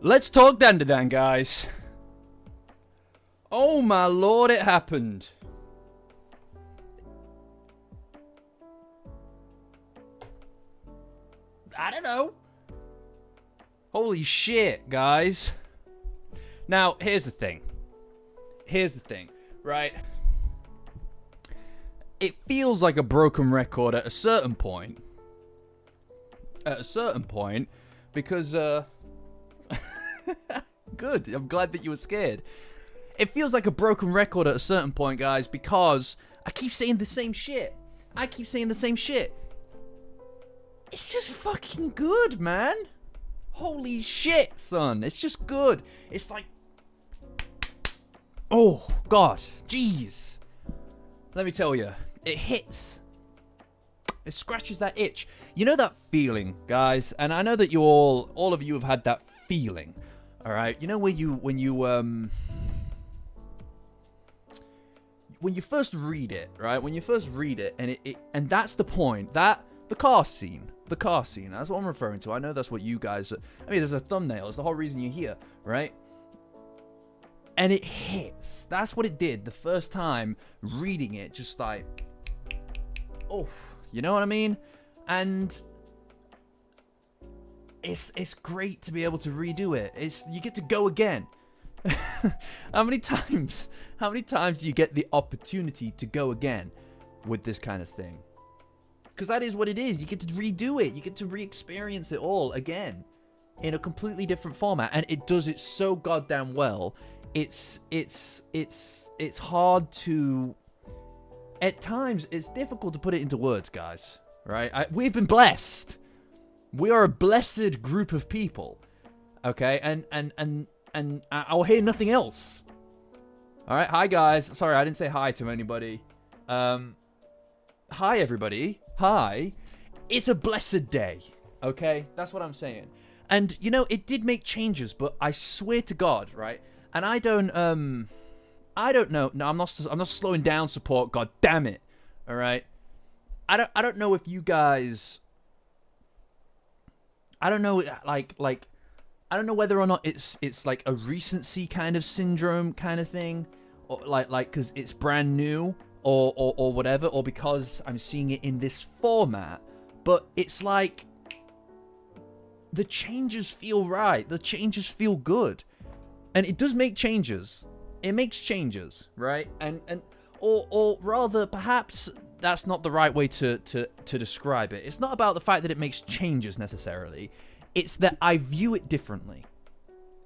Let's talk Dandadan, guys. Oh my lord, it happened. I don't know. Holy shit, guys. Now, here's the thing. Right? It feels like a broken record at a certain point. Because, good. I'm glad that you were scared. It feels like a broken record at a certain point, guys, because I keep saying the same shit. It's just fucking good, man. Holy shit, son. It's just good. It's like... Oh, God. Jeez. Let me tell you. It hits. It scratches that itch. You know that feeling, guys? And I know that you all of you have had that feeling. Alright? You know when you first read it, right? When you first read it, and that's the point. The car scene. That's what I'm referring to. I know that's what you guys... I mean, there's a thumbnail. It's the whole reason you're here, right? And it hits. That's what it did the first time reading it. Just like... Oh, you know what I mean? And... It's great to be able to redo it. You get to go again. How many times do you get the opportunity to go again with this kind of thing? Because that is what it is. You get to redo it. You get to re-experience it all again in a completely different format, and it does it so goddamn well. It's hard to... At times, it's difficult to put it into words, guys. Right? We've been blessed. We are a blessed group of people. Okay? And I'll hear nothing else. Alright? Hi, guys. Sorry, I didn't say hi to anybody. Hi, everybody. Hi. It's a blessed day. Okay? That's what I'm saying. And, you know, it did make changes, but I swear to God, right? And I don't know. No, I'm not slowing down support. God damn it. Alright? I don't know if you guys... I don't know, like... I don't know whether or not it's like a recency kind of syndrome kind of thing, or like because it's brand new, or whatever, or because I'm seeing it in this format. But it's like the changes feel right, the changes feel good, and it does make changes. It makes changes, right? Or rather, perhaps that's not the right way to describe it. It's not about the fact that it makes changes necessarily. It's that I view it differently,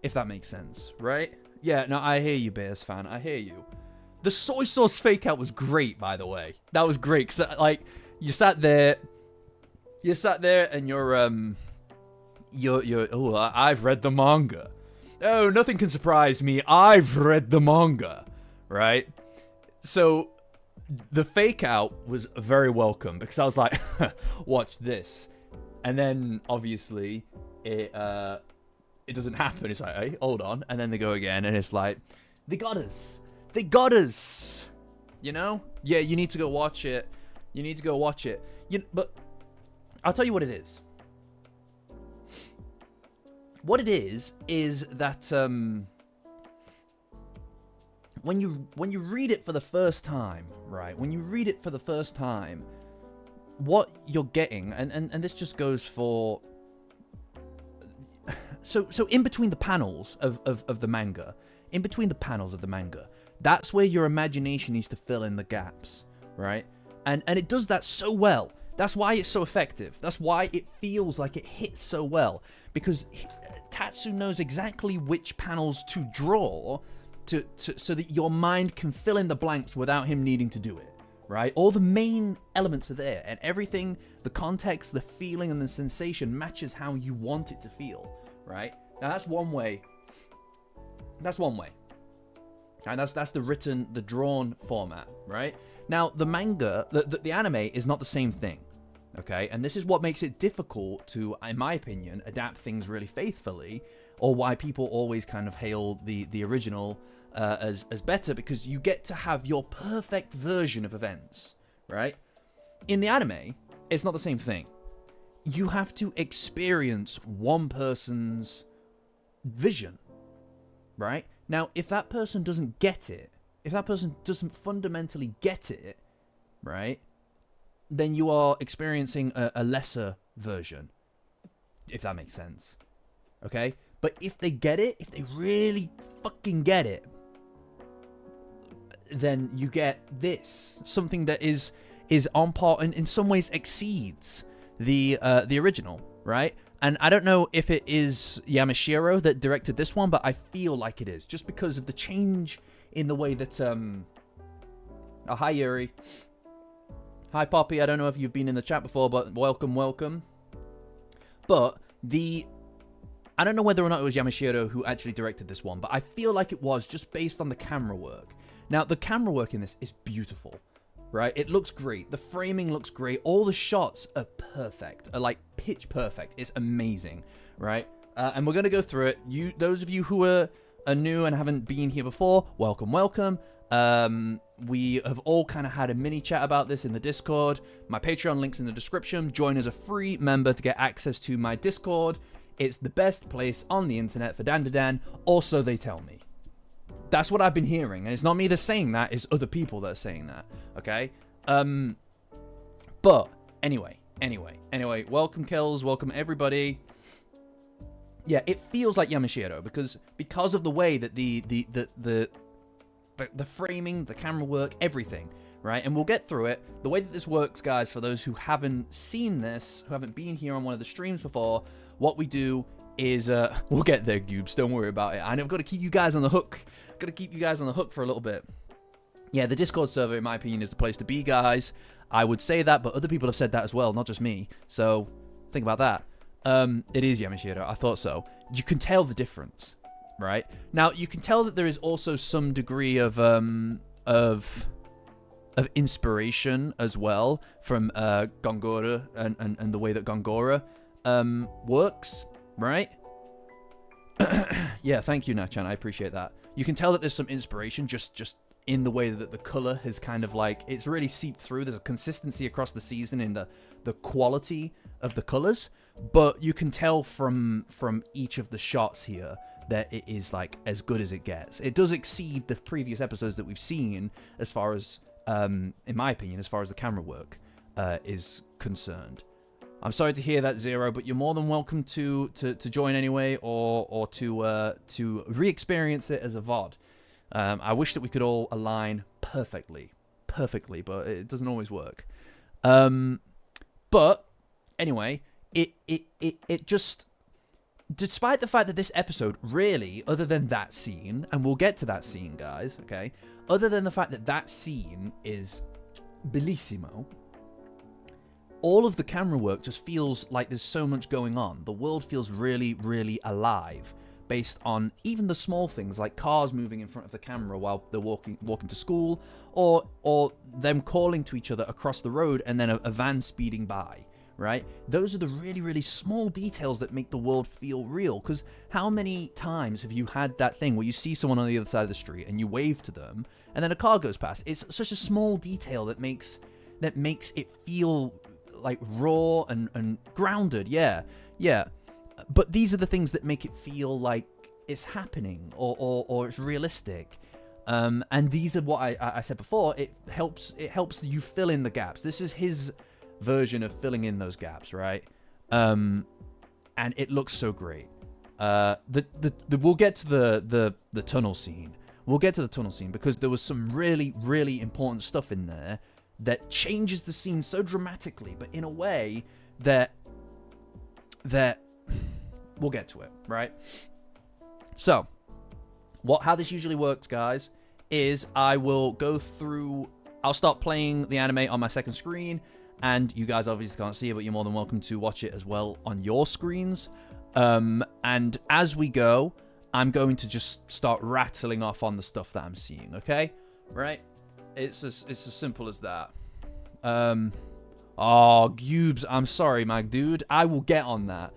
if that makes sense, right? Yeah, no, I hear you, Bears fan. I hear you. The soy sauce fake out was great, by the way. That was great, because, like, you sat there, and you're, oh, I've read the manga. Oh, nothing can surprise me. I've read the manga, right? So, the fake out was very welcome, because I was like, watch this. And then, obviously, it doesn't happen. It's like, hey, hold on. And then they go again, and it's like, they got us. They got us. You know? Yeah, you need to go watch it. But I'll tell you what it is. What it is that, when you read it for the first time, right? When you read it for the first time, what you're getting, and this just goes for... So in between the panels of the manga, that's where your imagination needs to fill in the gaps, right? And it does that so well. That's why it's so effective. That's why it feels like it hits so well. Because Tatsu knows exactly which panels to draw so that your mind can fill in the blanks without him needing to do it. Right? All the main elements are there, and everything, the context, the feeling, and the sensation matches how you want it to feel, right? Now, that's one way. And that's the drawn format, right? Now, the manga, the anime is not the same thing, okay? And this is what makes it difficult to, in my opinion, adapt things really faithfully, or why people always kind of hail the original as better, because you get to have your perfect version of events, right? In the anime, it's not the same thing. You have to experience one person's vision, right? Now, if that person doesn't get it, if that person doesn't fundamentally get it, right, then you are experiencing a lesser version, if that makes sense. Okay? But if they get it, if they really fucking get it, then you get this, something that is on par and in some ways exceeds the original, right? And I don't know if it is Yamashiro that directed this one, but I feel like it is, just because of the change in the way that oh, hi Yuri. Hi Poppy, I don't know if you've been in the chat before, but welcome. But I don't know whether or not it was Yamashiro who actually directed this one, but I feel like it was, just based on the camera work. Now, the camera work in this is beautiful, right? It looks great. The framing looks great. All the shots are perfect, are like pitch perfect. It's amazing, right? And we're going to go through it. Those of you who are new and haven't been here before, welcome. We have all kind of had a mini chat about this in the Discord. My Patreon link's in the description. Join as a free member to get access to my Discord. It's the best place on the internet for Dandadan. Also, they tell me. That's what I've been hearing. And it's not me that's saying that. It's other people that are saying that. Okay? But, anyway. Welcome, Kells. Welcome, everybody. Yeah, it feels like Yamashiro because of the way that the framing, the camera work, everything, right? And we'll get through it. The way that this works, guys, for those who haven't seen this, who haven't been here on one of the streams before, what we do is, we'll get there, Goobs, don't worry about it. I've got to keep you guys on the hook. Got to keep you guys on the hook for a little bit. Yeah, the Discord server, in my opinion, is the place to be, guys. I would say that, but other people have said that as well, not just me. So, think about that. It is Yamashiro, I thought so. You can tell the difference. Right? Now, you can tell that there is also some degree of inspiration as well from Gongora and the way that Gongora works, right? Yeah, thank you, Nachan. I appreciate that. You can tell that there's some inspiration just in the way that the color has kind of like, it's really seeped through. There's a consistency across the season in the quality of the colors, but you can tell from each of the shots here that it is like as good as it gets. It does exceed the previous episodes that we've seen as far as, in my opinion, as far as the camera work is concerned. I'm sorry to hear that, Zero, but you're more than welcome to join anyway, or to re-experience it as a VOD. I wish that we could all align perfectly, but it doesn't always work. But anyway, it just, despite the fact that this episode really, other than that scene, and we'll get to that scene, guys, okay? Other than the fact that that scene is bellissimo, all of the camera work just feels like there's so much going on. The world feels really, really alive, based on even the small things like cars moving in front of the camera while they're walking to school, or them calling to each other across the road and then a van speeding by. Right? Those are the really, really small details that make the world feel real. Because how many times have you had that thing where you see someone on the other side of the street and you wave to them and then a car goes past? It's such a small detail that makes it feel like raw and grounded. Yeah. But these are the things that make it feel like it's happening or it's realistic. And these are what I said before. It helps you fill in the gaps. This is his version of filling in those gaps, right? And it looks so great. We'll get to the tunnel scene. We'll get to the tunnel scene because there was some really, really important stuff in there that changes the scene so dramatically, but in a way that we'll get to it, right? So, how this usually works, guys, is I'll start playing the anime on my second screen. And you guys obviously can't see it, but you're more than welcome to watch it as well on your screens. And as we go, I'm going to just start rattling off on the stuff that I'm seeing, okay? Right? It's as simple as that. Oh, Goobs, I'm sorry, my dude. I will get on that.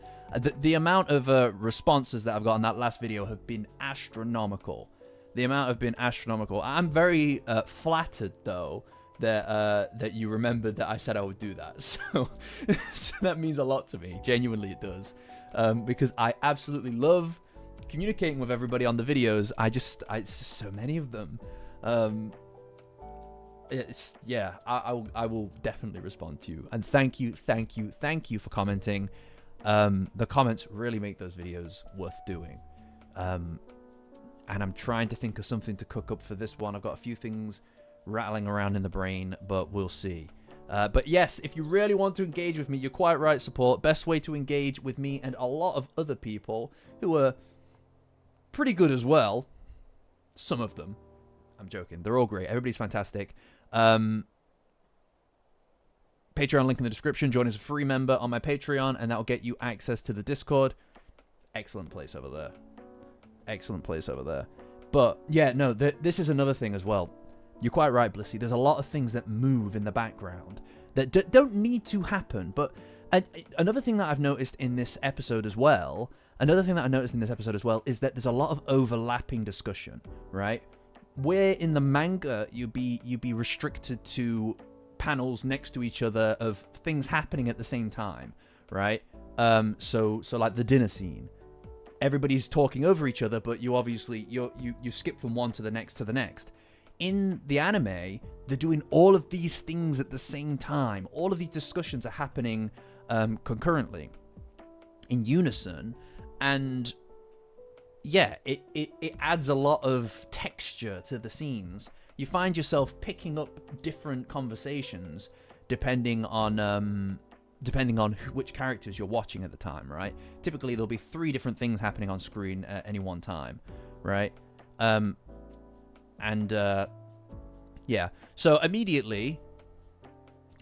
The amount of responses that I've got on that last video have been astronomical. I'm very flattered, though, that you remembered that I said I would do that. So that means a lot to me. Genuinely, it does. Because I absolutely love communicating with everybody on the videos, it's just so many of them. I will definitely respond to you, and thank you for commenting. The comments really make those videos worth doing. And I'm trying to think of something to cook up for this one. I've got a few things rattling around in the brain, but we'll see. But yes, if you really want to engage with me, you're quite right, support. Best way to engage with me and a lot of other people who are pretty good as well. Some of them. I'm joking. They're all great. Everybody's fantastic. Patreon link in the description. Join as a free member on my Patreon, and that'll get you access to the Discord. Excellent place over there. Excellent place over there. But yeah, no, this is another thing as well. You're quite right, Blissy. There's a lot of things that move in the background that don't need to happen. But another thing that I've noticed in this episode as well, is that there's a lot of overlapping discussion, right? Where in the manga you'd be restricted to panels next to each other of things happening at the same time, right? So like the dinner scene. Everybody's talking over each other, but you obviously you skip from one to the next. In the anime, they're doing all of these things at the same time. All of these discussions are happening concurrently, in unison, and yeah, it adds a lot of texture to the scenes. You find yourself picking up different conversations depending on which characters you're watching at the time, right? Typically, there'll be 3 different things happening on screen at any one time, right? Yeah. So immediately,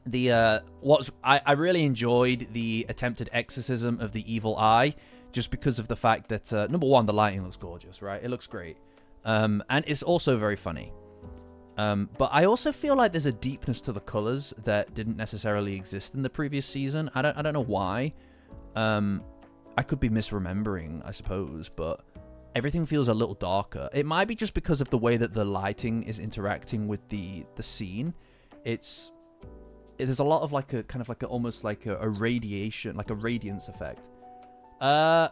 I really enjoyed the attempted exorcism of the evil eye, just because of the fact that number one, the lighting looks gorgeous, right? It looks great, and it's also very funny. But I also feel like there's a deepness to the colors that didn't necessarily exist in the previous season. I don't know why. I could be misremembering, I suppose, but everything feels a little darker. It might be just because of the way that the lighting is interacting with the scene. There's a lot of like a kind of like almost like a radiation, like a radiance effect. Hi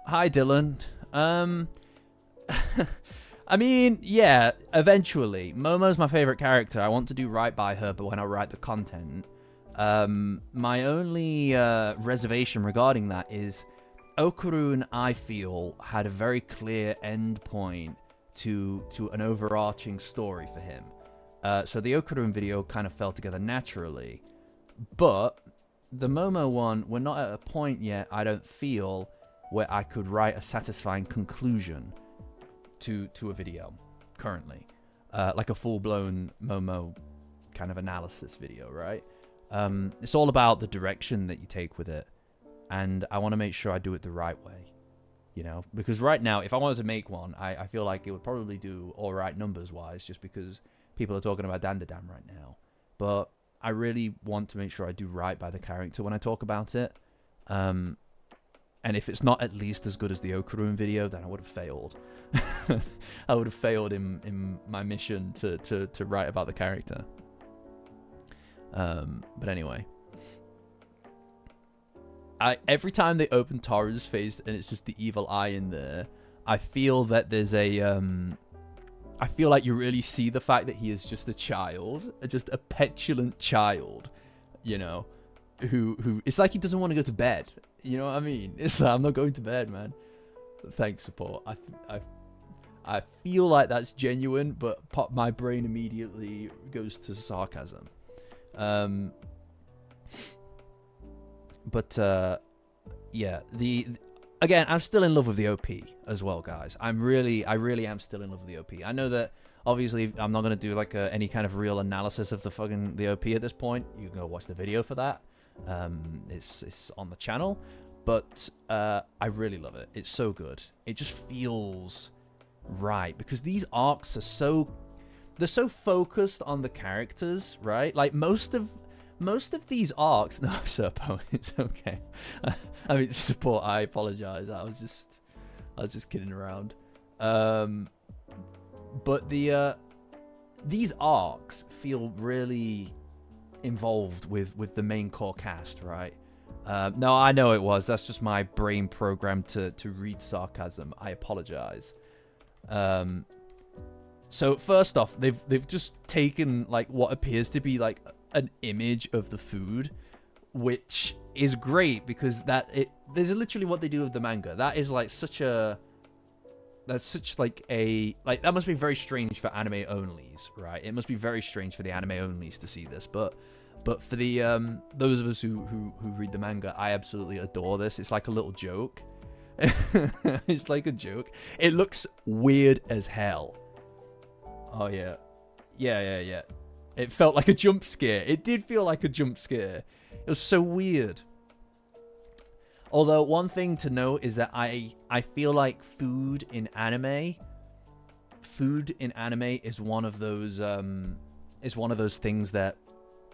Dylan. I mean, yeah, eventually. Momo's my favorite character. I want to do right by her, but when I write the content, my only reservation regarding that is Okarun, I feel, had a very clear end point to an overarching story for him. So the Okarun video kind of fell together naturally. But the Momo one, we're not at a point yet, I don't feel, where I could write a satisfying conclusion to a video currently. Like a full-blown Momo kind of analysis video, right? It's all about the direction that you take with it. And I want to make sure I do it the right way, you know? Because right now, if I wanted to make one, I feel like it would probably do all right numbers-wise, just because people are talking about Dandadan right now. But I really want to make sure I do right by the character when I talk about it. And if it's not at least as good as the Okarun video, then I would have failed. I would have failed in my mission to write about the character. But anyway. Every time they open Taru's face and it's just the evil eye in there, I feel that there's I feel like you really see the fact that he is just a child, just a petulant child, you know, who it's like he doesn't want to go to bed. You know what I mean? It's like, I'm not going to bed, man. Thanks, support. I feel like that's genuine, but my brain immediately goes to sarcasm. Yeah, again, I'm still in love with the OP as well, guys. I really am still in love with the OP. I know that obviously I'm not gonna do like any kind of real analysis of the OP at this point. You can go watch the video for that. It's on the channel, but I really love it. It's so good. It just feels right because these arcs are they're so focused on the characters, right? Like most of these arcs. No, Serpo, it's okay. I mean, support. I apologize. I was just kidding around. But these arcs feel really involved with the main core cast, right? No, I know it was. That's just my brain programmed to read sarcasm. I apologize. So first off, they've just taken like what appears to be like an image of the food, which is great because there's literally what they do with the manga. That is like that must be very strange for anime onlys, right? It must be very strange for the anime onlys to see this, but for the those of us who read the manga, I absolutely adore this. It's like a little joke. It's like a joke. It looks weird as hell. Oh yeah. Yeah. It felt like a jump scare. It did feel like a jump scare. It was so weird. Although one thing to note is that I feel like food in anime is one of those things that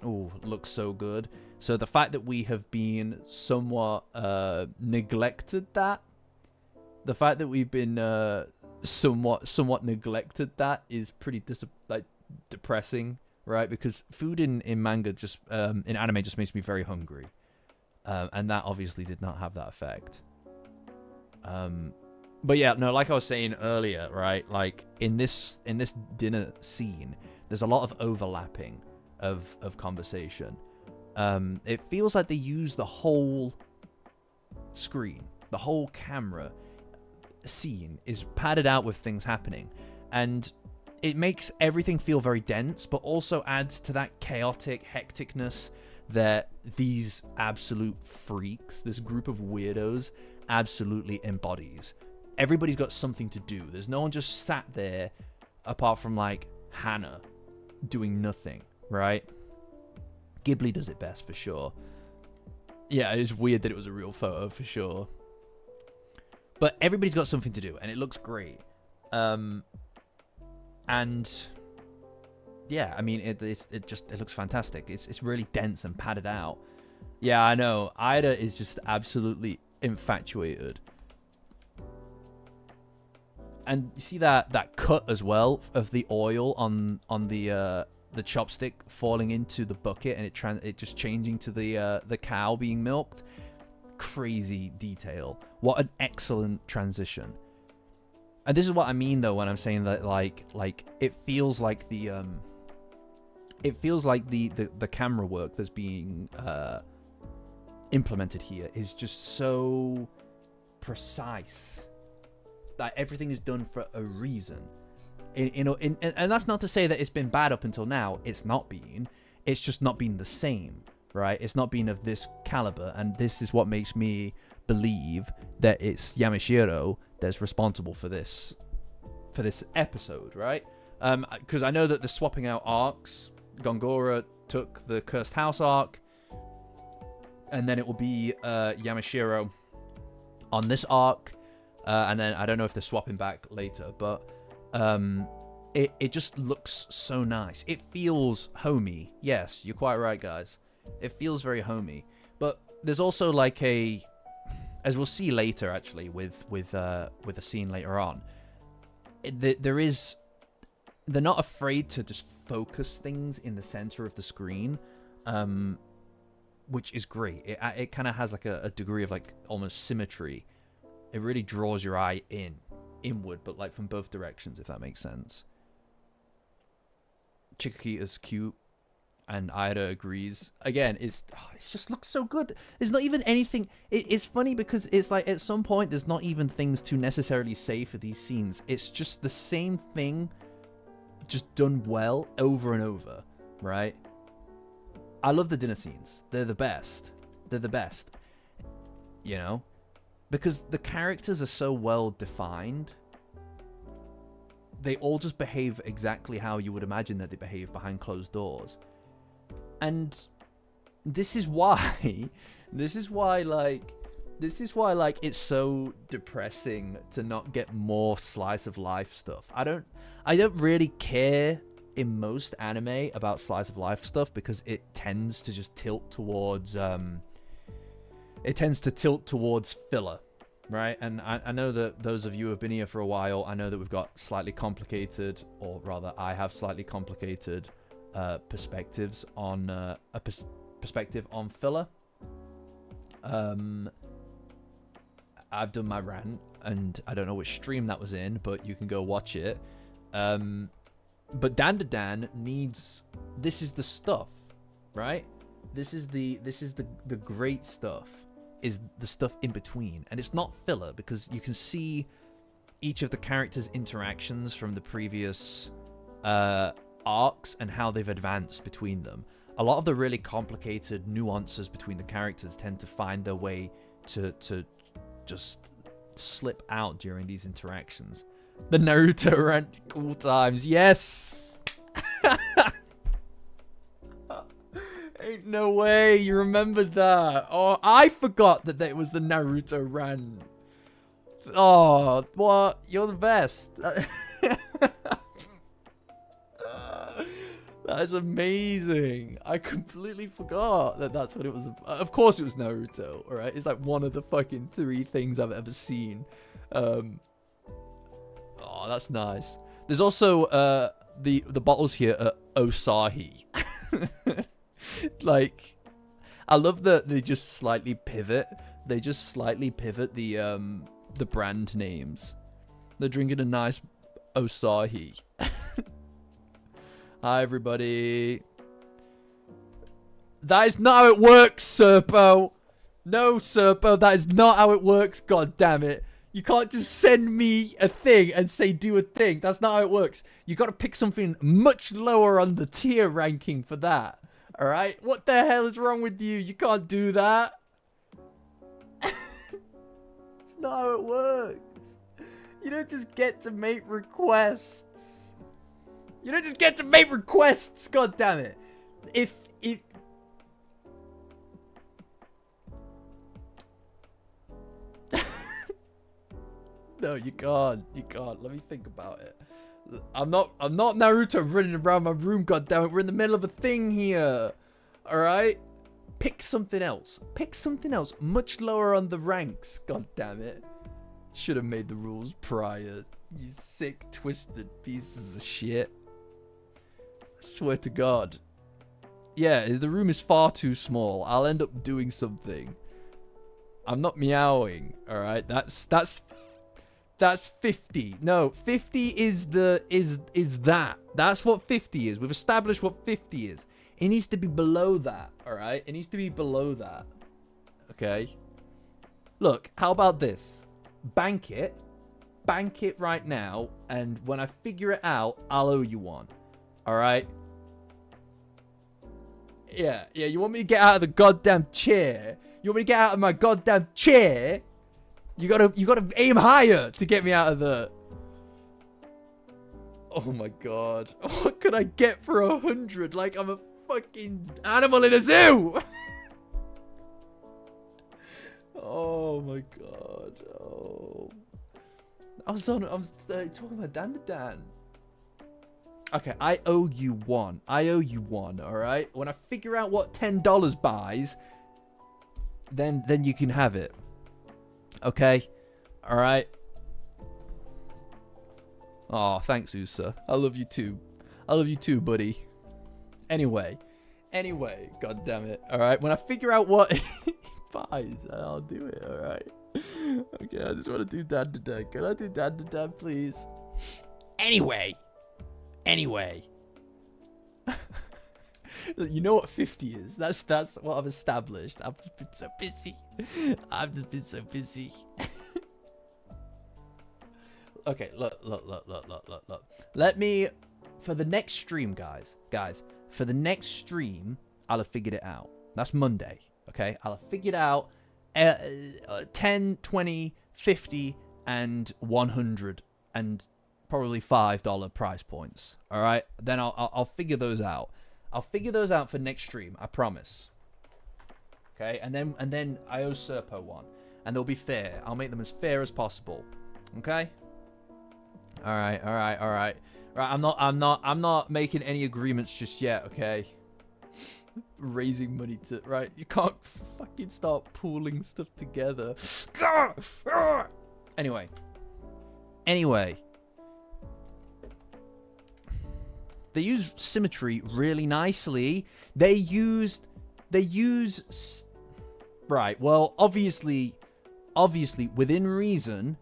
looks so good. So the fact that we have been somewhat neglected that, the fact that we've been somewhat neglected that is pretty depressing, right? Because food in manga just in anime just makes me very hungry. And that obviously did not have that effect. But yeah, no, like I was saying earlier, right? Like in this dinner scene, there's a lot of overlapping of conversation. It feels like they use the whole screen, the whole camera scene is padded out with things happening, and it makes everything feel very dense, but also adds to that chaotic hecticness that these absolute freaks, this group of weirdos, absolutely embodies. Everybody's got something to do. There's no one just sat there apart from like Hannah doing nothing, right? Ghibli does it best for sure. Yeah, it was weird that it was a real photo for sure. But everybody's got something to do, and it looks great. And yeah, I mean, it looks fantastic. It's really dense and padded out. Yeah, I know. Ida is just absolutely infatuated. And you see that cut as well of the oil on the chopstick falling into the bucket, and it just changing to the cow being milked. Crazy detail. What an excellent transition. And this is what I mean though when I'm saying that like it feels like the camera work that's being implemented here is just so precise that everything is done for a reason. And that's not to say that it's been bad up until now. It's not been. It's just not been the same, right? It's not been of this caliber, and this is what makes me believe that it's Yamashiro that's responsible for this episode, right? Because I know that the swapping out arcs, Gongora took the Cursed House arc, and then it will be Yamashiro on this arc, and then I don't know if they're swapping back later, but it just looks so nice. It feels homey. Yes, you're quite right, guys. It feels very homey. But there's also like as we'll see later, actually, with a scene later on, they're not afraid to just focus things in the center of the screen, which is great. It kind of has like a degree of like almost symmetry. It really draws your eye inward, but like from both directions, if that makes sense. Chikakita's cute, and Ida agrees. Again, it just looks so good. There's not even anything. It's funny because it's like at some point there's not even things to necessarily say for these scenes. It's just the same thing, just done well over and over, right? I love the dinner scenes. They're the best. They're the best. You know? Because the characters are so well defined. They all just behave exactly how you would imagine that they behave behind closed doors. And this is why it's so depressing to not get more slice of life stuff. I don't really care in most anime about slice of life stuff because it tends to just tilt towards filler, right? And I know that those of you who have been here for a while, I know that we've got slightly complicated, or rather I have slightly complicated perspectives on perspective on filler. I've done my rant, and I don't know which stream that was in, but you can go watch it. But Dandadan needs. This is the stuff, right? This is the great stuff. Is the stuff in between, and it's not filler because you can see each of the characters' interactions from the previous arcs and how they've advanced between them. A lot of the really complicated nuances between the characters tend to find their way to just slip out during these interactions. The Naruto rant, cool times, yes. Ain't no way you remembered that. Oh, I forgot that it was the Naruto rant. Oh, what? You're the best. That is amazing. I completely forgot that that's what it was. Of course it was Naruto, all right? It's like one of the fucking 3 things I've ever seen. Oh, that's nice. There's also the bottles here are Osahi. Like, I love that they just slightly pivot. They just slightly pivot the brand names. They're drinking a nice Osahi. Hi, everybody. That is not how it works, Serpo. No, Serpo, that is not how it works, god damn it. You can't just send me a thing and say do a thing. That's not how it works. You got to pick something much lower on the tier ranking for that. All right? What the hell is wrong with you? You can't do that. It's not how it works. You don't just get to make requests. You don't just get to make requests, god damn it. If No, you can't. You can't. Let me think about it. I'm not Naruto running around my room, god damn it. We're in the middle of a thing here. All right? Pick something else. Pick something else much lower on the ranks, god damn it. Should have made the rules prior. You sick, twisted pieces of shit. I swear to God. Yeah, the room is far too small. I'll end up doing something. I'm not meowing, all right? That's 50. No, 50 is that. That's what 50 is. We've established what 50 is. It needs to be below that, all right? It needs to be below that. Okay? Look, how about this? Bank it. Bank it right now, and when I figure it out, I'll owe you one. All right? Yeah, you want me to get out of the goddamn chair? You want me to get out of my goddamn chair? You gotta aim higher to get me out of the... Oh my god. What could I get for 100? Like I'm a fucking animal in a zoo! Oh my god. Oh. I was talking about Dandadan. Okay, I owe you one. I owe you one, alright? When I figure out what $10 buys, then you can have it. Okay? Alright? Oh, thanks, Usa. I love you too. I love you too, buddy. Anyway, god damn it. Alright, when I figure out what it buys, I'll do it, alright? Okay, I just want to do Dandadan. Can I do Dandadan, please? Anyway. You know what 50 is? That's what I've established. I've just been so busy. Okay, look. Let me, for the next stream, guys, for the next stream, I'll have figured it out. That's Monday, okay? I'll have figured out 10, 20, 50, and 100, and probably $5 price points. All right, then I'll figure those out. I'll figure those out for next stream. I promise. Okay, and then I owe Serpo one, and they'll be fair. I'll make them as fair as possible. Okay. All right. Right. I'm not making any agreements just yet. Okay. Raising money to right. You can't fucking start pooling stuff together. Anyway. They use Symmetry really nicely. They use Right. Well, obviously, within reason,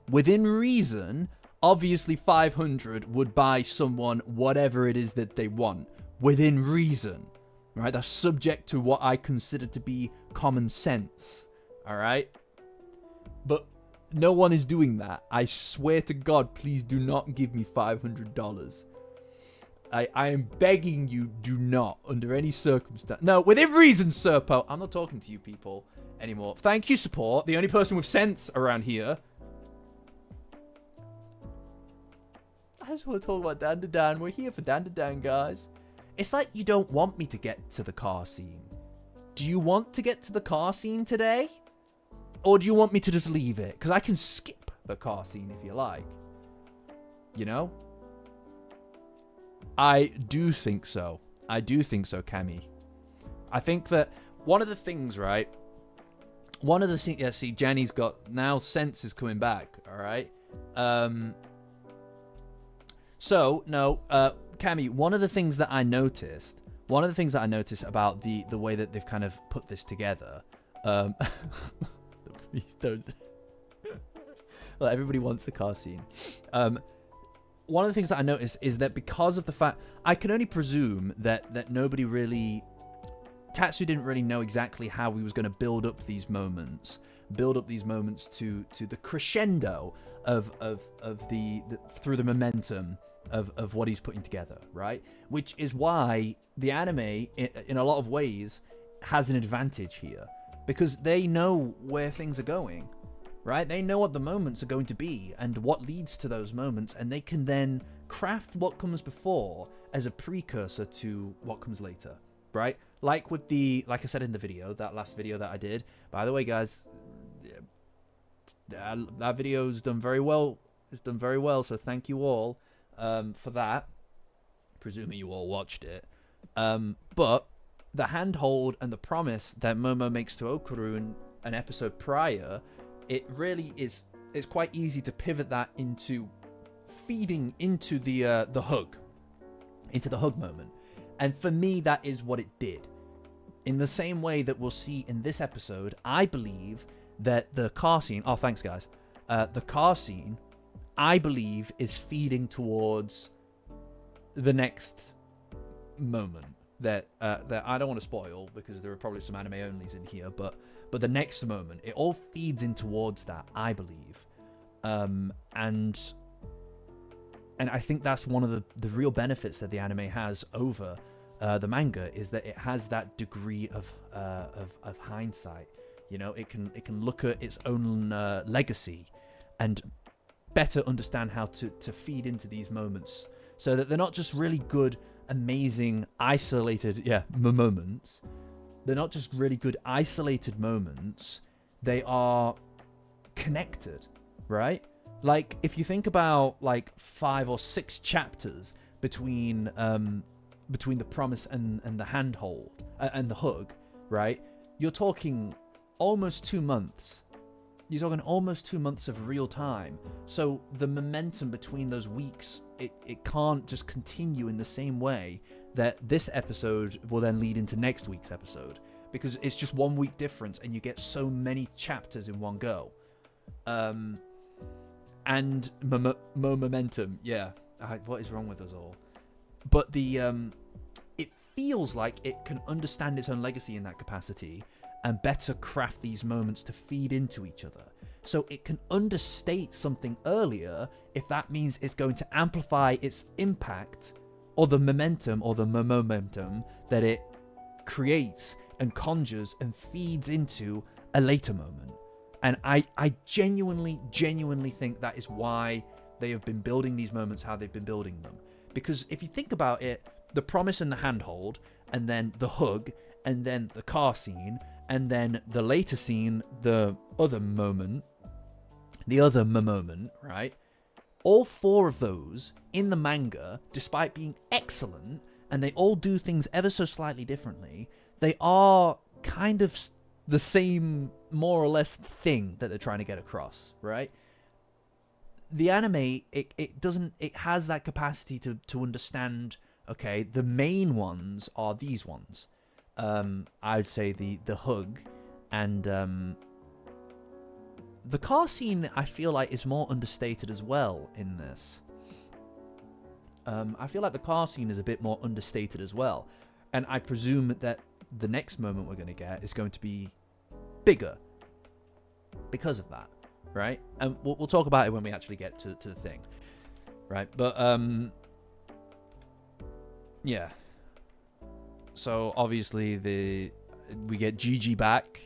obviously 500 would buy someone whatever it is that they want. Within reason. Right? That's subject to what I consider to be common sense. All right? But no one is doing that. I swear to God, please do not give me $500. I am begging you, do not, under any circumstance. No, within reason, Serpo. I'm not talking to you people anymore. Thank you, support. The only person with sense around here. I just want to talk about Dandadan. We're here for Dandadan, guys. It's like you don't want me to get to the car scene. Do you want to get to the car scene today? Or do you want me to just leave it? Because I can skip the car scene if you like. You know? I do think so. I do think so, Cammy. I think that one of the things, right? One of the things... Yeah, see, Jenny's got... Now sense is coming back, all right? So, no, Cammy, one of the things that I noticed about the way that they've kind of put this together... Please don't... Well, everybody wants the car scene. One of the things that I noticed is that because of the fact... I can only presume that nobody really... Tatsu didn't really know exactly how he was going to build up these moments. Build up these moments to the crescendo of the through the momentum of what he's putting together, right? Which is why the anime, in a lot of ways, has an advantage here. Because they know where things are going. Right? They know what the moments are going to be and what leads to those moments, and they can then craft what comes before as a precursor to what comes later, right? Like I said in the video, that last video that I did. By the way, guys, that video's done very well. It's done very well, so thank you all for that. Presuming you all watched it. But the handhold and the promise that Momo makes to Okuru in an episode prior, it really is. It's quite easy to pivot that into feeding into the hug, into the hug moment, and for me, that is what it did. In the same way that we'll see in this episode, I believe that the car scene. Oh, thanks, guys. The car scene, I believe, is feeding towards the next moment that I don't want to spoil because there are probably some anime onlys in here, but the next moment, it all feeds in towards that, I believe. And I think that's one of the real benefits that the anime has over the manga, is that it has that degree of hindsight. You know, it can look at its own legacy and better understand how to feed into these moments, so that they're not just really good, amazing, isolated moments. They're not just really good isolated moments. They are connected, right? Like, if you think about like 5 or 6 chapters between the promise and the handhold and the hug, right? You're talking almost 2 months. You're talking almost 2 months of real time. So the momentum between those weeks, it can't just continue in the same way that this episode will then lead into next week's episode, because it's just 1 week difference and you get so many chapters in one go. And momentum, yeah. What is wrong with us all? But it feels like it can understand its own legacy in that capacity and better craft these moments to feed into each other. So it can understate something earlier if that means it's going to amplify its impact, or the momentum, or the momentum that it creates and conjures and feeds into a later moment. And I genuinely think that is why they have been building these moments how they've been building them. Because if you think about it, the promise and the handhold, and then the hug, and then the car scene, and then the later scene, the other moment, right? All 4 of those in the manga, despite being excellent, and they all do things ever so slightly differently, they are kind of the same, more or less, thing that they're trying to get across, right? The anime, it has that capacity to understand, okay, the main ones are these ones. I'd say the hug And the car scene, I feel like, is more understated as well in this. I feel like the car scene is a bit more understated as well. And I presume that the next moment we're going to get is going to be bigger because of that, right? And we'll talk about it when we actually get to the thing, right? But, yeah. So, obviously, we get Gigi back,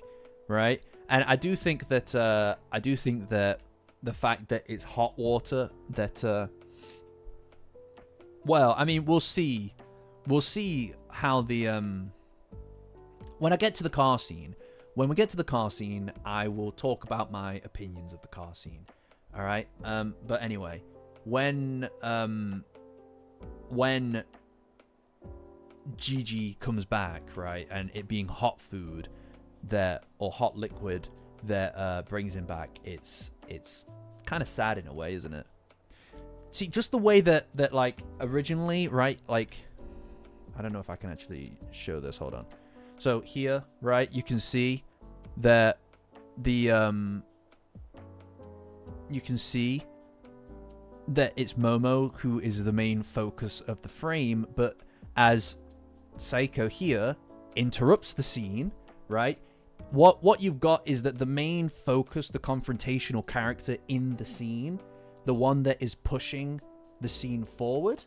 right? And I do think that the fact that it's hot water, that well, I mean, we'll see how the when I get to the car scene. When we get to the car scene, I will talk about my opinions of the car scene. All right. But anyway, when Gigi comes back, right, and it being hot food or hot liquid that brings him back, it's kind of sad in a way, isn't it? See, just the way that like originally, right, like I don't know if I can actually show this. Hold on. So here, right, you can see that you can see that it's Momo who is the main focus of the frame, but as Saiko here interrupts the scene, right? What you've got is that the main focus, the confrontational character in the scene, the one that is pushing the scene forward,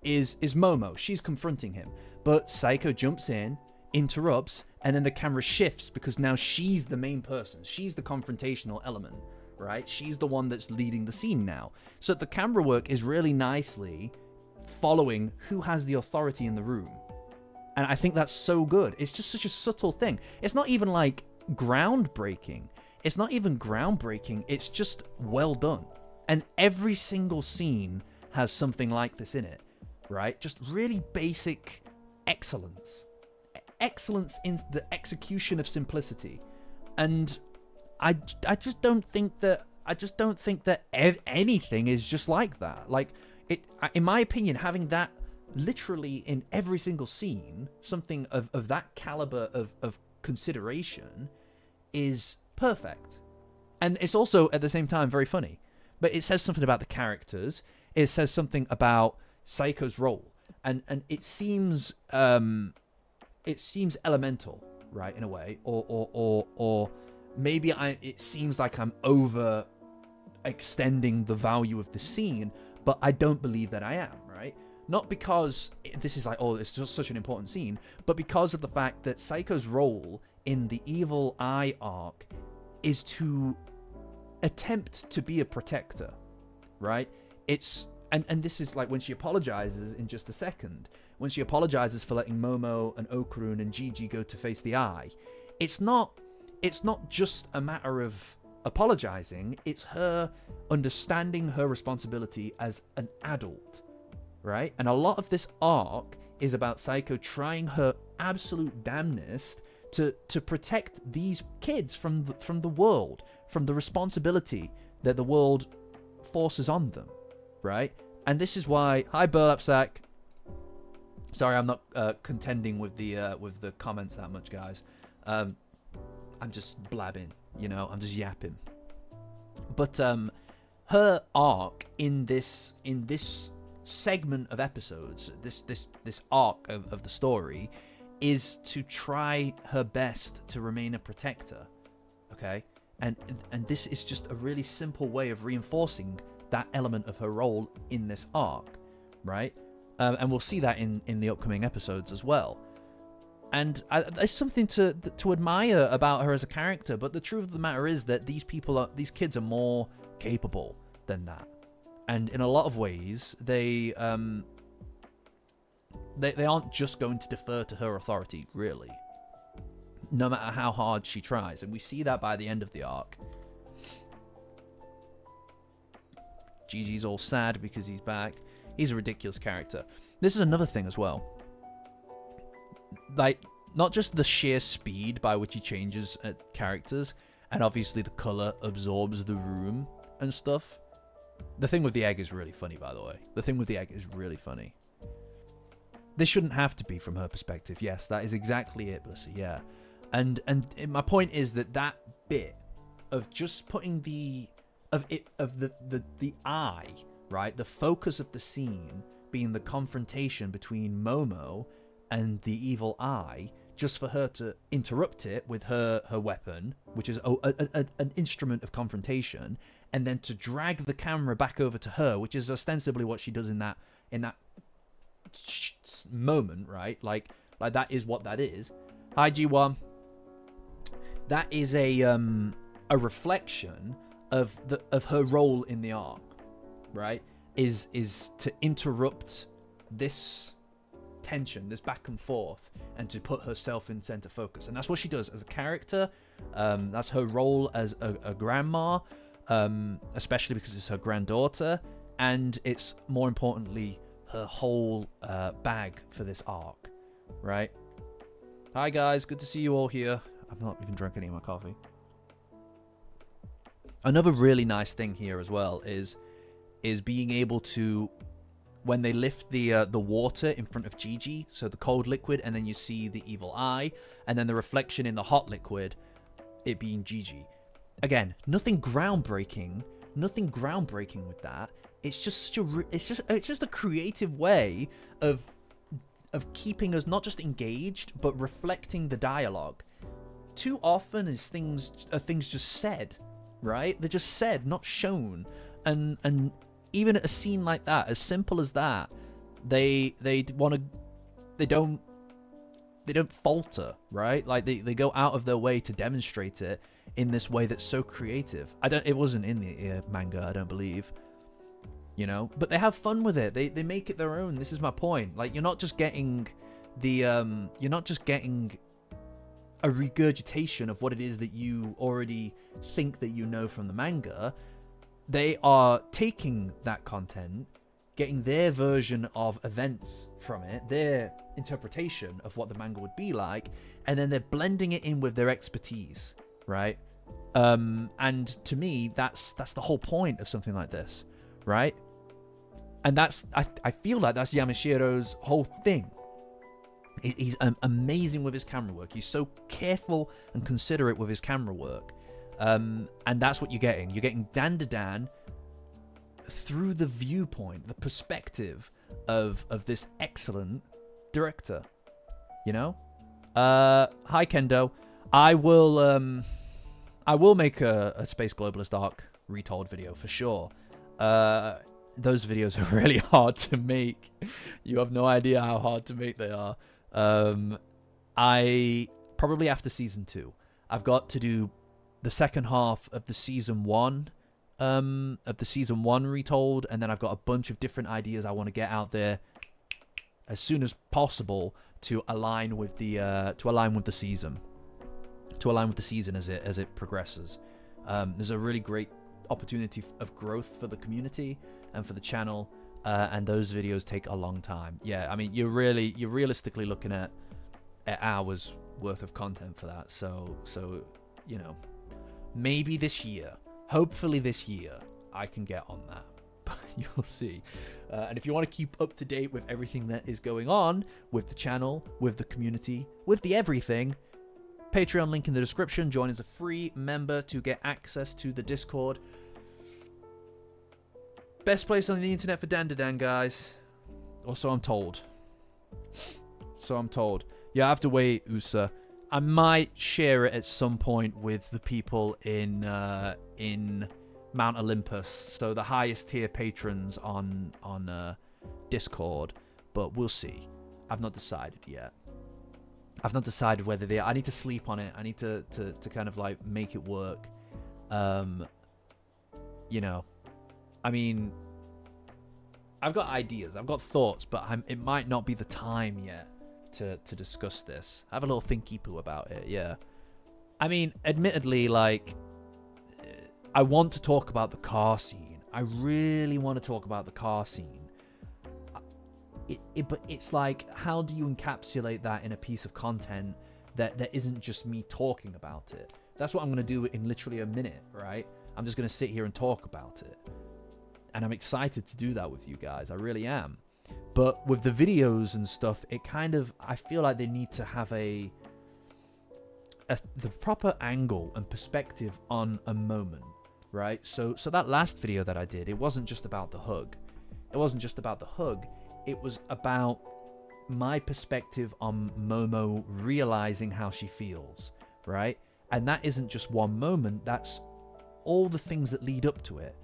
is Momo. She's confronting him, but Saiko jumps in, interrupts, and then the camera shifts because now she's the main person. She's the confrontational element, right? She's the one that's leading the scene now. So the camera work is really nicely following who has the authority in the room. And I think that's so good. It's just such a subtle thing. It's not even like groundbreaking. It's not even groundbreaking. It's just well done. And every single scene has something like this in it, right? Just really basic excellence. Excellence in the execution of simplicity. And I just don't think that anything is just like that. Like, in my opinion, having that literally in every single scene, something of that caliber of consideration, is perfect. And it's also, at the same time, very funny. But it says something about the characters. It says something about Saiko's role. And it seems elemental, right, in a way. Or maybe it seems like I'm over extending the value of the scene, but I don't believe that I am, right? Not because this is like, oh, it's just such an important scene, but because of the fact that Saiko's role in the Evil Eye arc is to attempt to be a protector, right? And this is like when she apologizes in just a second, when she apologizes for letting Momo and Okurun and Gigi go to face the Eye. It's not just a matter of apologizing, it's her understanding her responsibility as an adult, right? And a lot of this arc is about Saiko trying her absolute damnedest to protect these kids from the world, from the responsibility that the world forces on them, right? And this is why, hi Burlap Sack. Sorry, I'm not contending with the comments that much, guys. I'm just blabbing, I'm just yapping. But her arc in this segment of episodes, this arc of the story, is to try her best to remain a protector, okay? And this is just a really simple way of reinforcing that element of her role in this arc, right? And we'll see that in the upcoming episodes as well. And there's something to admire about her as a character, but the truth of the matter is that these kids are more capable than that. And in a lot of ways, they aren't just going to defer to her authority, really, no matter how hard she tries. And we see that by the end of the arc. Gigi's all sad because he's back. He's a ridiculous character. This is another thing as well. Like, not just the sheer speed by which he changes characters, and obviously the color absorbs the room and stuff. The thing with the egg is really funny, by the way. The thing with the egg is really funny. This shouldn't have to be from her perspective. Yes, that is exactly it, Blissy, yeah. And my point is that bit of just putting the eye, right, the focus of the scene being the confrontation between Momo and the evil eye, just for her to interrupt it with her weapon, which is an instrument of confrontation, and then to drag the camera back over to her, which is ostensibly what she does in that moment, right? Like that is what that is. Hi G1. That is a reflection of her role in the arc, right? Is to interrupt this tension, this back and forth, and to put herself in center focus. And that's what she does as a character. That's her role as a grandma, especially because it's her granddaughter, and it's more importantly her whole bag for this arc, right? Hi guys, good to see you all here. I've not even drunk any of my coffee. Another really nice thing here as well is being able to, when they lift the water in front of Gigi, so the cold liquid, and then you see the evil eye, and then the reflection in the hot liquid, it being Gigi. Again, nothing groundbreaking with that. It's just it's just a creative way of keeping us not just engaged, but reflecting the dialogue. Too often is things just said, right? They're just said, not shown. And even at a scene like that, as simple as that, they don't falter, right? Like they go out of their way to demonstrate it in this way that's so creative. It wasn't in the manga, I don't believe. You know, but they have fun with it. They make it their own. This is my point. Like, you're not just getting a regurgitation of what it is that you already think that you know from the manga. They are taking that content, getting their version of events from it, their interpretation of what the manga would be like, and then they're blending it in with their expertise, right? And to me, that's the whole point of something like this, right? And I feel like that's Yamashiro's whole thing. He's amazing with his camera work. He's so careful and considerate with his camera work. And that's what you're getting. You're getting Dandadan through the viewpoint, the perspective of this excellent director. You know? Hi Kendo. I will make a Space Globalist arc retold video for sure. Those videos are really hard to make. You have no idea how hard to make they are. I probably after season 2, I've got to do the second half of the season 1 retold, and then I've got a bunch of different ideas I want to get out there as soon as possible to align with the season as it progresses. There's a really great opportunity of growth for the community and for the channel, and those videos take a long time. Yeah, I mean, you're realistically looking at hours worth of content for that. So you know, maybe this year, hopefully this year, I can get on that. But you'll see. And if you want to keep up to date with everything that is going on with the channel, with the community, with the everything, Patreon link in the description. Join as a free member to get access to the Discord. Best place on the internet for Dandadan, guys. Or so I'm told. Yeah, I have to wait, USA. I might share it at some point with the people in Mount Olympus, so the highest tier patrons on Discord. But we'll see. I've not decided yet. I've not decided whether I need to sleep on it. I need to kind of like make it work. You know, I mean, I've got ideas, I've got thoughts, but it might not be the time yet to discuss this. Have a little thinky poo about it. Yeah, I mean, admittedly, like, I want to talk about the car scene. I really want to talk about the car scene. But it's like, how do you encapsulate that in a piece of content that isn't just me talking about it? That's what I'm going to do in literally a minute, right? I'm just going to sit here and talk about it. And I'm excited to do that with you guys. I really am. But with the videos and stuff, it kind of, I feel like they need to have a the proper angle and perspective on a moment, right? So that last video that I did, it wasn't just about the hug. It wasn't just about the hug. It was about my perspective on Momo realizing how she feels, right? And that isn't just one moment. That's all the things that lead up to it,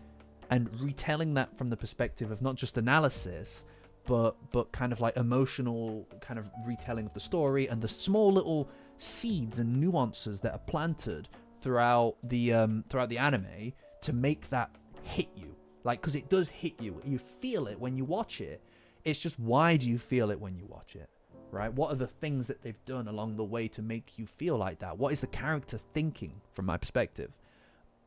and retelling that from the perspective of not just analysis, but kind of like emotional kind of retelling of the story, and the small little seeds and nuances that are planted throughout the anime to make that hit you, like, because it does hit you. You feel it when you watch it. It's just, why do you feel it when you watch it, right? What are the things that they've done along the way to make you feel like that? What is the character thinking from my perspective?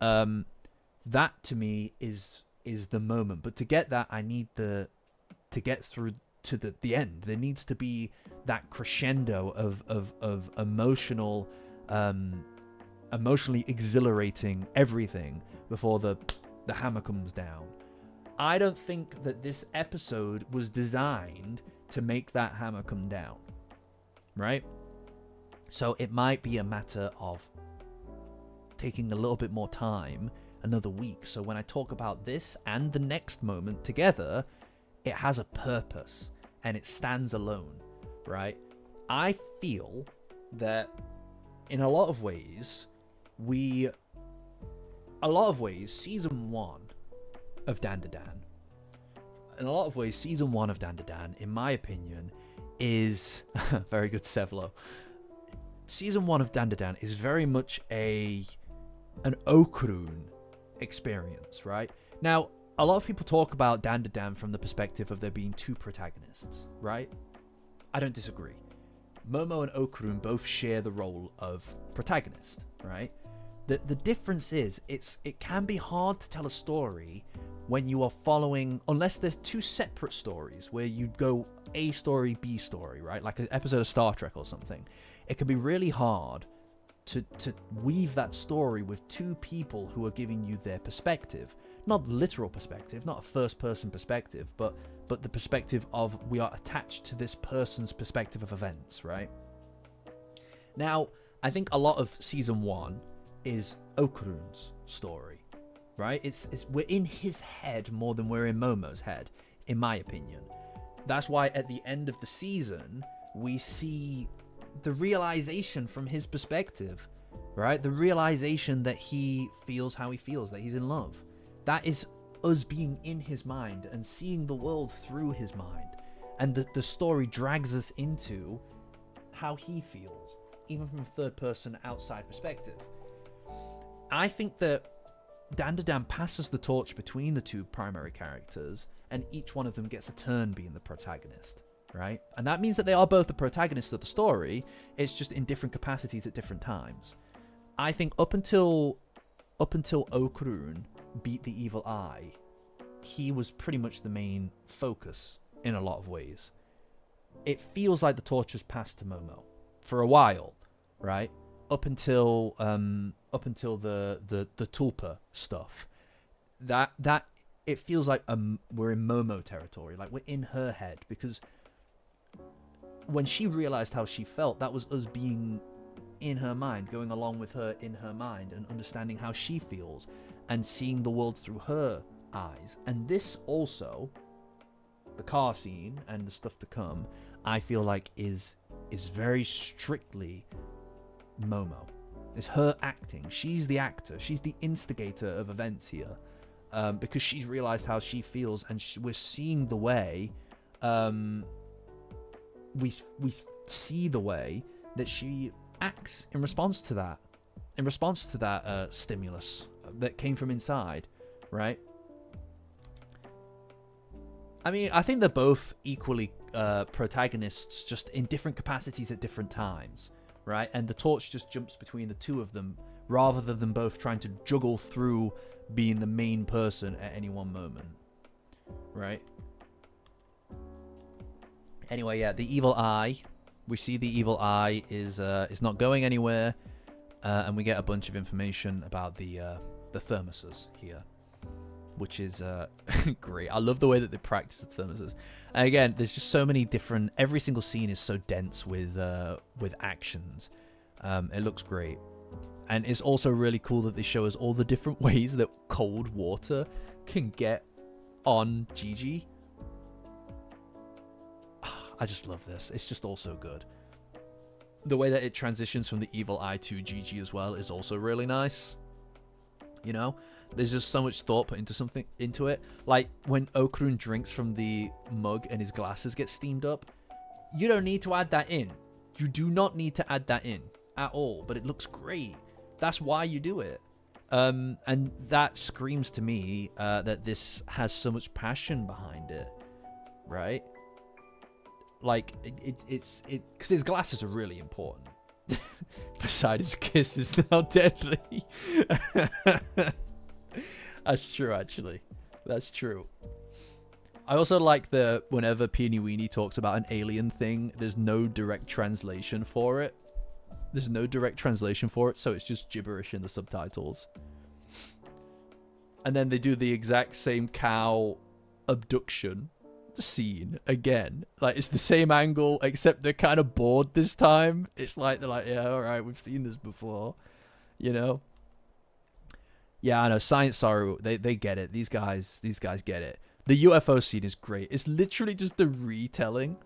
That to me is the moment. But to get that, I need to get through to the end. There needs to be that crescendo of emotionally exhilarating everything before the hammer comes down. I don't think that this episode was designed to make that hammer come down, right? So it might be a matter of taking a little bit more time, another week. So when I talk about this and the next moment together, it has a purpose and it stands alone, right? I feel that in a lot of ways, season 1 of Dandadan, in my opinion, is very good, Sevlo. Season 1 of Dandadan is very much an Okurun experience, right? Now, a lot of people talk about Dandadan from the perspective of there being 2 protagonists, right? I don't disagree. Momo and Okurun both share the role of protagonist, right? The difference is, it can be hard to tell a story when you are following, unless there's 2 separate stories where you go A story, B story, right? Like an episode of Star Trek or something. It can be really hard to weave that story with 2 people who are giving you their perspective. Not literal perspective, not a first-person perspective, but the perspective of, we are attached to this person's perspective of events, right? Now, I think a lot of season 1 is Okurun's story, right? It's we're in his head more than we're in Momo's head, in my opinion. That's why at the end of the season, we see the realization from his perspective, right? The realization that he feels how he feels, that he's in love. That is us being in his mind and seeing the world through his mind. And the story drags us into how he feels, even from a third-person outside perspective. I think that Dandadan passes the torch between the 2 primary characters, and each one of them gets a turn being the protagonist, right? And that means that they are both the protagonists of the story. It's just in different capacities at different times. I think up until Okurun beat the evil eye, he was pretty much the main focus in a lot of ways. It feels like the torch has passed to Momo for a while, right? Up until the Tulpa stuff. That it feels like we're in Momo territory, like we're in her head, because when she realized how she felt, that was us being in her mind, going along with her in her mind and understanding how she feels and seeing the world through her eyes. And this also, the car scene and the stuff to come, I feel like is very strictly Momo. It's her acting. She's the actor. She's the instigator of events here, because she's realized how she feels, and we're seeing the way we see the way that she acts in response to that, stimulus that came from inside, right? I mean, I think they're both equally protagonists, just in different capacities at different times, right? And the torch just jumps between the 2 of them, rather than them both trying to juggle through being the main person at any one moment, right? Anyway, yeah, the evil eye. We see the evil eye is not going anywhere, and we get a bunch of information about the thermoses here, which is great. I love the way that they practice the thermoses. And again, there's just so many different. Every single scene is so dense with actions. It looks great. And it's also really cool that they show us all the different ways that cold water can get on Gigi. I just love this. It's just all so good. The way that it transitions from the evil eye to Gigi as well is also really nice. You know, there's just so much thought put into it. Like when Okurun drinks from the mug and his glasses get steamed up, you don't need to add that in. You do not need to add that in at all, but it looks great. That's why you do it. And that screams to me that this has so much passion behind it, right? Like it's because his glasses are really important. Besides his kiss is now deadly. That's true, actually. That's true. I also like that whenever Peony Weenie talks about an alien thing, there's no direct translation for it. So it's just gibberish in the subtitles. And then they do the exact same cow abduction scene again. Like, it's the same angle, except they're kind of bored this time. It's like, they're like, yeah, alright, we've seen this before. You know? Yeah, I know, Science Saru, they get it. These guys get it. The UFO scene is great. It's literally just a retelling.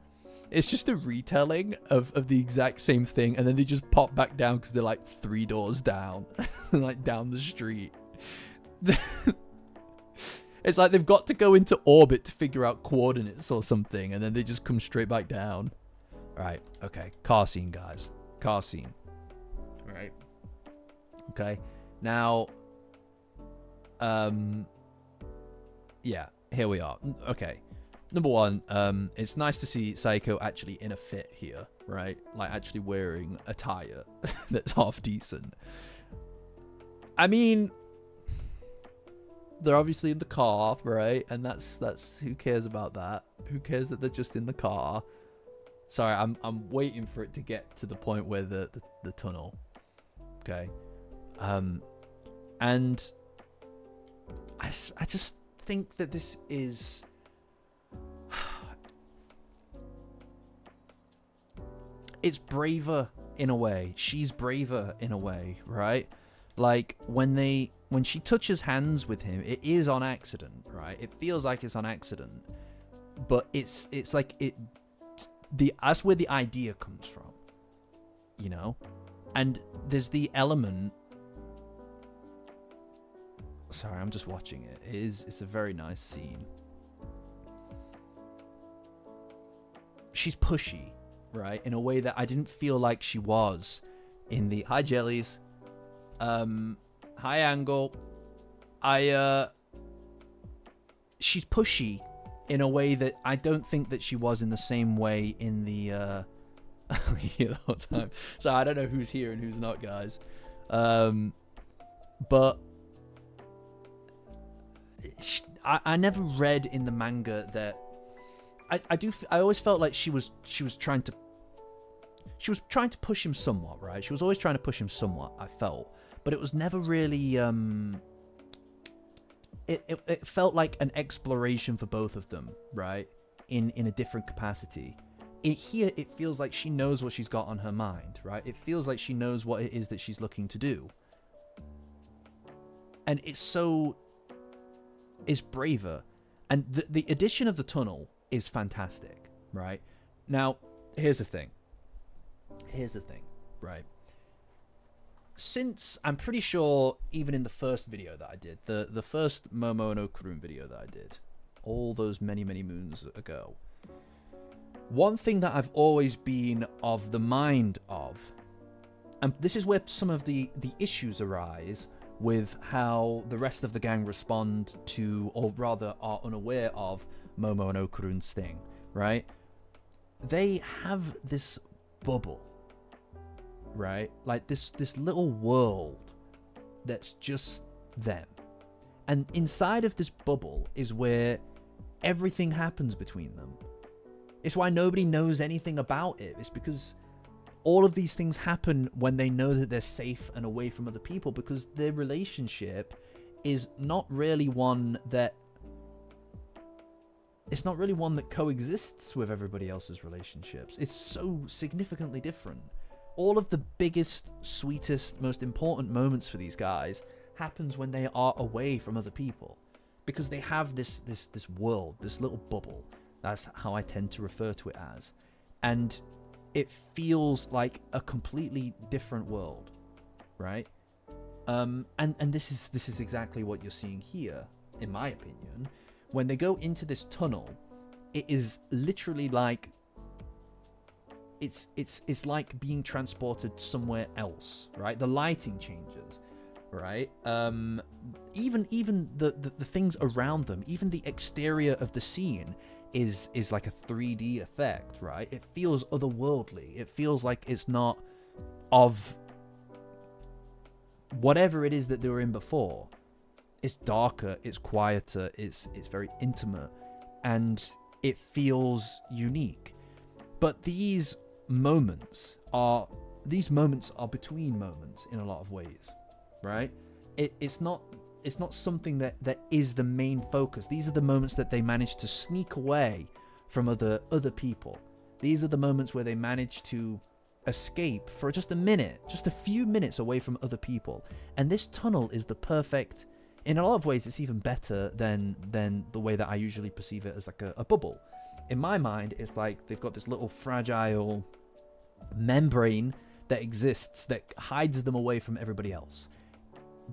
It's just a retelling of the exact same thing, and then they just pop back down because they're like 3 doors down. Like, down the street. It's like they've got to go into orbit to figure out coordinates or something, and then they just come straight back down. Alright, okay. Car scene, guys. Car scene. Alright. Okay. Now, yeah, here we are. Okay. Number one, it's nice to see Saiko actually in a fit here, right? Like, actually wearing attire that's half decent. I mean, they're obviously in the car, right? And that's who cares about that? Who cares that they're just in the car? Sorry, I'm waiting for it to get to the point where the tunnel. Okay. And I just think that this is it's braver in a way. She's braver in a way, right? Like when she touches hands with him, it is on accident, right? It feels like it's on accident, but it's like that's where the idea comes from, you know. And there's the element. Sorry, I'm just watching it. It's a very nice scene. She's pushy, right? In a way that I didn't feel like she was in the Hi Jellies. High angle. She's pushy in a way that I don't think that she was in the same way in the the whole time. So I don't know who's here and who's not, guys. But I never read in the manga that I always felt like she was trying to push him somewhat, right? She was always trying to push him somewhat, I felt. But it was never really it felt like an exploration for both of them, right? In a different capacity. Here it feels like she knows what she's got on her mind, right? It feels like she knows what it is that she's looking to do. And it's braver. And the addition of the tunnel is fantastic, right? Now, here's the thing, right? Since, I'm pretty sure, even in the first video that I did, the first Momo and Okurun video that I did, all those many, many moons ago, one thing that I've always been of the mind of, and this is where some of the issues arise with how the rest of the gang respond to, or rather are unaware of, Momo and Okurun's thing, right? They have this bubble, right? Like this little world that's just them. And inside of this bubble is where everything happens between them. It's why nobody knows anything about it. It's because all of these things happen when they know that they're safe and away from other people, because their relationship is not really one that coexists with everybody else's relationships. It's so significantly different. all of the biggest, sweetest, most important moments for these guys happens when they are away from other people, because they have this world, this little bubble. That's how I tend to refer to it as, and it feels like a completely different world, right? And this is exactly what you're seeing here, in my opinion. When they go into this tunnel, it is literally like it's like being transported somewhere else, right? The lighting changes, right? Even the things around them, even the exterior of the scene is like a 3D effect, right? It feels otherworldly. It feels like it's not of whatever it is that they were in before. It's darker, it's quieter, it's very intimate, and it feels unique. But these moments are between moments in a lot of ways, right? It's not something that is the main focus. These are the moments that they manage to sneak away from other people. These are the moments where they manage to escape for just a minute, just a few minutes away from other people. And this tunnel is the perfect, in a lot of ways it's even better than the way that I usually perceive it as like a bubble. In my mind, it's like they've got this little fragile membrane that exists that hides them away from everybody else.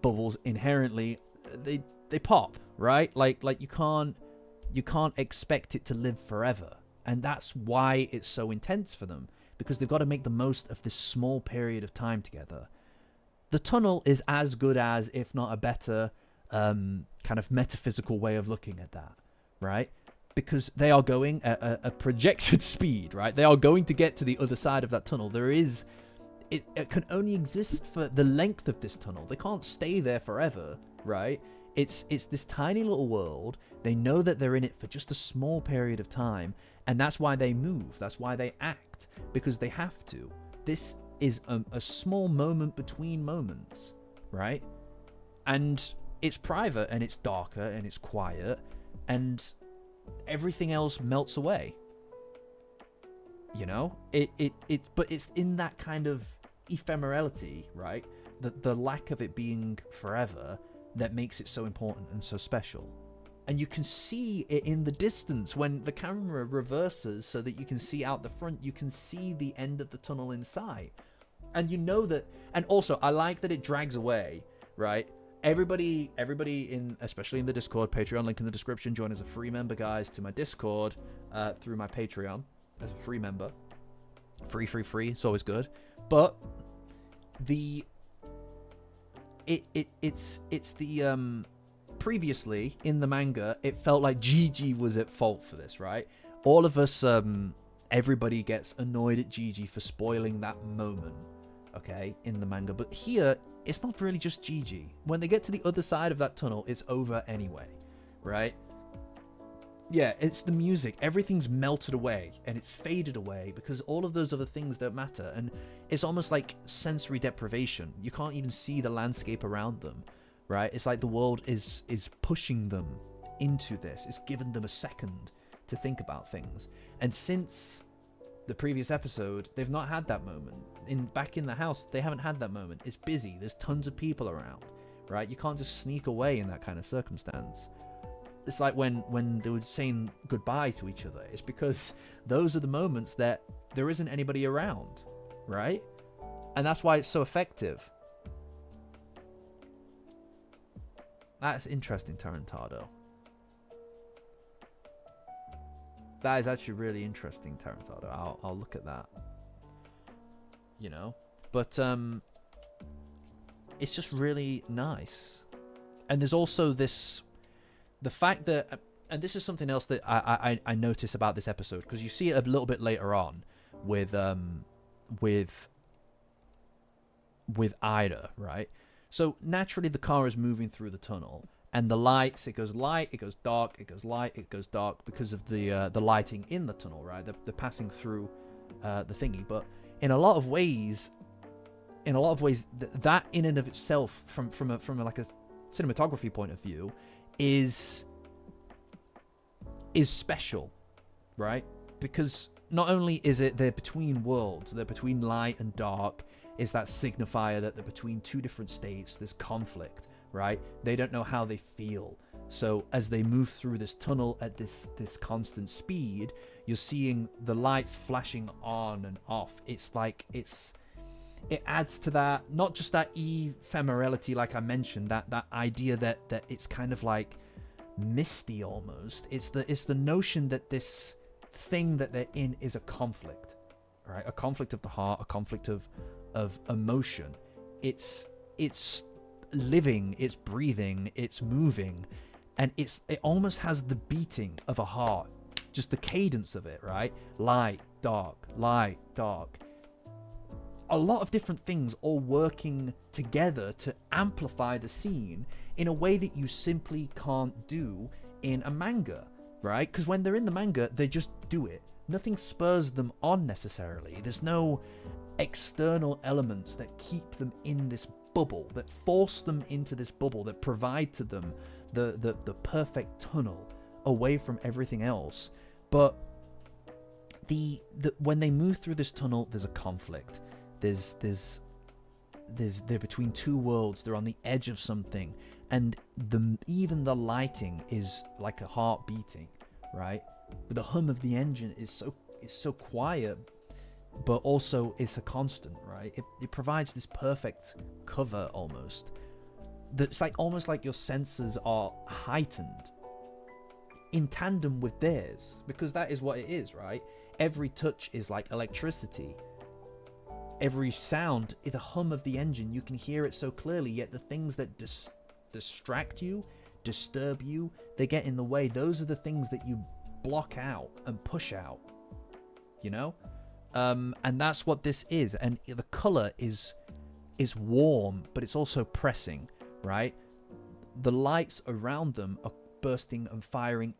Bubbles inherently, they pop, right? Like you can't expect it to live forever. And that's why it's so intense for them, because they've got to make the most of this small period of time together. The tunnel is as good as, if not a better, kind of metaphysical way of looking at that, right? Because they are going at a projected speed, right? They are going to get to the other side of that tunnel. It can only exist for the length of this tunnel. They can't stay there forever, right? It's this tiny little world. They know that they're in it for just a small period of time, and that's why they move. That's why they act, because they have to. This is a small moment between moments, right? And it's private, and it's darker, and it's quiet, and everything else melts away. You know, but it's in that kind of ephemerality, right? The lack of it being forever that makes it so important and so special. And you can see it in the distance when the camera reverses so that you can see out the front. You can see the end of the tunnel in sight, and you know that. And also, I like that it drags away, right? Everybody in, especially in the Discord, Patreon link in the description. Join as a free member, guys, to my Discord through my Patreon as a free member. Free. It's always good. But it's the previously in the manga, it felt like Gigi was at fault for this, right? All of us, everybody gets annoyed at Gigi for spoiling that moment, okay, in the manga. But here, it's not really just Gigi. When they get to the other side of that tunnel, it's over anyway, right? Yeah, it's the music. Everything's melted away and it's faded away because all of those other things don't matter. And it's almost like sensory deprivation. You can't even see the landscape around them, right? It's like the world is pushing them into this. It's given them a second to think about things. And since the previous episode, they've not had that moment. Back in the house, they haven't had that moment. It's busy. There's tons of people around, right? You can't just sneak away in that kind of circumstance. It's like when they were saying goodbye to each other. It's because those are the moments that there isn't anybody around, right? And that's why it's so effective. That's interesting, Tarantado. That is actually really interesting, Tarantado. I'll look at that. You know? But it's just really nice. And there's also this... The fact that, and this is something else that I notice about this episode, because you see it a little bit later on with Ida, right? So naturally the car is moving through the tunnel, and the lights, it goes light, it goes dark, it goes light, it goes dark because of the lighting in the tunnel, right? They're passing through the thingy, but in a lot of ways, that in and of itself, from like a cinematography point of view, is special, right? Because not only is it they're between worlds, they're between light and dark, is that signifier that they're between two different states, there's conflict, right? They don't know how they feel. So as they move through this tunnel at this constant speed, you're seeing the lights flashing on and off. It's like it adds to that, not just that ephemerality like I mentioned, that idea that it's kind of like misty almost. It's the notion that this thing that they're in is a conflict, right? A conflict of the heart, a conflict of emotion. It's living, it's breathing, it's moving, and it almost has the beating of a heart, just the cadence of it, right? Light, dark, light, dark. A lot of different things all working together to amplify the scene in a way that you simply can't do in a manga, right? Because when they're in the manga, they just do it. Nothing spurs them on necessarily. There's no external elements that keep them in this bubble, that force them into this bubble, that provide to them the perfect tunnel away from everything else. But when they move through this tunnel, there's a conflict. They're between two worlds. They're on the edge of something, and even the lighting is like a heart beating, right? But the hum of the engine is so quiet, but also it's a constant, right? It provides this perfect cover almost. That's like almost like your senses are heightened in tandem with theirs, because that is what it is, right? Every touch is like electricity. Every sound, the hum of the engine, you can hear it so clearly, yet the things that distract you, disturb you, they get in the way. Those are the things that you block out and push out, you know? And that's what this is. And the color is warm, but it's also pressing, right? The lights around them are bursting and firing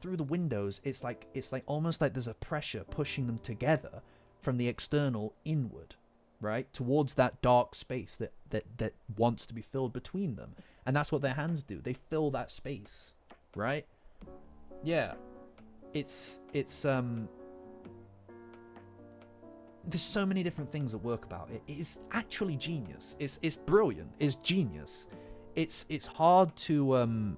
through the windows. It's like almost like there's a pressure pushing them together from the external inward, right, towards that dark space that wants to be filled between them. And that's what their hands do. They fill that space, right? Yeah, it's there's so many different things that work about it. It is actually genius. It's brilliant. It's genius. It's hard to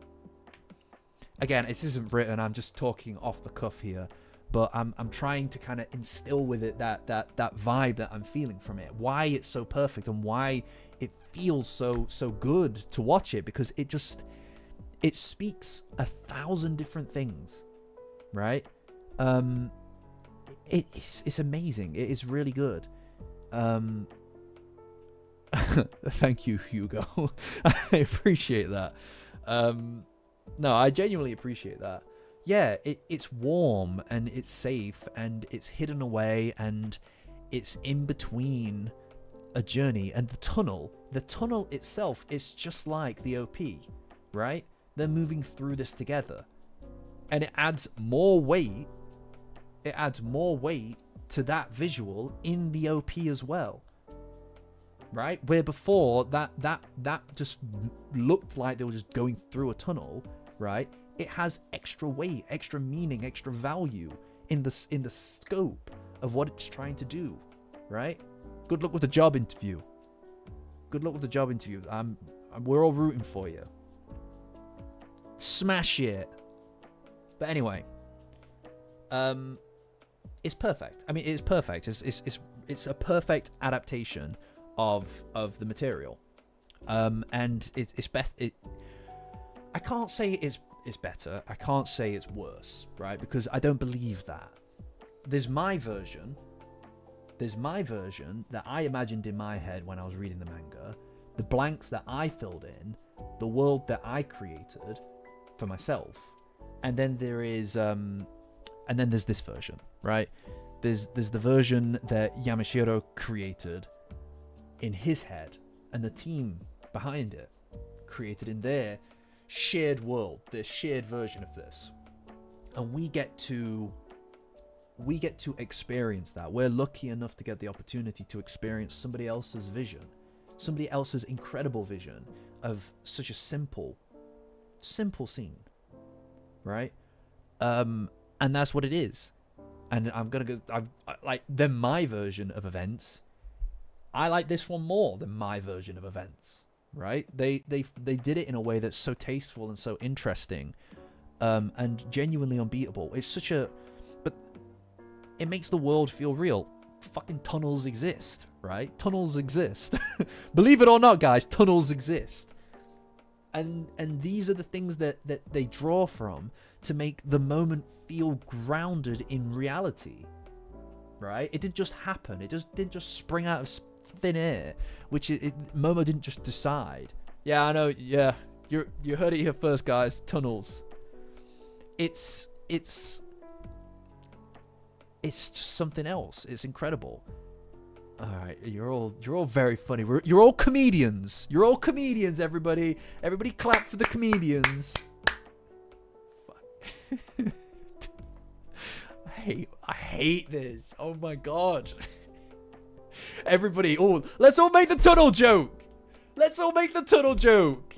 again, this isn't written. I'm just talking off the cuff here. But I'm trying to kind of instill with it that vibe that I'm feeling from it. Why it's so perfect and why it feels so good to watch it, because it speaks 1,000 different things, right? It's amazing. It is really good. Thank you, Hugo. I appreciate that. No, I genuinely appreciate that. Yeah, it's warm and it's safe and it's hidden away and it's in between a journey. And the tunnel itself is just like the OP, right? They're moving through this together, and it adds more weight. It adds more weight to that visual in the OP as well, right? Where before that just looked like they were just going through a tunnel, right? It has extra weight, extra meaning, extra value in the scope of what it's trying to do, right? Good luck with the job interview. Good luck with the job interview. We're all rooting for you. Smash it. But anyway, it's perfect. I mean, it's perfect. It's a perfect adaptation of the material, and it's best. I can't say it's better. I can't say it's worse, right? Because I don't believe that. There's my version that I imagined in my head when I was reading the manga, the blanks that I filled in, the world that I created for myself, and then there's this version, right? There's the version that Yamashiro created in his head, and the team behind it created in their shared world, their shared version of this, and we get to experience that. We're lucky enough to get the opportunity to experience somebody else's vision, somebody else's incredible vision of such a simple scene, right? And that's what it is. and I'm gonna go. Like than my version of events. I like this one more than my version of events. Right? They did it in a way that's so tasteful and so interesting, and genuinely unbeatable. It's such a, but it makes the world feel real. Fucking tunnels exist, right? Tunnels exist. Believe it or not, guys, tunnels exist. And these are the things that they draw from to make the moment feel grounded in reality, right? It didn't just happen. It didn't just spring out of thin air, which Momo didn't just decide. Yeah, I know. Yeah, you heard it here first, guys. Tunnels. It's just something else. It's incredible. All right, you're all very funny. You're all comedians. You're all comedians, everybody. Everybody clap for the comedians. Fuck. I hate this. Oh my god. Everybody, let's all make the tunnel joke. Let's all make the tunnel joke.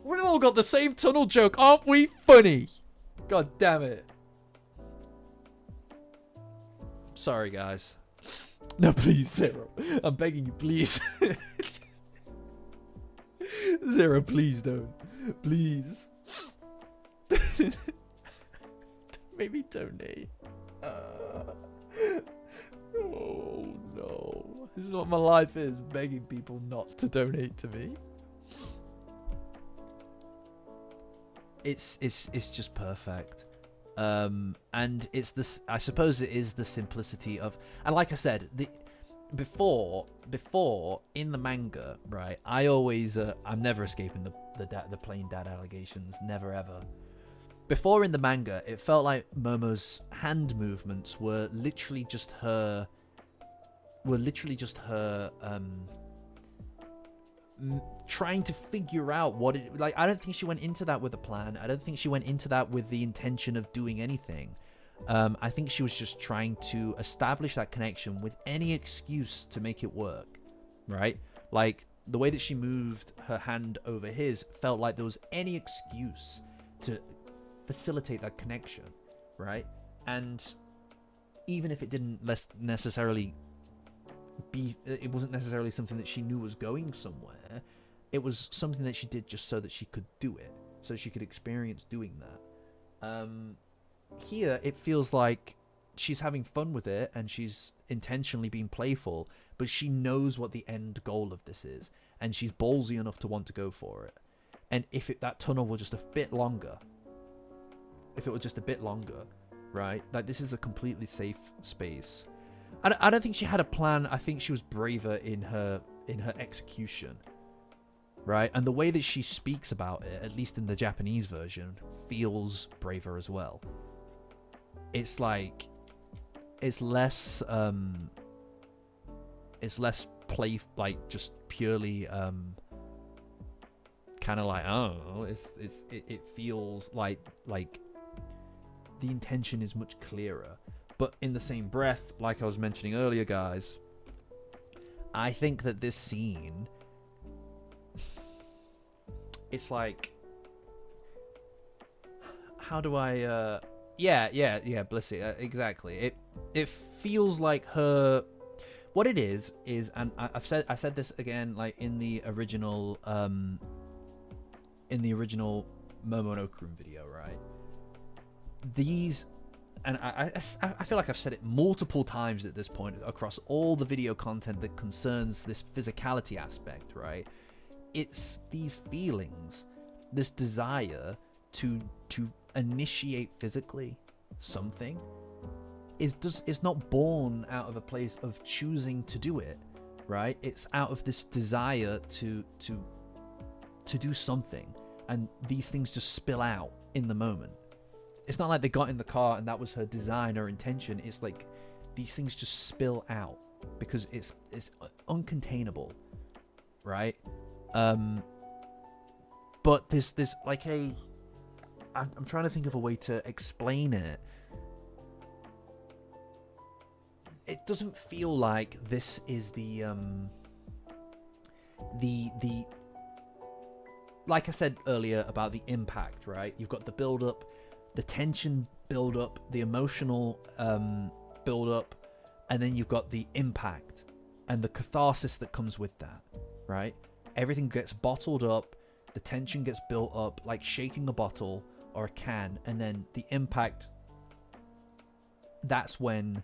We've all got the same tunnel joke. Aren't we funny? God damn it. Sorry, guys. No, please, Zero. I'm begging you, please. Zero, please don't. Please. Maybe donate. Oh, no. This is what my life is. Begging people not to donate to me. It's just perfect. And it's this, I suppose it is the simplicity of, and like I said, before in the manga, right, I always I'm never escaping the plain dad allegations, never ever. Before in the manga, it felt like Momo's hand movements were literally just her trying to figure out what it, like, I don't think she went into that with a plan. I don't think she went into that with the intention of doing anything. I think she was just trying to establish that connection with any excuse to make it work, right? Like, the way that she moved her hand over his felt like there was any excuse to facilitate that connection, right? And even if it didn't necessarily be, it wasn't necessarily something that she knew was going somewhere, it was something that she did just so that she could do it, so she could experience doing that. Here it feels like she's having fun with it and she's intentionally being playful, but she knows what the end goal of this is, and she's ballsy enough to want to go for it. And if that tunnel were just a bit longer, right, like, this is a completely safe space. I don't think she had a plan. I think she was braver in her execution, right? And the way that she speaks about it, at least in the Japanese version, feels braver as well. It's like, it's less play, like, just purely kind of like, oh, it feels like the intention is much clearer. But in the same breath, like I was mentioning earlier, guys, I think that this scene, it's like, how do I, Blissy, exactly. It feels like her, what it is, and I said this again, like, in the original Momonokroon video, right? These, and I feel like I've said it multiple times at this point across all the video content that concerns this physicality aspect, right? It's these feelings, this desire to initiate physically something is not born out of a place of choosing to do it, right? It's out of this desire to do something, and these things just spill out in the moment. It's not like they got in the car and that was her design or intention. It's like these things just spill out because it's uncontainable, right? But there's like I'm trying to think of a way to explain it. It doesn't feel like this is the like I said earlier about the impact, right? You've got the build up, the tension build up, the emotional build up, and then you've got the impact and the catharsis that comes with that, right? Everything gets bottled up, the tension gets built up like shaking a bottle or a can, and then the impact, that's when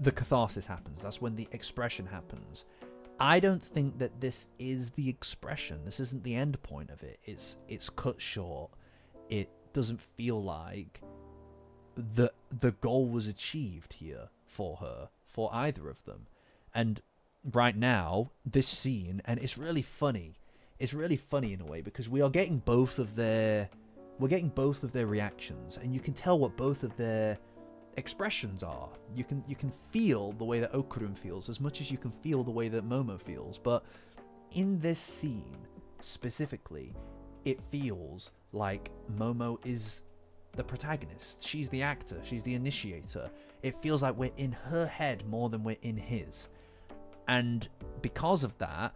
the catharsis happens. That's when the expression happens. I don't think that this is the expression. This isn't the end point of it. It's cut short. It doesn't feel like the goal was achieved here for her, for either of them. And right now, this scene, and it's really funny. It's really funny in a way because we are getting both of their reactions, and you can tell what both of their expressions are. You can feel the way that Okurun feels as much as you can feel the way that Momo feels. But in this scene specifically, it feels like Momo is the protagonist. She's the actor. She's the initiator. It feels like we're in her head more than we're in his. And because of that,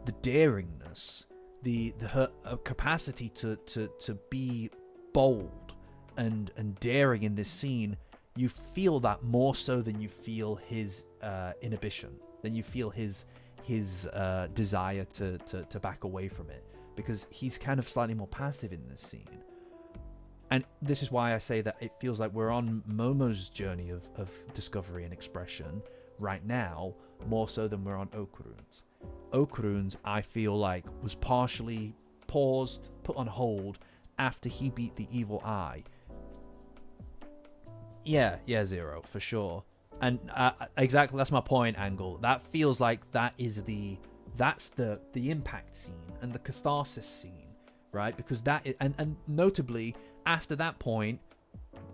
the daringness, her capacity to be bold and daring in this scene, you feel that more so than you feel his inhibition, than you feel his desire to back away from it, because he's kind of slightly more passive in this scene. And this is why I say that it feels like we're on Momo's journey of discovery and expression right now, more so than we're on Okurun's. Okurun's, I feel like, was partially paused, put on hold after he beat the evil eye. Yeah, Zero, for sure. And exactly, that's my point, Angle. That feels like that's the impact scene and the catharsis scene, right? Because that is, and notably, after that point,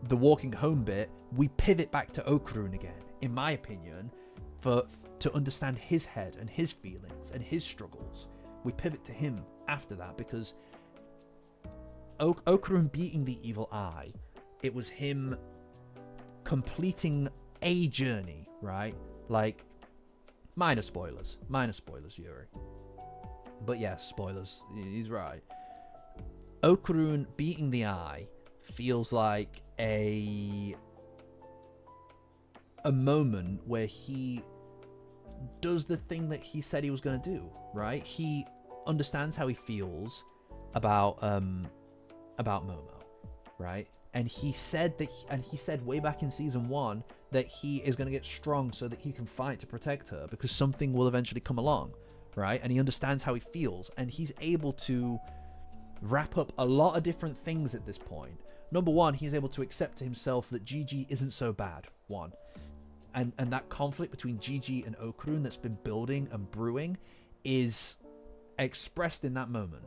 the walking home bit, we pivot back to Okurun again, in my opinion, to understand his head and his feelings and his struggles. We pivot to him after that because Okurun beating the evil eye, it was him completing a journey, right? Like, minor spoilers, Yuri. But yes, spoilers, he's right. Okurun beating the eye feels like a moment where he does the thing that he said he was going to do, right? He understands how he feels about Momo, right? And he said way back in season 1 that he is going to get strong so that he can fight to protect her because something will eventually come along, right? And he understands how he feels, and he's able to wrap up a lot of different things at this point. Number one, he's able to accept to himself that Gigi isn't so bad, one. And that conflict between Gigi and Okurun that's been building and brewing is expressed in that moment.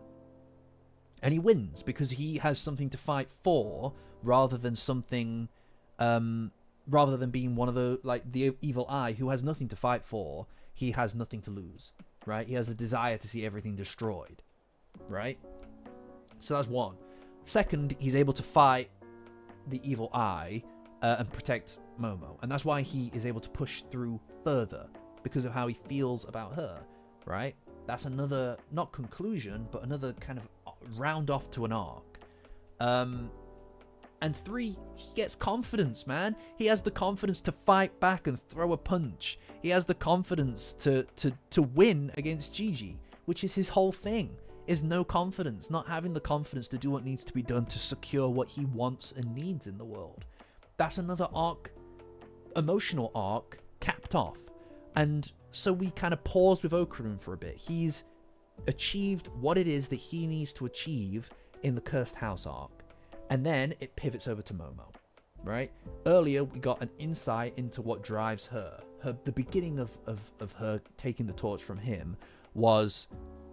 And he wins because he has something to fight for rather than something, rather than being one of the evil eye who has nothing to fight for. He has nothing to lose, right? He has a desire to see everything destroyed, right? So that's one. Second, he's able to fight the evil eye and protect Momo. And that's why he is able to push through further, because of how he feels about her, right? That's another, not conclusion, but another kind of round off to an arc. And three, he gets confidence, man. He has the confidence to fight back and throw a punch. He has the confidence to win against Gigi, which is his whole thing. Is no confidence, not having the confidence to do what needs to be done to secure what he wants and needs in the world. That's another arc, emotional arc, capped off. And so we kind of paused with Okurun for a bit. He's achieved what it is that he needs to achieve in the Cursed House arc. And then it pivots over to Momo, right? Earlier, we got an insight into what drives her. The beginning of her taking the torch from him was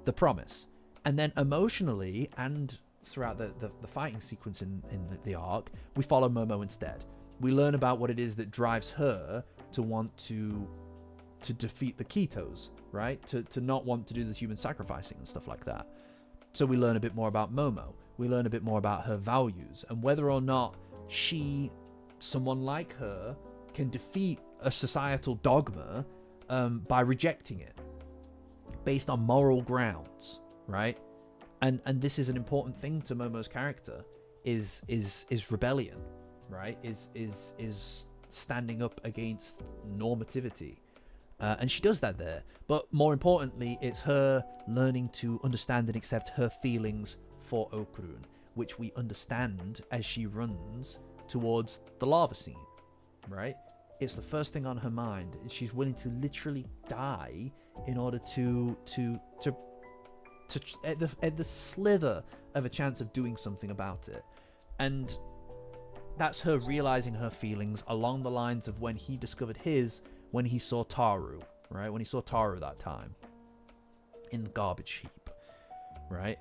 the promise. And then emotionally, and throughout the fighting sequence in the arc, we follow Momo instead. We learn about what it is that drives her to want to defeat the Ketos, right? To not want to do the human sacrificing and stuff like that. So we learn a bit more about Momo. We learn a bit more about her values and whether or not someone like her, can defeat a societal dogma by rejecting it based on moral grounds. Right? And this is an important thing to Momo's character. is rebellion, right? Is standing up against normativity. And she does that there. But more importantly, it's her learning to understand and accept her feelings for Okrun, which we understand as she runs towards the lava scene, right? It's the first thing on her mind. She's willing to literally die in order to at the slither of a chance of doing something about it. And that's her realizing her feelings along the lines of when he discovered his, when he saw Taru, right? When he saw Taru that time in the garbage heap, right?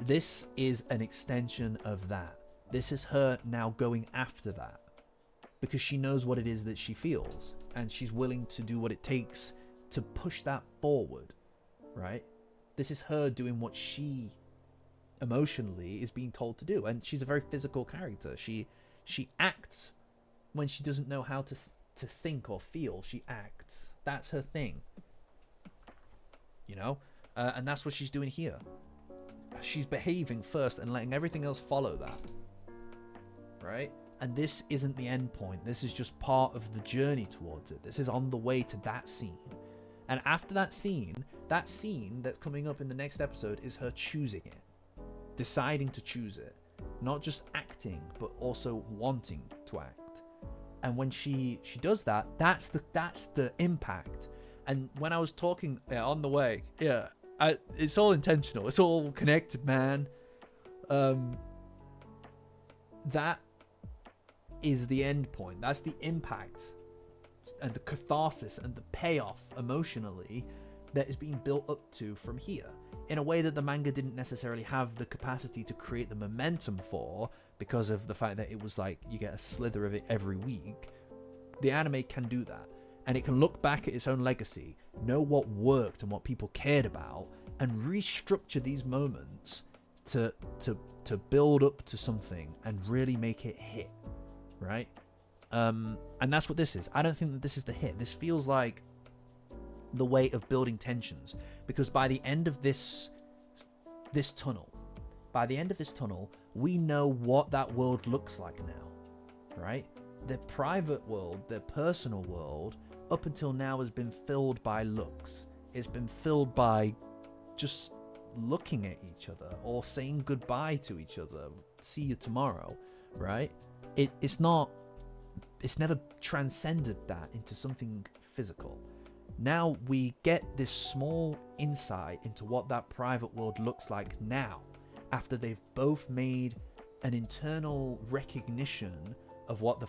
This is an extension of that. This is her now going after that because she knows what it is that she feels and she's willing to do what it takes to push that forward, right? This is her doing what she emotionally is being told to do, and she's a very physical character. She acts when she doesn't know how to think or feel. She acts. That's her thing, you know, and that's what she's doing here. She's behaving first and letting everything else follow that, right? And this isn't the end point. This is just part of the journey towards it. This is on the way to that scene. And after that scene that's coming up in the next episode is her choosing it, deciding to choose it, not just acting, but also wanting to act. And when she does that, that's the impact. And when I was talking on the way, it's all intentional. It's all connected, man. That is the end point. That's the impact and the catharsis and the payoff emotionally that is being built up to from here in a way that the manga didn't necessarily have the capacity to create the momentum for, because of the fact that it was like you get a slither of it every week. The anime can do that, and it can look back at its own legacy, know what worked and what people cared about, and restructure these moments to build up to something and really make it hit, right? And that's what this is. I don't think that this is the hit. This feels like the way of building tensions, because by the end of this tunnel, we know what that world looks like now, right? Their private world, their personal world, up until now has been filled by looks. It's been filled by just looking at each other or saying goodbye to each other. See you tomorrow, right? It's never transcended that into something physical. Now we get this small insight into what that private world looks like now, after they've both made an internal recognition of what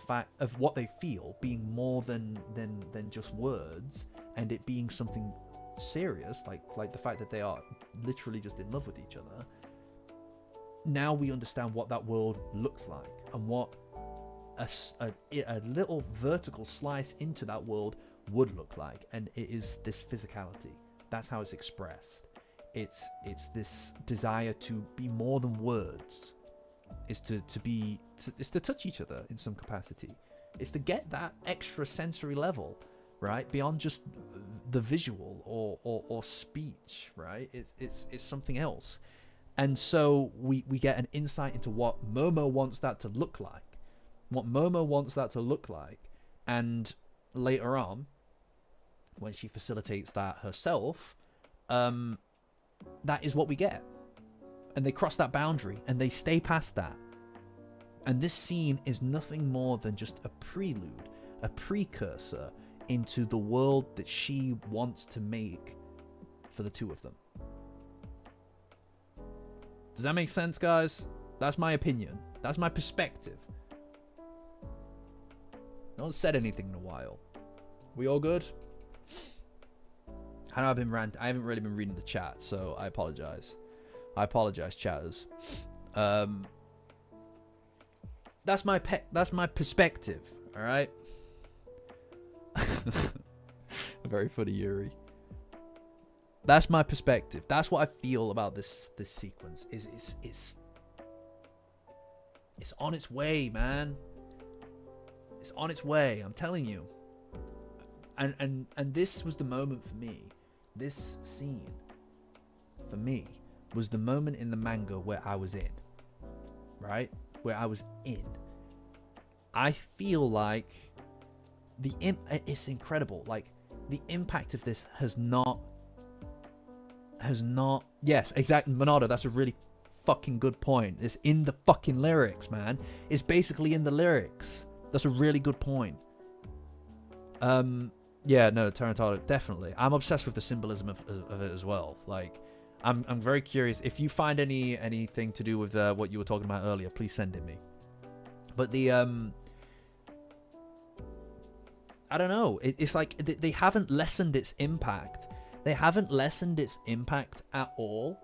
they feel being more than just words, and it being something serious, like the fact that they are literally just in love with each other. Now we understand what that world looks like and what a little vertical slice into that world would look like, and it is this physicality. That's how it's expressed. It's this desire to be more than words. It's to touch each other in some capacity. It's to get that extra sensory level, right, beyond just the visual or speech, right? It's something else. And so we get an insight into what Momo wants that to look like. And later on, when she facilitates that herself, that is what we get. And they cross that boundary and they stay past that. And this scene is nothing more than just a prelude, a precursor into the world that she wants to make for the two of them. Does that make sense, guys? That's my opinion. That's my perspective. No one's said anything in a while. We all good? I know I've been ranting. I haven't really been reading the chat, so I apologize. I apologize, chatters. That's my perspective. All right. Very funny, Yuri. That's my perspective. That's what I feel about this sequence. It's on its way, man. It's on its way. I'm telling you. And this was the moment for me. This scene, for me, was the moment in the manga where I was in. Right? where I was in, I feel like it's incredible. Like, the impact of this has not. Yes, exactly, Monado. That's a really fucking good point. It's in the fucking lyrics, man. It's basically in the lyrics. That's a really good point. Yeah, no, Tarantado, definitely. I'm obsessed with the symbolism of it as well. Like, I'm very curious. If you find anything to do with what you were talking about earlier, please send it me. But the I don't know. It's like they haven't lessened its impact. They haven't lessened its impact at all,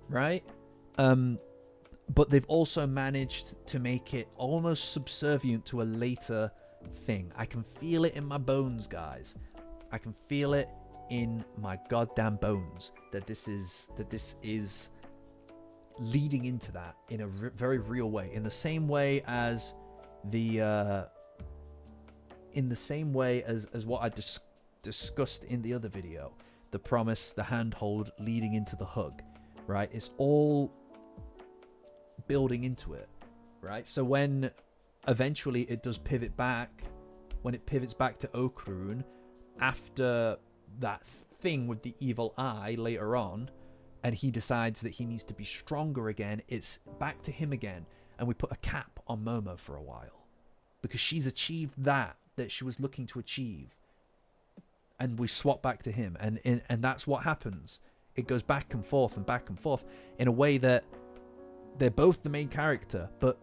right? But they've also managed to make it almost subservient to a later thing. I can feel it in my bones, guys. I can feel it in my goddamn bones that this is leading into that in a very real way, in the same way as what I discussed in the other video, the promise, the handhold leading into the hug, right? It's all building into it, right? So when eventually it does pivot back, when it pivots back to Okrun after that thing with the evil eye later on, and he decides that he needs to be stronger again, it's back to him again, and we put a cap on Momo for a while because she's achieved that she was looking to achieve, and we swap back to him, and that's what happens. It goes back and forth in a way that they're both the main character, but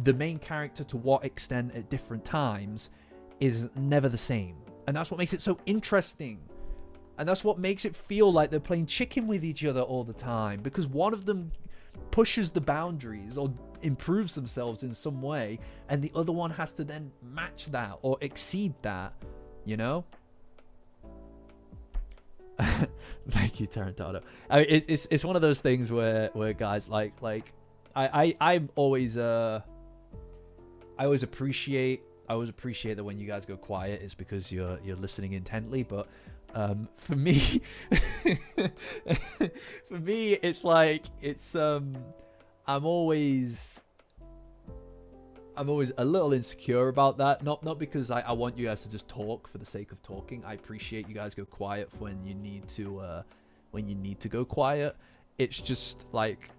the main character, to what extent at different times, is never the same. And that's what makes it so interesting. And that's what makes it feel like they're playing chicken with each other all the time, because one of them pushes the boundaries or improves themselves in some way, and the other one has to then match that or exceed that, you know? Thank you, Tarantado. I mean, it's one of those things where guys, like I'm always I always appreciate that when you guys go quiet, it's because you're listening intently. But for me, it's like I'm always a little insecure about that. Not because I want you guys to just talk for the sake of talking. I appreciate you guys go quiet when you need to go quiet. It's just like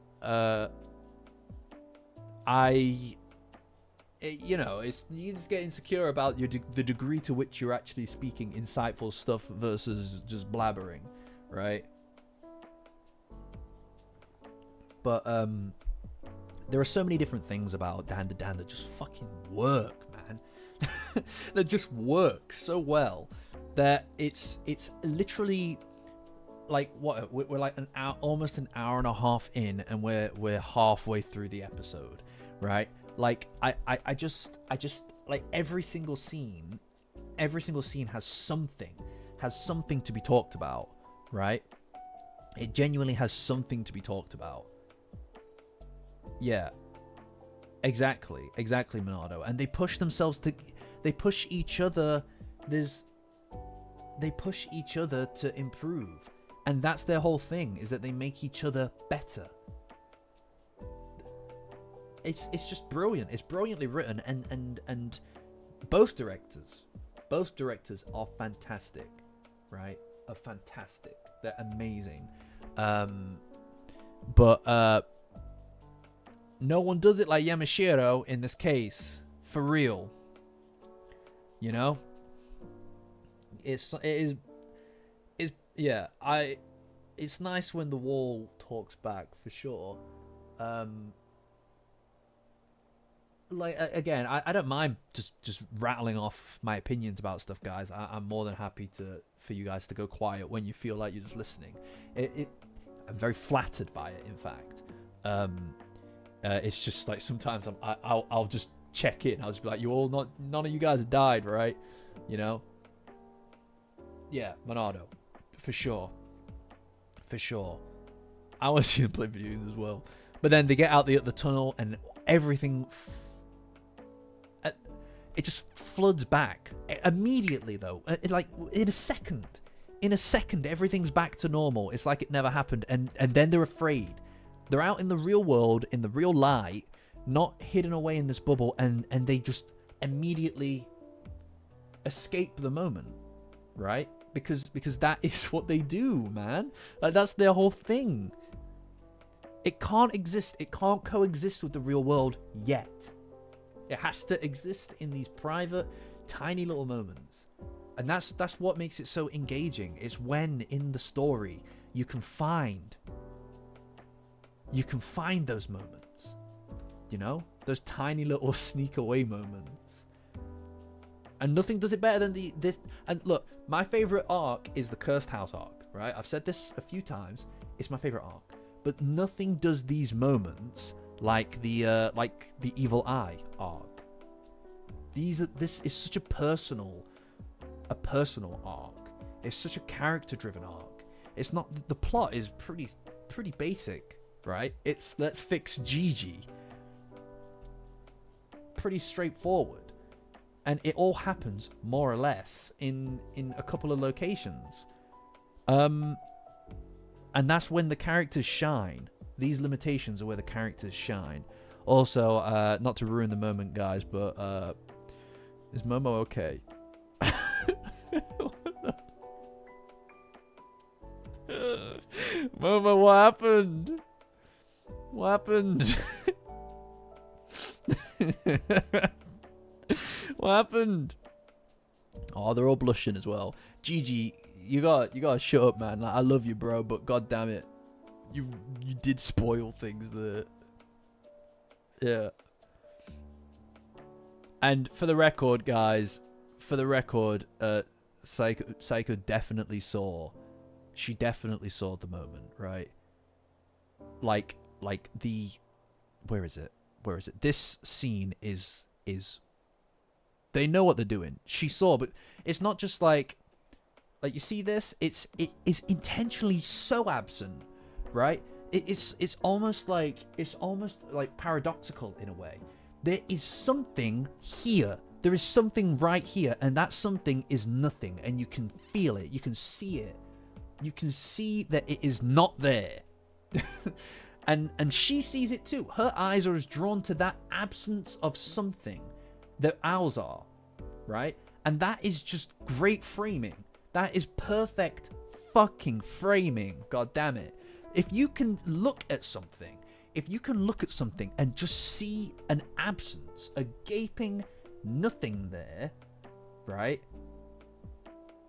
you just get insecure about the degree to which you're actually speaking insightful stuff versus just blabbering, right? But there are so many different things about Dandadan that just fucking work, man. That just work so well that it's literally like, what, we're like an hour, almost an hour and a half in, and we're halfway through the episode, right? Like I just like every single scene has something to be talked about, right? It genuinely has something to be talked about. Yeah, exactly, Monado. And they push each other to improve, and that's their whole thing, is that they make each other better. It's just brilliant. It's brilliantly written, and both directors are fantastic, right? Are fantastic. They're amazing. But no one does it like Yamashiro in this case, for real. You know? It's nice when the wall talks back, for sure. Like, again, I don't mind just rattling off my opinions about stuff, guys. I'm more than happy for you guys to go quiet when you feel like you're just listening. I'm very flattered by it, in fact. It's just like sometimes I'll just check in. I'll just be like, none of you guys have died, right? You know? Yeah, Monado, for sure. I want to see them play video games as well. But then they get out the tunnel, and everything, it just floods back immediately, though. Like in a second, everything's back to normal. It's like it never happened, and then they're afraid. They're out in the real world, in the real light, not hidden away in this bubble, and they just immediately escape the moment, right? Because that is what they do, man. Like, that's their whole thing. It can't exist. It can't coexist with the real world yet. It has to exist in these private, tiny little moments. And that's what makes it so engaging. It's when in the story you can find those moments. You know? Those tiny little sneak away moments. And nothing does it better than this. And look, my favorite arc is the Cursed House arc, right? I've said this a few times. It's my favorite arc. But nothing does these moments like the Evil Eye arc. This is such a personal arc. It's such a character-driven arc. It's not, the plot is pretty basic, right? It's let's fix Gigi. Pretty straightforward, and it all happens more or less in a couple of locations. And that's when the characters shine. These limitations are where the characters shine. Also, not to ruin the moment, guys, but is Momo okay? Momo, what happened? What happened? What happened? Oh, they're all blushing as well. Gigi, you gotta shut up, man. Like, I love you, bro, but god damn it, you did spoil things there. Yeah. And for the record, guys, Psycho definitely saw. She definitely saw the moment, right? Like the, where is it? This scene is they know what they're doing. She saw, but it's not just like you see this. It is intentionally so absent, right? It's almost like paradoxical in a way. There is something here. There is something right here, and that something is nothing, and you can feel it. You can see it. You can see that it is not there. And she sees it too. Her eyes are as drawn to that absence of something that ours are, right? And that is just great framing. That is perfect fucking framing. God damn it. If you can look at something, and just see an absence, a gaping nothing there, right?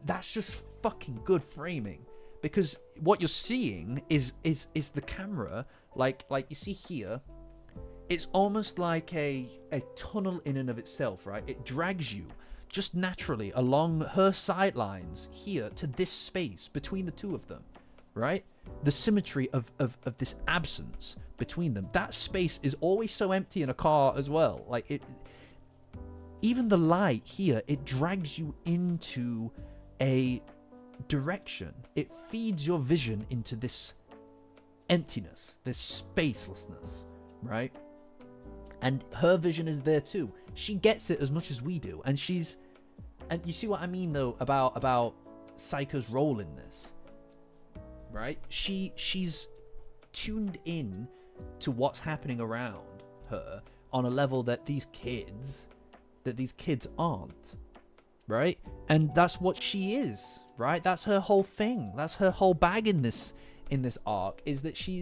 That's just fucking good framing. Because what you're seeing is the camera, like you see here, it's almost like a tunnel in and of itself, right? It drags you just naturally along her sidelines here to this space between the two of them, right? The symmetry of this absence between them. That space is always so empty in a car as well. Like, it, even the light here, it drags you into a direction. It feeds your vision into this emptiness, this spacelessness, right? And her vision is there too. She gets it as much as we do, and you see what I mean though about Psycho's role in this, right? She's tuned in to what's happening around her on a level that these kids aren't, right? And that's what she is, right? That's her whole thing. That's her whole bag in this arc, is that she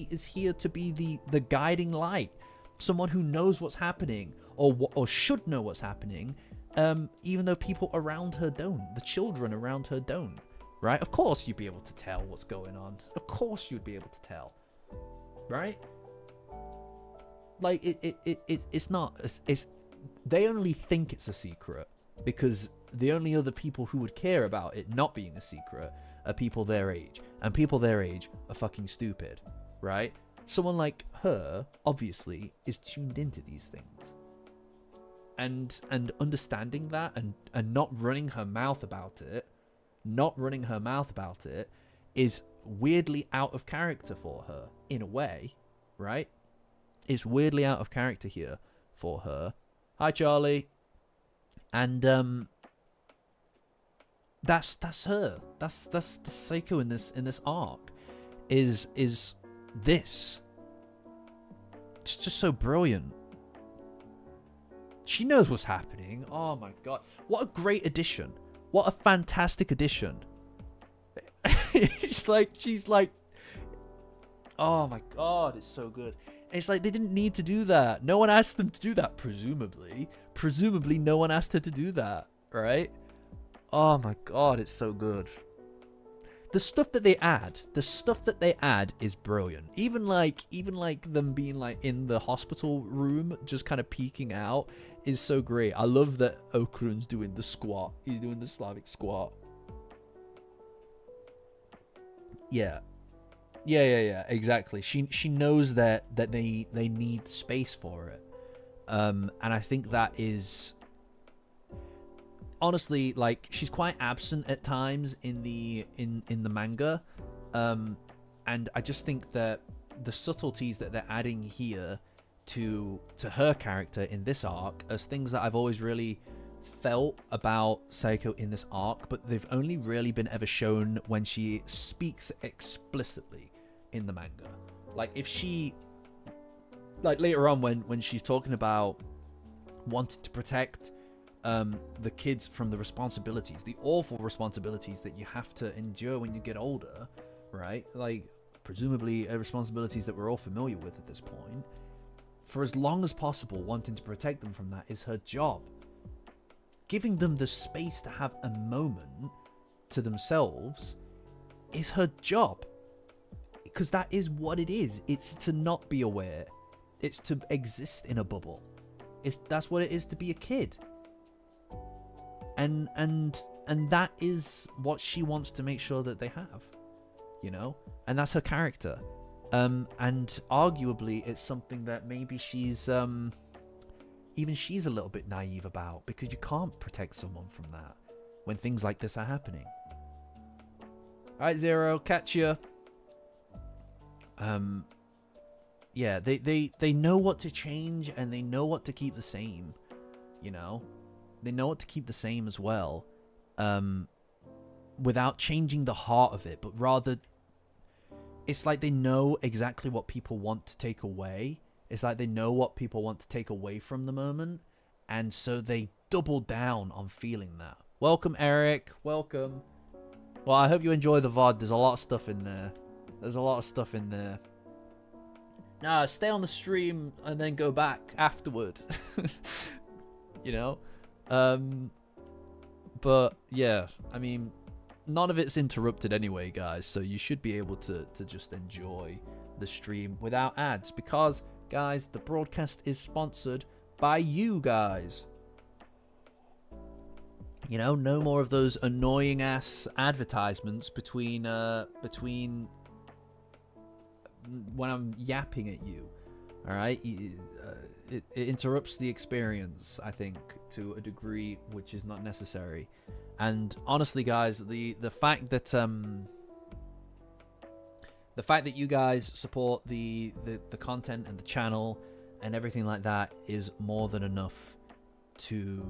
is here to be the guiding light, someone who knows what's happening or should know what's happening, even though people around her don't. The children around her don't, right? Of course you'd be able to tell what's going on. Of course you'd be able to tell, right? Like it's not. It's they only think it's a secret because the only other people who would care about it not being a secret are people their age, and people their age are fucking stupid, right? Someone like her obviously is tuned into these things, and understanding that and not running her mouth about it is weirdly out of character for her in a way, right? It's weirdly out of character here for her. Hi, Charlie. And that's her. That's the Psycho in this arc. Is this. it's just so brilliant. She knows what's happening. Oh my god. What a great addition. What a fantastic addition. She's like, oh my god, it's so good. It's like they didn't need to do that. No one asked them to do that, presumably. Presumably, no one asked her to do that, right? Oh my god, it's so good. The stuff that they add is brilliant. Even like them being like in the hospital room, just kind of peeking out, is so great. I love that Okrun's doing the squat. He's doing the Slavic squat. Yeah. Exactly. She knows that they need space for it, and I think that is honestly, like, she's quite absent at times in the manga, and I just think that the subtleties that they're adding here to her character in this arc as things that I've always really felt about Sayako in this arc, but they've only really been ever shown when she speaks explicitly in the manga. Like, if she, like, later on when she's talking about wanting to protect the kids from the responsibilities, the awful responsibilities that you have to endure when you get older, right? Like, presumably responsibilities that we're all familiar with at this point. For as long as possible, wanting to protect them from that is her job. Giving them the space to have a moment to themselves is her job. Because that is what it is. It's to not be aware. It's to exist in a bubble. That's what it is to be a kid. And that is what she wants to make sure that they have. You know? And that's her character. And arguably it's something that maybe she's even she's a little bit naive about, because you can't protect someone from that when things like this are happening. Alright, Zero, catch ya. Yeah, they know what to change and they know what to keep the same, you know? They know what to keep the same as well, without changing the heart of it, but rather it's like they know exactly what people want to take away. It's like they know what people want to take away from the moment, and so they double down on feeling that. Welcome, Eric. Welcome. Well, I hope you enjoy the VOD. There's a lot of stuff in there. Nah, stay on the stream and then go back afterward. You know? But, yeah. I mean, none of it's interrupted anyway, guys. So you should be able to just enjoy the stream without ads. Because, guys, the broadcast is sponsored by you guys. You know, no more of those annoying ass advertisements between when I'm yapping at you. All right, it interrupts the experience, I think, to a degree which is not necessary. And honestly, guys, the fact that you guys support the content and the channel and everything like that is more than enough to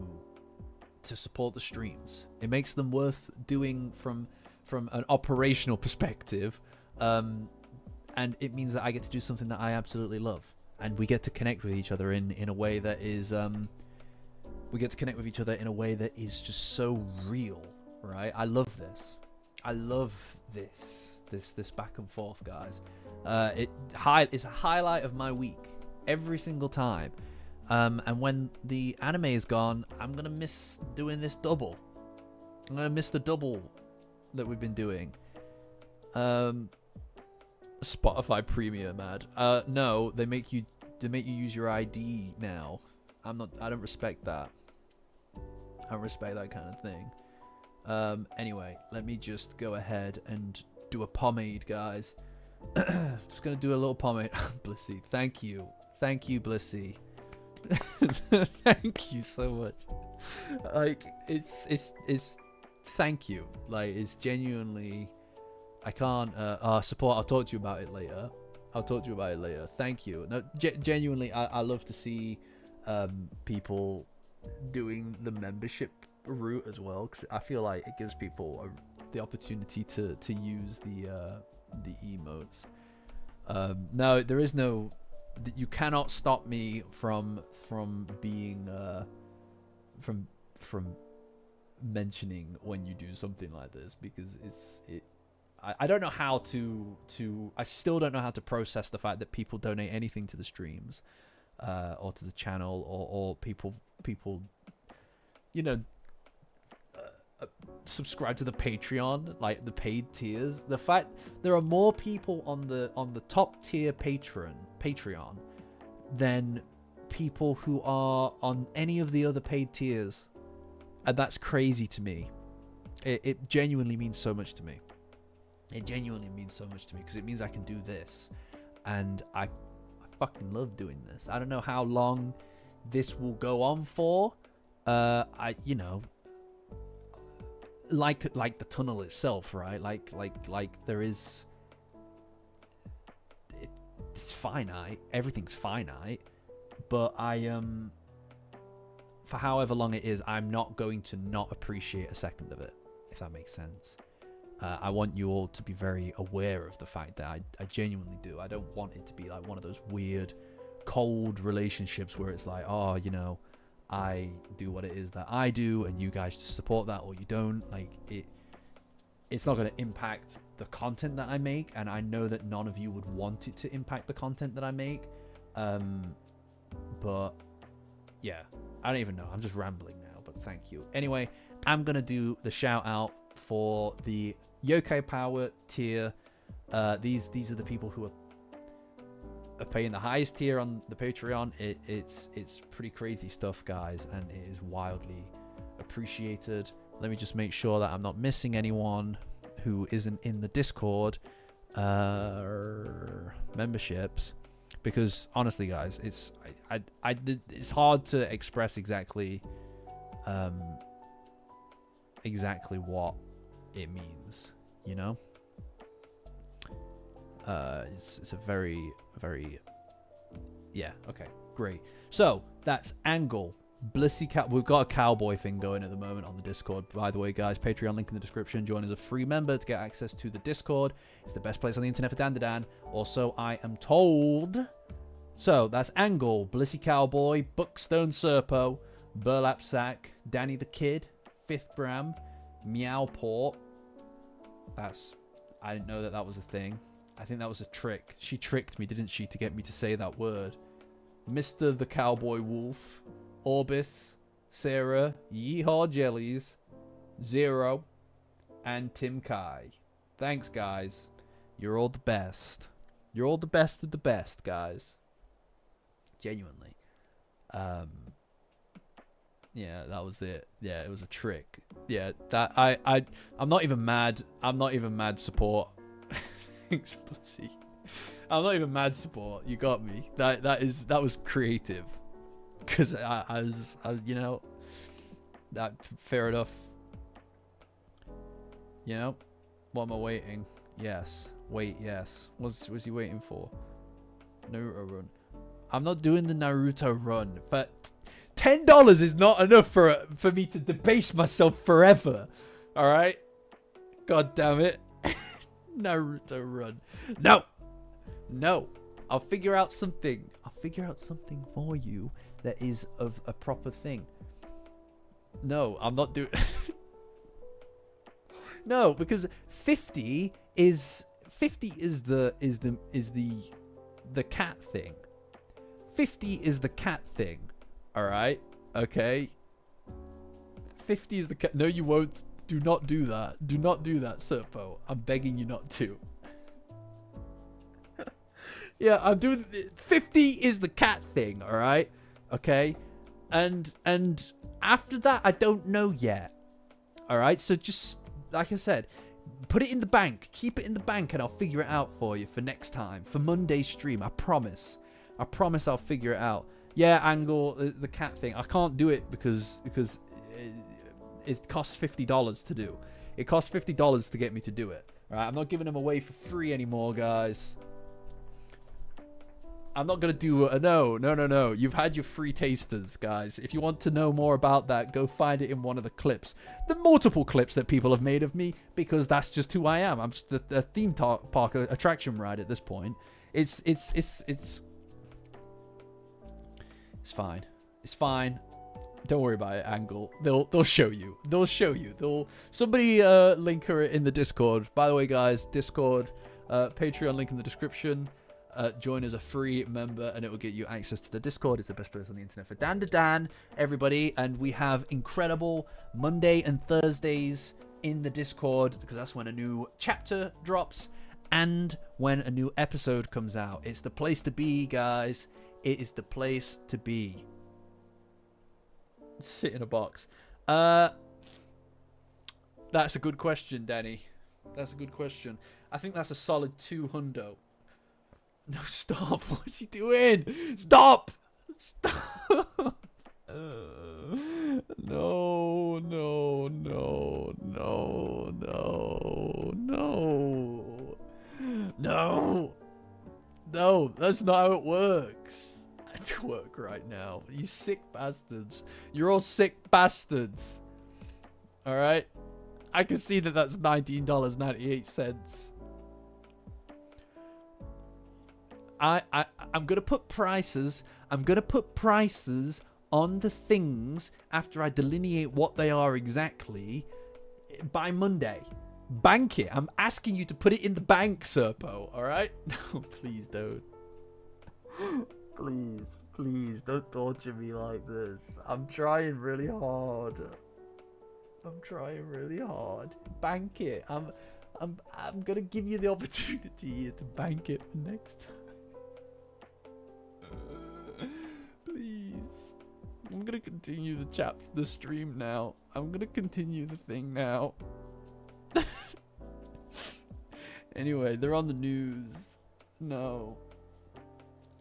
support the streams. It makes them worth doing from an operational perspective, and it means that I get to do something that I absolutely love, and we get to connect with each other in a way that is just so real, right? I love this. This back and forth, guys. It's a highlight of my week every single time. And when the anime is gone, I'm gonna miss doing this double. I'm gonna miss the double that we've been doing. Spotify Premium ad. No, they make you use your ID now. I don't respect that. I don't respect that kind of thing. Anyway, let me just go ahead and do a pomade, guys. Just gonna do a little pomade. Blissy, thank you, Blissy. Thank you so much. Like, it's thank you. Like, it's genuinely, I can't support. I'll talk to you about it later. Thank you. No, genuinely, I love to see people doing the membership route as well, because I feel like it gives people the opportunity to use the emotes. No, there is no You cannot stop me from being from mentioning when you do something like this, because I don't know how to I still don't know how to process the fact that people donate anything to the streams or to the channel, or people you know subscribe to the Patreon, like the paid tiers. The fact there are more people on the top tier Patreon than people who are on any of the other paid tiers, and that's crazy to me. It genuinely means so much to me. It genuinely means so much to me, because it means I can do this, and I fucking love doing this. I don't know how long this will go on for. Like the tunnel itself, right? Like there is. It's finite. Everything's finite, but for however long it is, I'm not going to not appreciate a second of it, if that makes sense. I want you all to be very aware of the fact that I genuinely do. I don't want it to be like one of those weird, cold relationships where it's like, oh, you know, I do what it is that I do, and you guys just support that, or you don't. Like, it's not going to impact the content that I make, and I know that none of you would want it to impact the content that I make. But yeah, I don't even know. I'm just rambling now, but thank you. Anyway, I'm going to do the shout out for the Yokai Power tier. These are the people who are paying the highest tier on the Patreon. It's pretty crazy stuff, guys, and it is wildly appreciated. Let me just make sure that I'm not missing anyone who isn't in the Discord memberships, because honestly, guys, it's hard to express exactly what it means, you know. It's a very yeah, okay, great. So that's Angle, Blissy Cat. We've got a cowboy thing going at the moment on the Discord, by the way, guys. Patreon link in the description. Join as a free member to get access to the Discord. It's the best place on the internet for Dandadan, also I am told. So that's Angle, Blissy Cowboy, Buckstone Serpo, Burlap Sack, Danny the Kid, Fifth Bram, Meowport. I didn't know that was a thing. I think that was a trick. She tricked me, didn't she, to get me to say that word. Mr. the Cowboy Wolf, Orbis, Sarah, Yeehaw Jellies, Zero, and Tim Kai. Thanks, guys. You're all the best. You're all the best of the best, guys. Genuinely. Yeah, that was it. Yeah, it was a trick. Yeah, that I'm not even mad. I'm not even mad support. Thanks, Blissy. I'm not even mad support. You got me. That was creative. Cause I was you know, that fair enough. You know, what am I waiting? Yes. Wait, yes. What's he waiting for? Naruto run. I'm not doing the Naruto run, but $10 is not enough for me to debase myself forever. All right. God damn it. Naruto run. No. I'll figure out something. I'll figure out something for you that is of a proper thing. No, I'm not doing. No, because 50 is the cat thing. 50 is the cat thing. All right. Okay. 50 is the cat. No, you won't. Do not do that. Do not do that, Serpo. I'm begging you not to. Yeah, I'm doing 50 is the cat thing, all right? Okay? And after that, I don't know yet. All right? So just like I said, put it in the bank. Keep it in the bank and I'll figure it out for you for next time. For Monday's stream, I promise. I promise I'll figure it out. Yeah, Angle, the cat thing. I can't do it because it costs $50 to do. It costs $50 to get me to do it. All right? I'm not giving them away for free anymore, guys. I'm not going to do no. You've had your free tasters, guys. If you want to know more about that, go find it in one of the clips. The multiple clips that people have made of me, because that's just who I am. I'm just a theme park attraction ride at this point. It's It's fine. It's fine. Don't worry about it, Angle. They'll show you. They'll show you. Somebody link her in the Discord. By the way, guys, Discord, Patreon link in the description. Join as a free member, and it will get you access to the Discord. It's the best place on the internet for Dandadan, everybody. And we have incredible Monday and Thursdays in the Discord, because that's when a new chapter drops and when a new episode comes out. It's the place to be, guys. It is the place to be. Sit in a box. That's a good question, Danny. That's a good question. I think that's a solid 200. No, stop. What's he doing? Stop! Stop! No. No, that's not how it works. To work right now. You sick bastards. You're all sick bastards. Alright? I can see that that's $19.98. I'm gonna put prices. I'm gonna put prices on the things after I delineate what they are exactly by Monday. Bank it. I'm asking you to put it in the bank, Serpo. Alright? No, please don't. Please don't torture me like this. I'm trying really hard. Bank it. I'm gonna give you the opportunity to bank it for next time. Please. I'm gonna continue the stream now. I'm gonna continue the thing now. Anyway, they're on the news. No.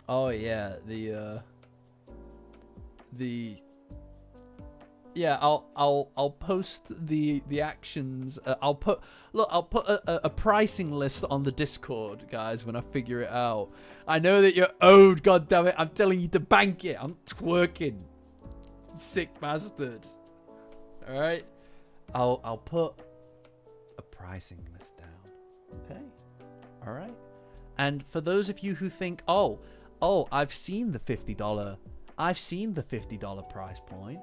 Oh yeah, yeah, I'll post the actions. I'll put a pricing list on the Discord, guys, when I figure it out. I know that you're owed, god damn it. I'm telling you to bank it. I'm twerking. Sick bastard. All right? I'll put a pricing list down. Okay? All right? And for those of you who think, "Oh, I've seen the $50. I've seen the $50 price point.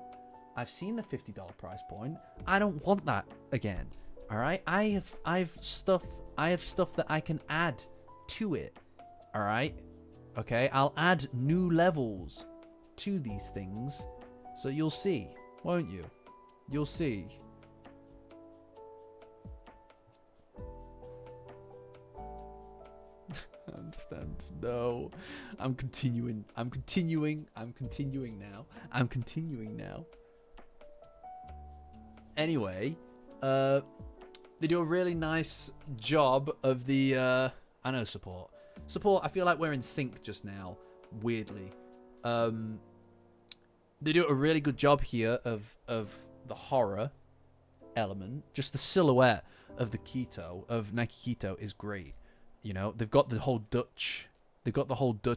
I've seen the $50 price point. I don't want that again." All right? I have stuff that I can add to it. All right? Okay? I'll add new levels to these things. So you'll see, won't you? You'll see. I understand. No. I'm continuing now. Anyway, they do a really nice job of the I know support. I feel like we're in sync just now, weirdly. They do a really good job here of the horror element. Just the silhouette of the Keto, of Nike Keto, is great. You know, they've got the whole Dutch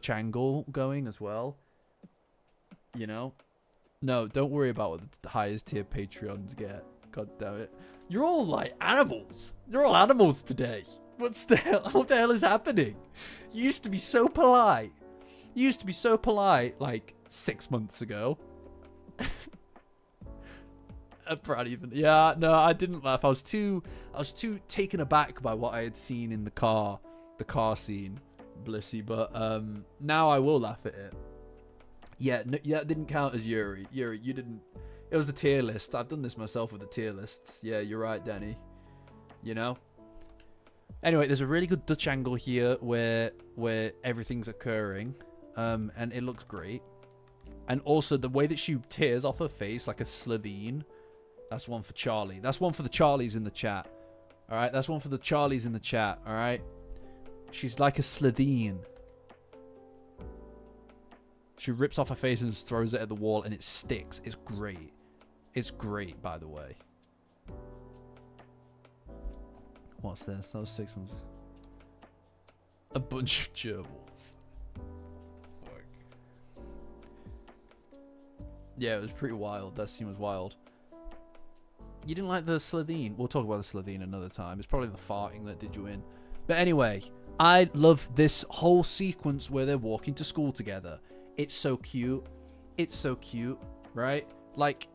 angle going as well. You know? No, don't worry about what the highest tier Patreons get. God damn it. You're all like animals. You're all animals today. What the hell is happening? You used to be so polite. Like 6 months ago. I'm proud even. Yeah, no, I didn't laugh. I was too taken aback by what I had seen in the car scene, Blissy. But now I will laugh at it. Yeah, no, yeah, it didn't count as Yuri. Yuri, you didn't. It was the tier list. I've done this myself with the tier lists. Yeah, you're right, Danny. You know. Anyway, there's a really good Dutch angle here where everything's occurring, and it looks great. And also the way that she tears off her face like a Slovene. That's one for Charlie. That's one for the Charlies in the chat. All right, that's one for the Charlies in the chat. All right, she's like a Slovene. She rips off her face and just throws it at the wall, and it sticks. It's great. It's great, by the way. What's this? That was 6 months. A bunch of gerbils. Fuck. Yeah, it was pretty wild. That scene was wild. You didn't like the Slovene? We'll talk about the Slovene another time. It's probably the farting that did you in. But anyway, I love this whole sequence where they're walking to school together. It's so cute. It's so cute, right? Like,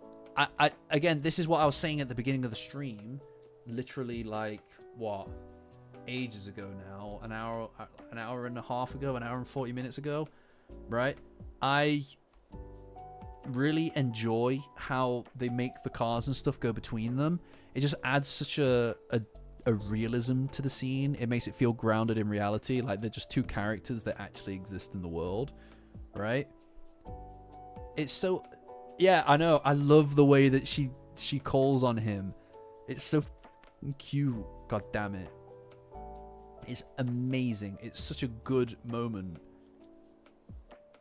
again, this is what I was saying at the beginning of the stream. Literally, like, what? Ages ago now. An hour and a half ago, an hour and 40 minutes ago, right? I really enjoy how they make the cars and stuff go between them. It just adds such a realism to the scene. It makes it feel grounded in reality, like they're just two characters that actually exist in the world, right? It's so, yeah, I know. I love the way that she calls on him. It's so cute. God damn it. It's amazing. It's such a good moment.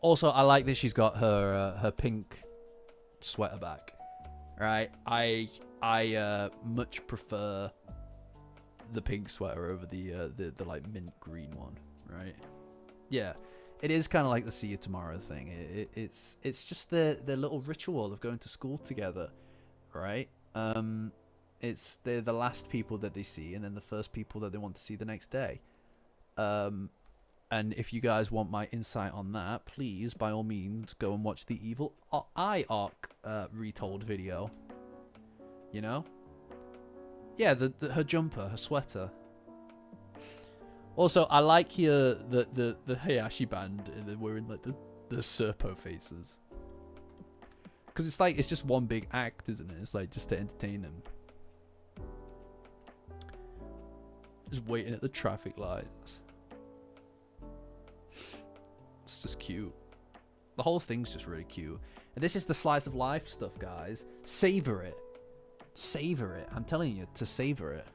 Also, I like that she's got her pink sweater back. Right? I much prefer the pink sweater over the like mint green one. Right? Yeah. It is kind of like the see you tomorrow thing. It's just their little ritual of going to school together, right? It's they're the last people that they see, and then the first people that they want to see the next day. And if you guys want my insight on that, please, by all means, go and watch the Evil Eye arc retold video. You know? Yeah, her jumper, her sweater. Also, I like here the Hayashi band wearing like the Serpo faces. Because it's like, it's just one big act, isn't it? It's like just to entertain them. Just waiting at the traffic lights. It's just cute. The whole thing's just really cute. And this is the slice of life stuff, guys. Savor it. Savor it. I'm telling you to savor it.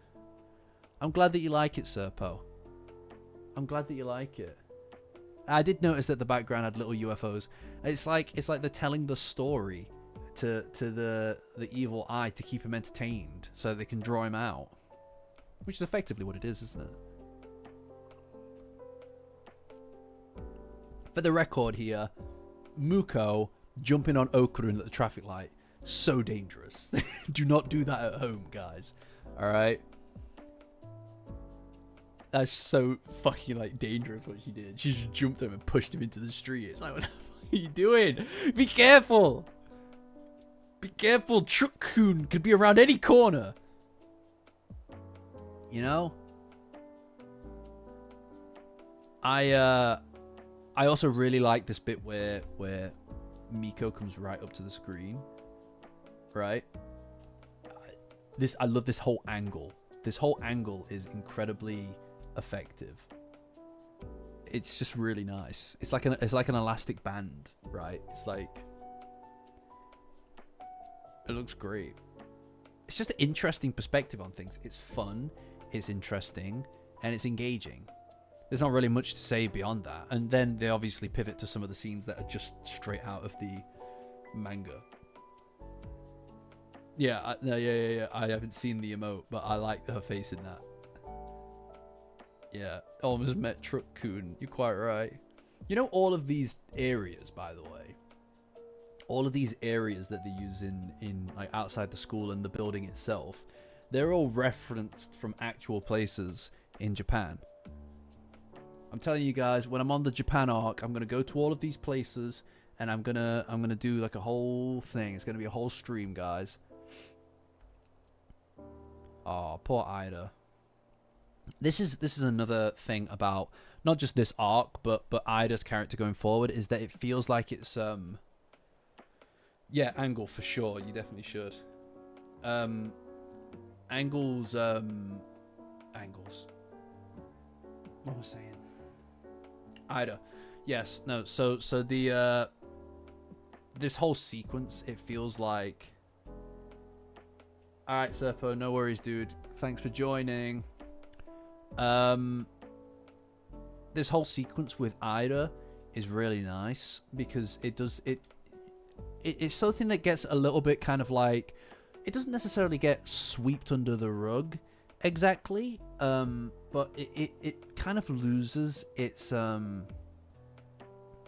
I'm glad that you like it, Serpo. I'm glad that you like it. I did notice that the background had little UFOs. It's like they're telling the story to the evil eye to keep him entertained, so they can draw him out. Which is effectively what it is, isn't it? For the record here, Muko jumping on Okurun at the traffic light, so dangerous. Do not do that at home, guys. Alright? That's so fucking like dangerous what she did. She just jumped him and pushed him into the street. It's like, what the fuck are you doing? Be careful! Be careful, Truck-kun could be around any corner. You know? I also really like this bit where Miko comes right up to the screen. Right? I love this whole angle. This whole angle is incredibly effective. It's just really nice. It's like an elastic band, right? It's like, it looks great. It's just an interesting perspective on things. It's fun, it's interesting, and it's engaging. There's not really much to say beyond that. And then they obviously pivot to some of the scenes that are just straight out of the manga. Yeah, yeah. I haven't seen the emote, but I like her face in that. Yeah, almost met Truck-kun. You're quite right. You know, all of these areas, by the way, all of these areas that they use in like outside the school and the building itself, they're all referenced from actual places in Japan. I'm telling you guys, when I'm on the Japan arc, I'm gonna go to all of these places, and I'm gonna do like a whole thing. It's gonna be a whole stream, guys. Oh, poor Ida. This is another thing about not just this arc, but Ida's character going forward, is that it feels like it's yeah, Angle for sure. You definitely should. Angles. What am I saying? Ida. Yes. No. So the this whole sequence, it feels like. All right, Serpo. No worries, dude. Thanks for joining. This whole sequence with Ida is really nice because it's something that gets a little bit kind of like, it doesn't necessarily get swept under the rug exactly, but it kind of loses its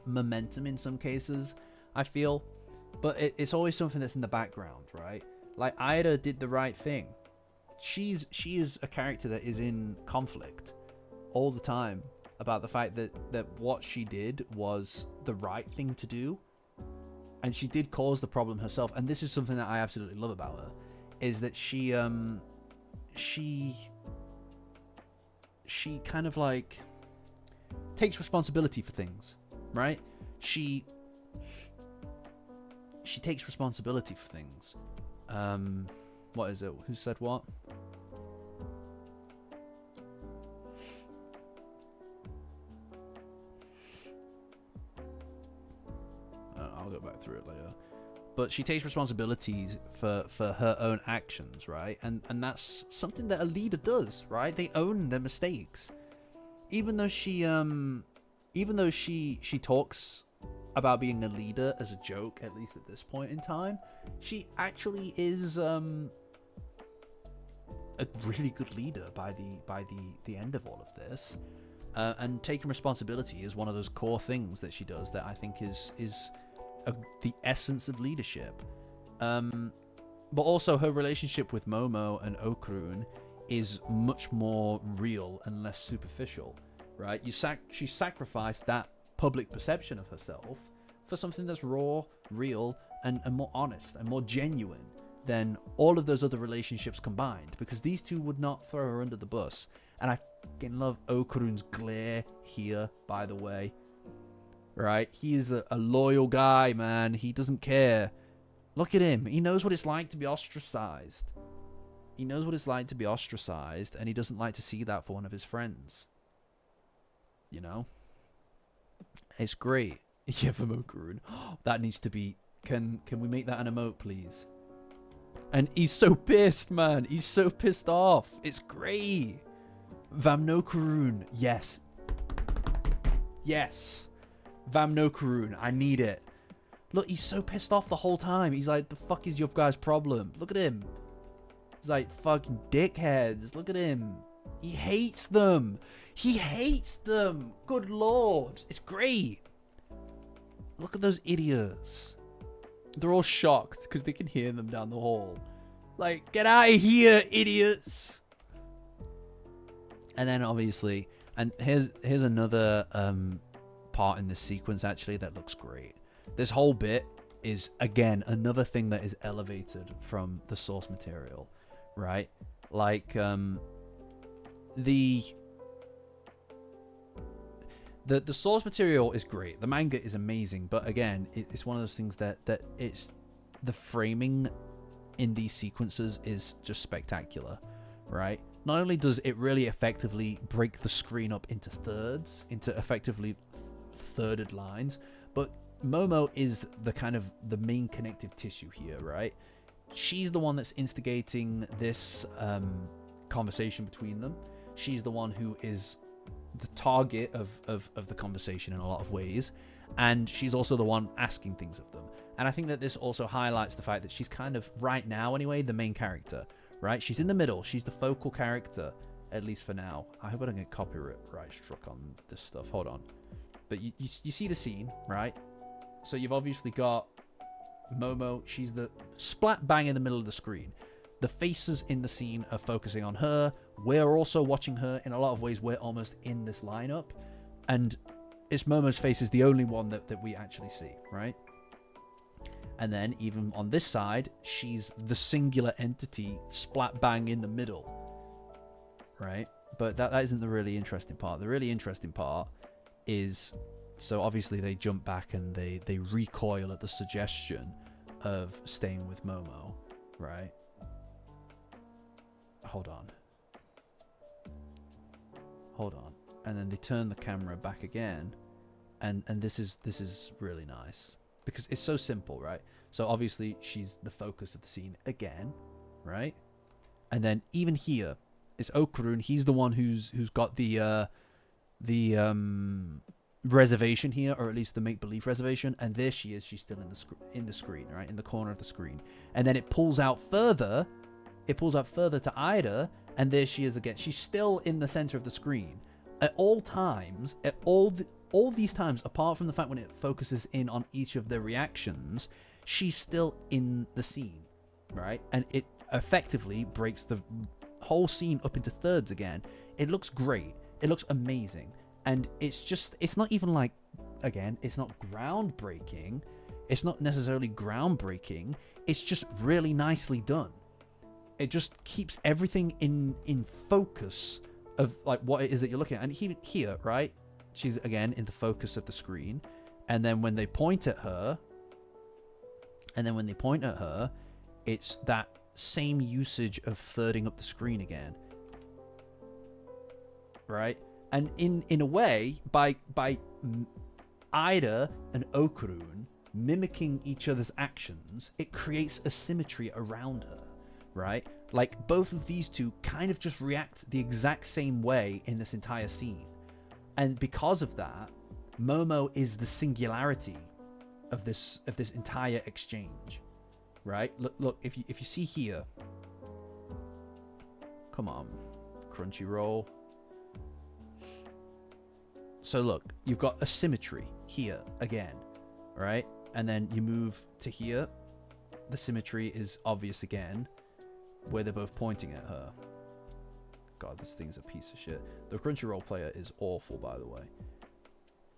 momentum in some cases, I feel, but it's always something that's in the background, right? Like, Ida did the right thing. She is a character that is in conflict all the time about the fact that what she did was the right thing to do, and she did cause the problem herself. And this is something that I absolutely love about her, is that she kind of like takes responsibility for things, right? She takes responsibility for things. What is it? Who said what? I'll go back through it later. But she takes responsibilities for her own actions, right? And that's something that a leader does, right? They own their mistakes. Even though she talks about being a leader as a joke, at least at this point in time, she actually is a really good leader by the end of all of this. And taking responsibility is one of those core things that she does that I think is the essence of leadership. But also her relationship with Momo and Okurun is much more real and less superficial, right? She sacrificed that public perception of herself for something that's raw, real, and more honest and more genuine than all of those other relationships combined, because these two would not throw her under the bus. And I fucking love Okurun's glare here, by the way. Right? He is a loyal guy, man. He doesn't care. Look at him. He knows what it's like to be ostracized. He knows what it's like to be ostracized, and he doesn't like to see that for one of his friends. You know? It's great. Yeah, from Okurun. That needs to be... Can we make that an emote, please? And he's so pissed, man. He's so pissed off. It's great. Vamnokurun. Yes. Yes. Vamnokurun, I need it. Look, he's so pissed off the whole time. He's like, the fuck is your guy's problem? Look at him. He's like, fucking dickheads. Look at him. He hates them. He hates them. Good lord. It's great. Look at those idiots. They're all shocked because they can hear them down the hall. Like, get out of here, idiots. And then obviously, and here's another part in this sequence actually that looks great. This whole bit is again another thing that is elevated from the source material, right? Like the source material is great. The manga is amazing, but again, it's one of those things that it's the framing in these sequences is just spectacular, right? Not only does it really effectively break the screen up into thirds, into effectively thirded lines, but Momo is the kind of the main connective tissue here, right? She's the one that's instigating this conversation between them. She's the one who is the target of the conversation in a lot of ways, and she's also the one asking things of them. And I think that this also highlights the fact that she's kind of, right now anyway, the main character, right? She's in the middle. She's the focal character, at least for now. I hope I don't get copyright struck on this stuff. Hold on. But you see the scene, right? So you've obviously got Momo. She's the splat bang in the middle of the screen. The faces in the scene are focusing on her. We're also watching her. In a lot of ways, we're almost in this lineup. And it's Momo's face is the only one that we actually see, right? And then even on this side, she's the singular entity splat bang in the middle, right? But that isn't the really interesting part. The really interesting part is, so obviously they jump back and they recoil at the suggestion of staying with Momo, right? Hold on. And then they turn the camera back again, and this is really nice because it's so simple, right? So obviously she's the focus of the scene again, right? And then even here, it's Okurun. He's the one who's got the reservation here, or at least the make-believe reservation. And there she is. She's still in the screen, right, in the corner of the screen. And then it pulls out further. It pulls out further to Ida, and there she is again. She's still in the center of the screen at all times. At all these times, apart from the fact when it focuses in on each of their reactions, she's still in the scene, right? And it effectively breaks the whole scene up into thirds again. It looks great. It looks amazing. And it's not even like, again, it's not groundbreaking. It's not necessarily groundbreaking. It's just really nicely done. It just keeps everything in focus of like what it is that you're looking at. And here, right? She's again in the focus of the screen. And then when they point at her, it's that same usage of thirding up the screen again. Right? And in a way, by Ida and Okurun mimicking each other's actions, it creates a symmetry around her, right? Like, both of these two kind of just react the exact same way in this entire scene. And because of that, Momo is the singularity of this entire exchange, right? Look, if you see here, come on, Crunchyroll. So look, you've got a symmetry here again, right? And then you move to here. The symmetry is obvious again, where they're both pointing at her. God, this thing's a piece of shit. The Crunchyroll player is awful, by the way.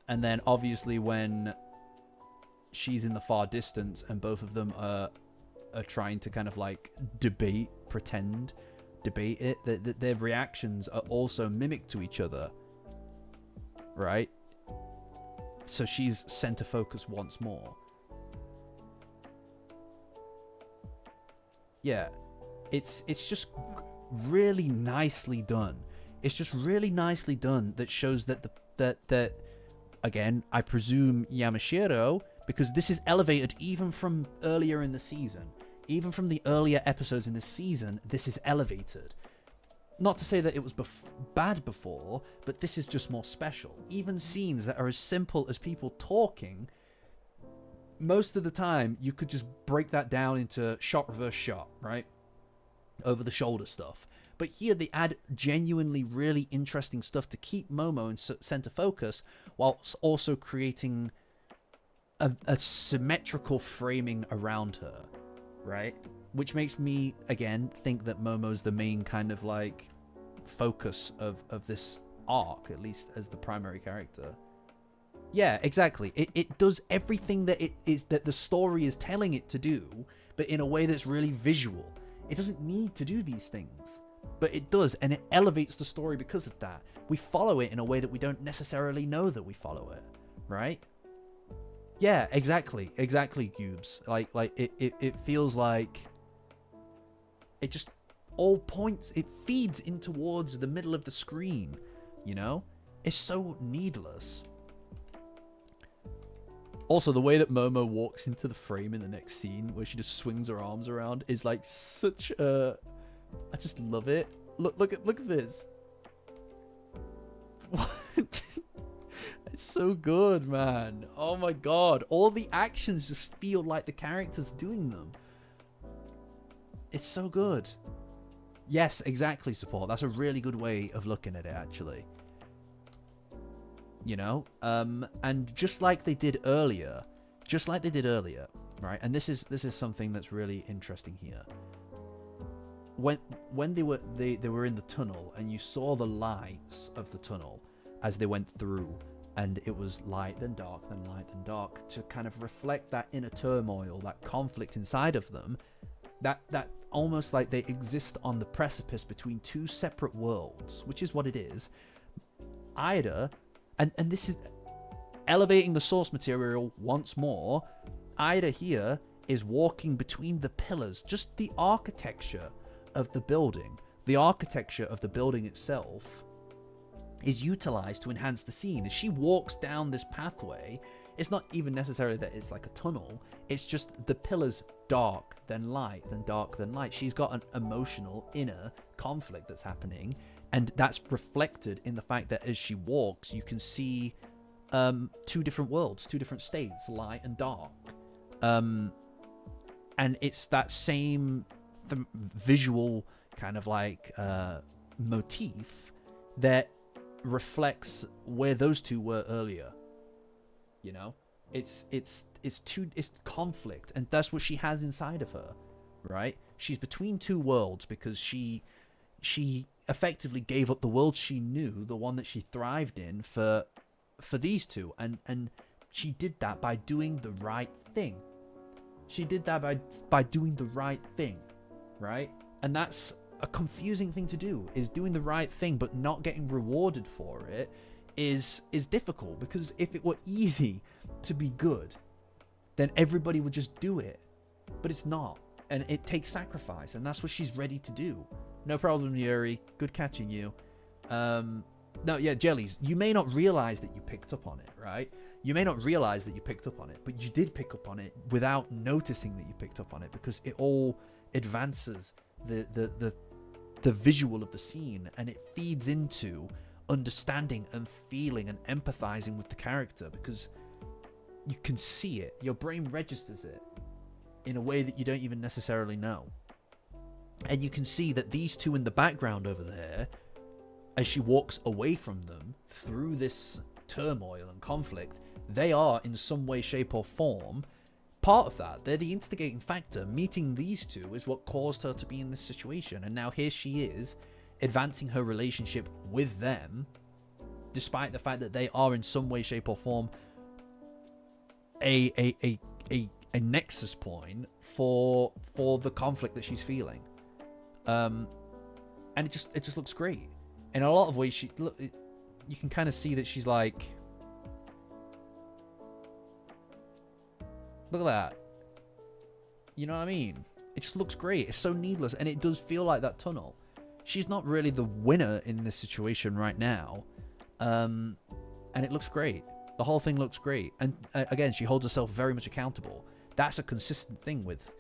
And then obviously when she's in the far distance and both of them are trying to kind of like debate it, their reactions are also mimicked to each other. Right? So she's center focus once more. Yeah. It's just really nicely done. It's just really nicely done that shows that that again, I presume Yamashiro, because this is elevated even from earlier in the season. Even from the earlier episodes in the season, this is elevated. Not to say that it was bad before, but this is just more special. Even scenes that are as simple as people talking, most of the time you could just break that down into shot, reverse shot, right? Over the shoulder stuff. But here they add genuinely really interesting stuff to keep Momo in center focus, whilst also creating a symmetrical framing around her, right? Which makes me, again, think that Momo's the main kind of, like, focus of this arc, at least as the primary character. Yeah, exactly. It does everything that it is that the story is telling it to do, but in a way that's really visual. It doesn't need to do these things, but it does, and it elevates the story because of that. We follow it in a way that we don't necessarily know that we follow it, right? Yeah, exactly, Cubes. Like it feels like it just all points, it feeds in towards the middle of the screen, you know? It's so needless. Also, the way that Momo walks into the frame in the next scene, where she just swings her arms around, is like such a... I just love it. Look at this. What? It's so good, man. Oh my god. All the actions just feel like the character's doing them. It's so good. Yes, exactly, Support. That's a really good way of looking at it, actually. You know? And just like they did earlier, right? And this is something that's really interesting here. When they were in the tunnel, and you saw the lights of the tunnel as they went through, and it was light then dark then light then dark, to kind of reflect that inner turmoil, that conflict inside of them, that almost like they exist on the precipice between two separate worlds, which is what it is. Ida, and this is elevating the source material once more, Ida here is walking between the pillars, just the architecture of the building. The architecture of the building itself is utilized to enhance the scene. As she walks down this pathway, it's not even necessarily that it's like a tunnel, it's just the pillars dark, then light, then dark, then light. She's got an emotional inner conflict that's happening, and that's reflected in the fact that as she walks, you can see two different worlds, two different states, light and dark. And it's that same visual kind of like motif that reflects where those two were earlier. You know, it's conflict, and that's what she has inside of her, right? She's between two worlds because she effectively gave up the world she knew, the one that she thrived in, for these two, and she did that by doing the right thing. She did that by doing the right thing, right? And that's a confusing thing to do, is doing the right thing but not getting rewarded for it is difficult, because if it were easy to be good, then everybody would just do it. But it's not, and it takes sacrifice, and that's what she's ready to do. No problem, Yuri. Good catching you. No, yeah, Jellies, you may not realize that you picked up on it, right? You may not realize that you picked up on it, but you did pick up on it without noticing that you picked up on it, because it all advances the visual of the scene, and it feeds into understanding and feeling and empathizing with the character, because you can see it. Your brain registers it in a way that you don't even necessarily know. And you can see that these two in the background over there, as she walks away from them through this turmoil and conflict, they are in some way, shape or form part of that. They're the instigating factor. Meeting these two is what caused her to be in this situation, and now here she is advancing her relationship with them, despite the fact that they are in some way, shape or form a nexus point for the conflict that she's feeling. And it just looks great. In a lot of ways, you can kind of see that she's like, look at that. You know what I mean? It just looks great. It's so needless, and it does feel like that tunnel. She's not really the winner in this situation right now, and it looks great. The whole thing looks great, and again, she holds herself very much accountable. That's a consistent thing with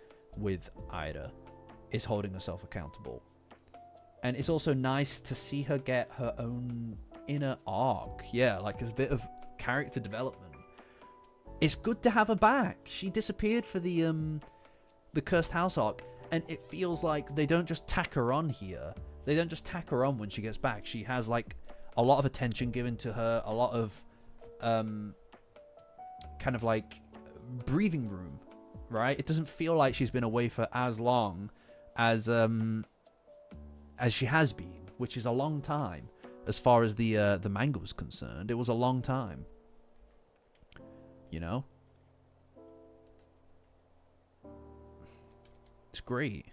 Ida, is holding herself accountable. And it's also nice to see her get her own inner arc. Yeah, like a bit of character development. It's good to have her back. She disappeared for the Cursed House arc, and it feels like they don't just tack her on here. They don't just tack her on when she gets back. She has like a lot of attention given to her, a lot of kind of like breathing room, right? It doesn't feel like she's been away for as long as she has been, which is a long time as far as the manga was concerned. It was a long time, you know. It's great.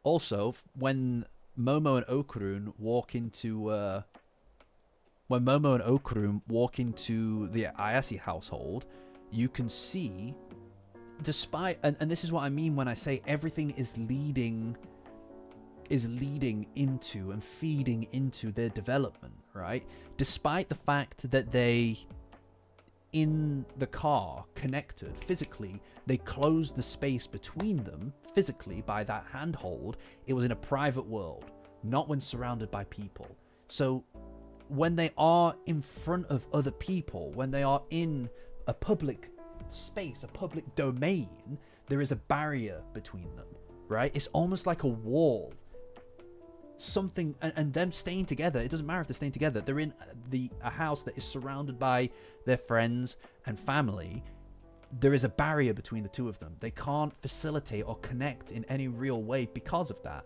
Also, when Momo and Okurun walk into the Ayase household, you can see, despite, and this is what I mean when I say everything is leading into and feeding into their development, right? Despite the fact that they, in the car, connected physically, they closed the space between them physically by that handhold. It was in a private world, not when surrounded by people. So when they are in front of other people, when they are in a public space, a public domain, there is a barrier between them, right? It's almost like a wall. Something, and them staying together, it doesn't matter if they're staying together, they're in a house that is surrounded by their friends and family. There is a barrier between the two of them. They can't facilitate or connect in any real way because of that,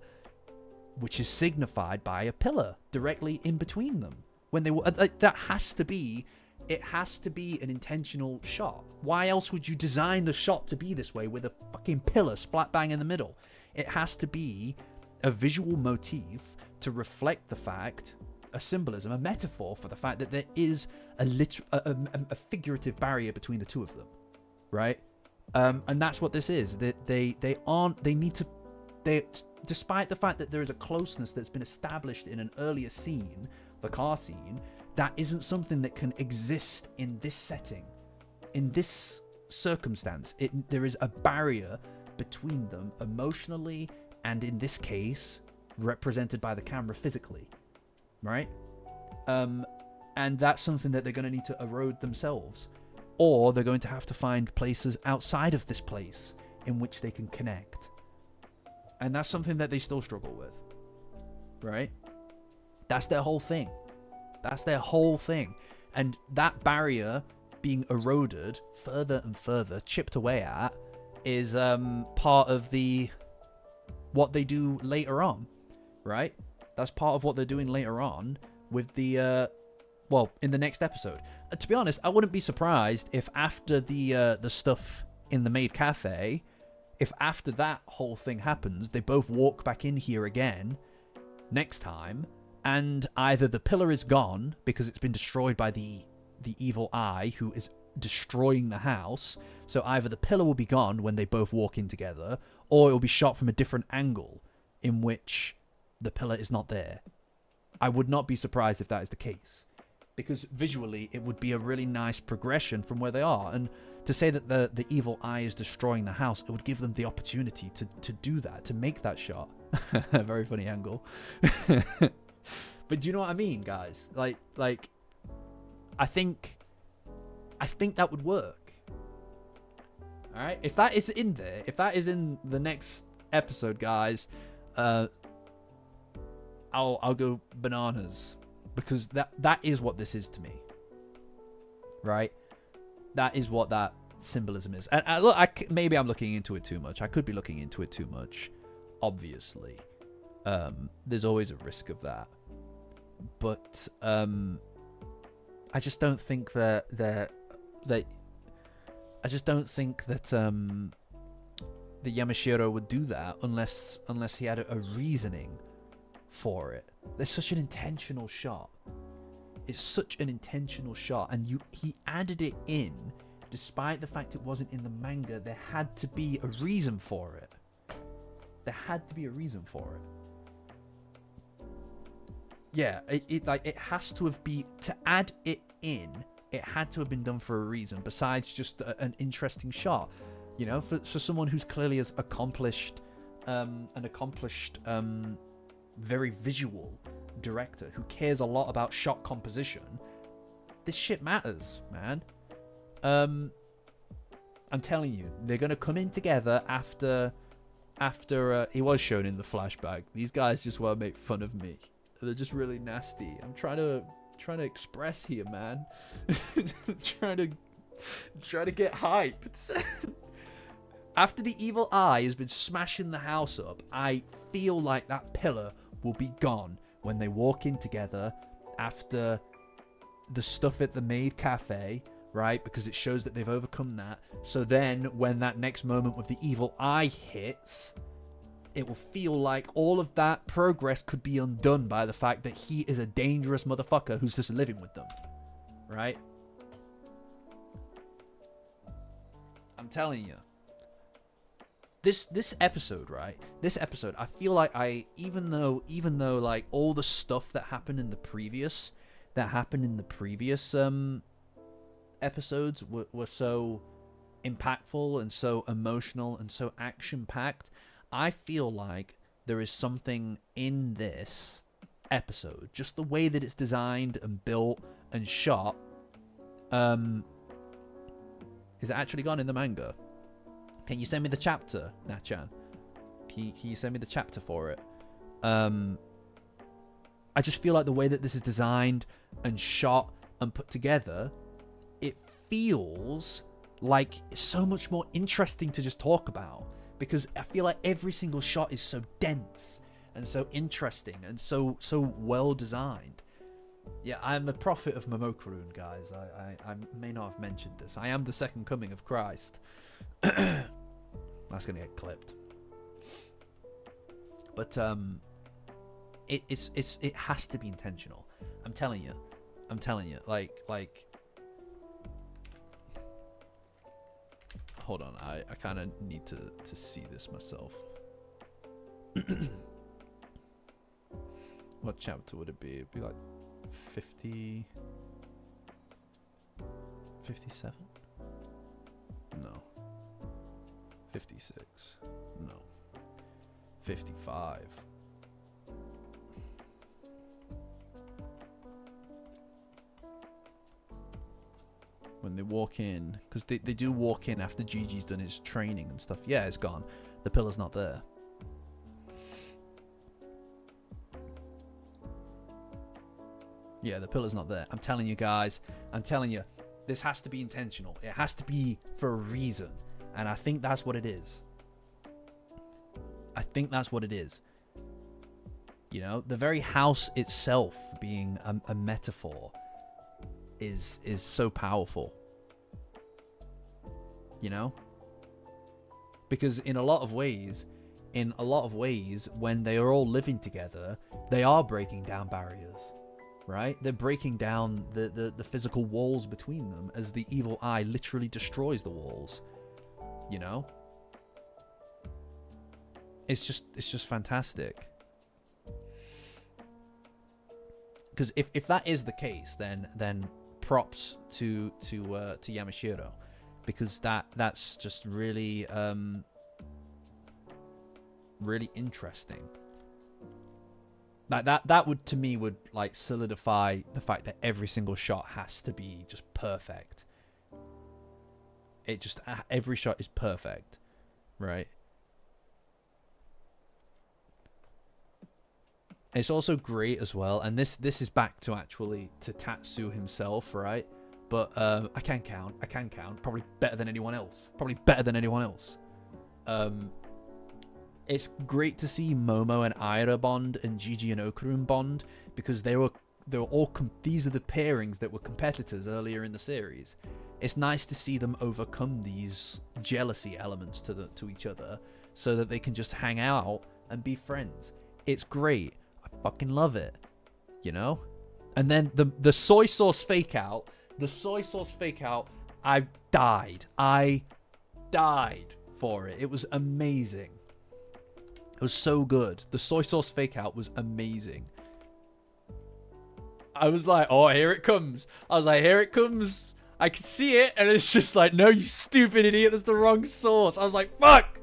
which is signified by a pillar directly in between them. When they that has to be, it has to be an intentional shot. Why else would you design the shot to be this way, with a fucking pillar splat bang in the middle? It has to be a visual motif to reflect the fact, a symbolism, a metaphor for the fact that there is a figurative barrier between the two of them, right? And that's what this is. Despite the fact that there is a closeness that's been established in an earlier scene, the car scene, that isn't something that can exist in this setting, in this circumstance. There is a barrier between them emotionally, and in this case, represented by the camera physically, right? And that's something that they're going to need to erode themselves, or they're going to have to find places outside of this place in which they can connect. And that's something that they still struggle with, right? That's their whole thing. That's their whole thing. And that barrier being eroded further and further, chipped away at, is part of what they do later on, right? That's part of what they're doing later on with the Well, in the next episode. To be honest, I wouldn't be surprised if after the stuff in the maid cafe, if after that whole thing happens, they both walk back in here again next time, and either the pillar is gone because it's been destroyed by the evil eye who is destroying the house. So either the pillar will be gone when they both walk in together, or it will be shot from a different angle in which the pillar is not there. I would not be surprised if that is the case, because visually it would be a really nice progression from where they are. And to say that the evil eye is destroying the house, it would give them the opportunity to do that, to make that shot. Very funny angle. But do you know what I mean, guys? Like I think that would work. All right, if that is in there, if that is in the next episode, guys, I'll go bananas, because that is what this is to me. Right? That is what that symbolism is. And look, maybe I'm looking into it too much. I could be looking into it too much. Obviously, there's always a risk of that. But I just don't think that I just don't think that the Yamashiro would do that unless he had a reasoning for it. There's such an intentional shot. It's such an intentional shot, and he added it in despite the fact it wasn't in the manga. There had to be a reason for it. There had to be a reason for it. Yeah, it has to have been, to add it in, it had to have been done for a reason besides just an interesting shot. You know, for someone who's clearly as accomplished, very visual director who cares a lot about shot composition, this shit matters, man. I'm telling you, they're gonna come in together after he was shown in the flashback. These guys just want to make fun of me. They're just really nasty. I'm trying to express here, man. trying to get hyped. After the evil eye has been smashing the house up, I feel like that pillar will be gone when they walk in together after the stuff at the maid cafe, right? Because it shows that they've overcome that. So then when that next moment with the evil eye hits, it will feel like all of that progress could be undone by the fact that he is a dangerous motherfucker who's just living with them, right? I'm telling you. This episode, right? This episode, I feel like even though like all the stuff that happened in the previous episodes were so impactful and so emotional and so action-packed, I feel like there is something in this episode, just the way that it's designed and built and shot. Is it actually gone in the manga? Can you send me the chapter, Nachan? Can you send me the chapter for it? I just feel like the way that this is designed and shot and put together, it feels like it's so much more interesting to just talk about, because I feel like every single shot is so dense and so interesting and so well designed. Yeah, I'm the prophet of Momokurun, guys. I may not have mentioned this. I am the second coming of Christ. That's gonna get clipped. But it has to be intentional. I'm telling you. Like hold on, I kind of need to see this myself. What chapter would it be? It'd be like 50, 57? No. 56. No. 55. When they walk in, because they do walk in after Gigi's done his training and stuff. Yeah, it's gone. The pillar's not there. Yeah, the pillar's not there. I'm telling you guys. I'm telling you. This has to be intentional. It has to be for a reason. And I think that's what it is. I think that's what it is. You know, the very house itself being a metaphor is so powerful. You know? Because in a lot of ways, when they are all living together, they are breaking down barriers, right? They're breaking down the physical walls between them as the evil eye literally destroys the walls. You know? It's just fantastic. Because if that is the case, then props to Yamashiro, because that's just really really interesting. Like that would, to me, would like solidify the fact that every single shot has to be just perfect. It just, every shot is perfect, right? It's also great as well, and this is back to Tatsu himself, right? But I can count. Probably better than anyone else. It's great to see Momo and Aira bond and Gigi and Okurun bond, because they were all these are the pairings that were competitors earlier in the series. It's nice to see them overcome these jealousy elements to each other, so that they can just hang out and be friends. It's great. I fucking love it, you know? And then the soy sauce fake out. I died for it. It was amazing. It was so good. The soy sauce fake out was amazing. I was like, oh, here it comes. I can see it, and it's just like, no, you stupid idiot, that's the wrong sauce. I was like, fuck,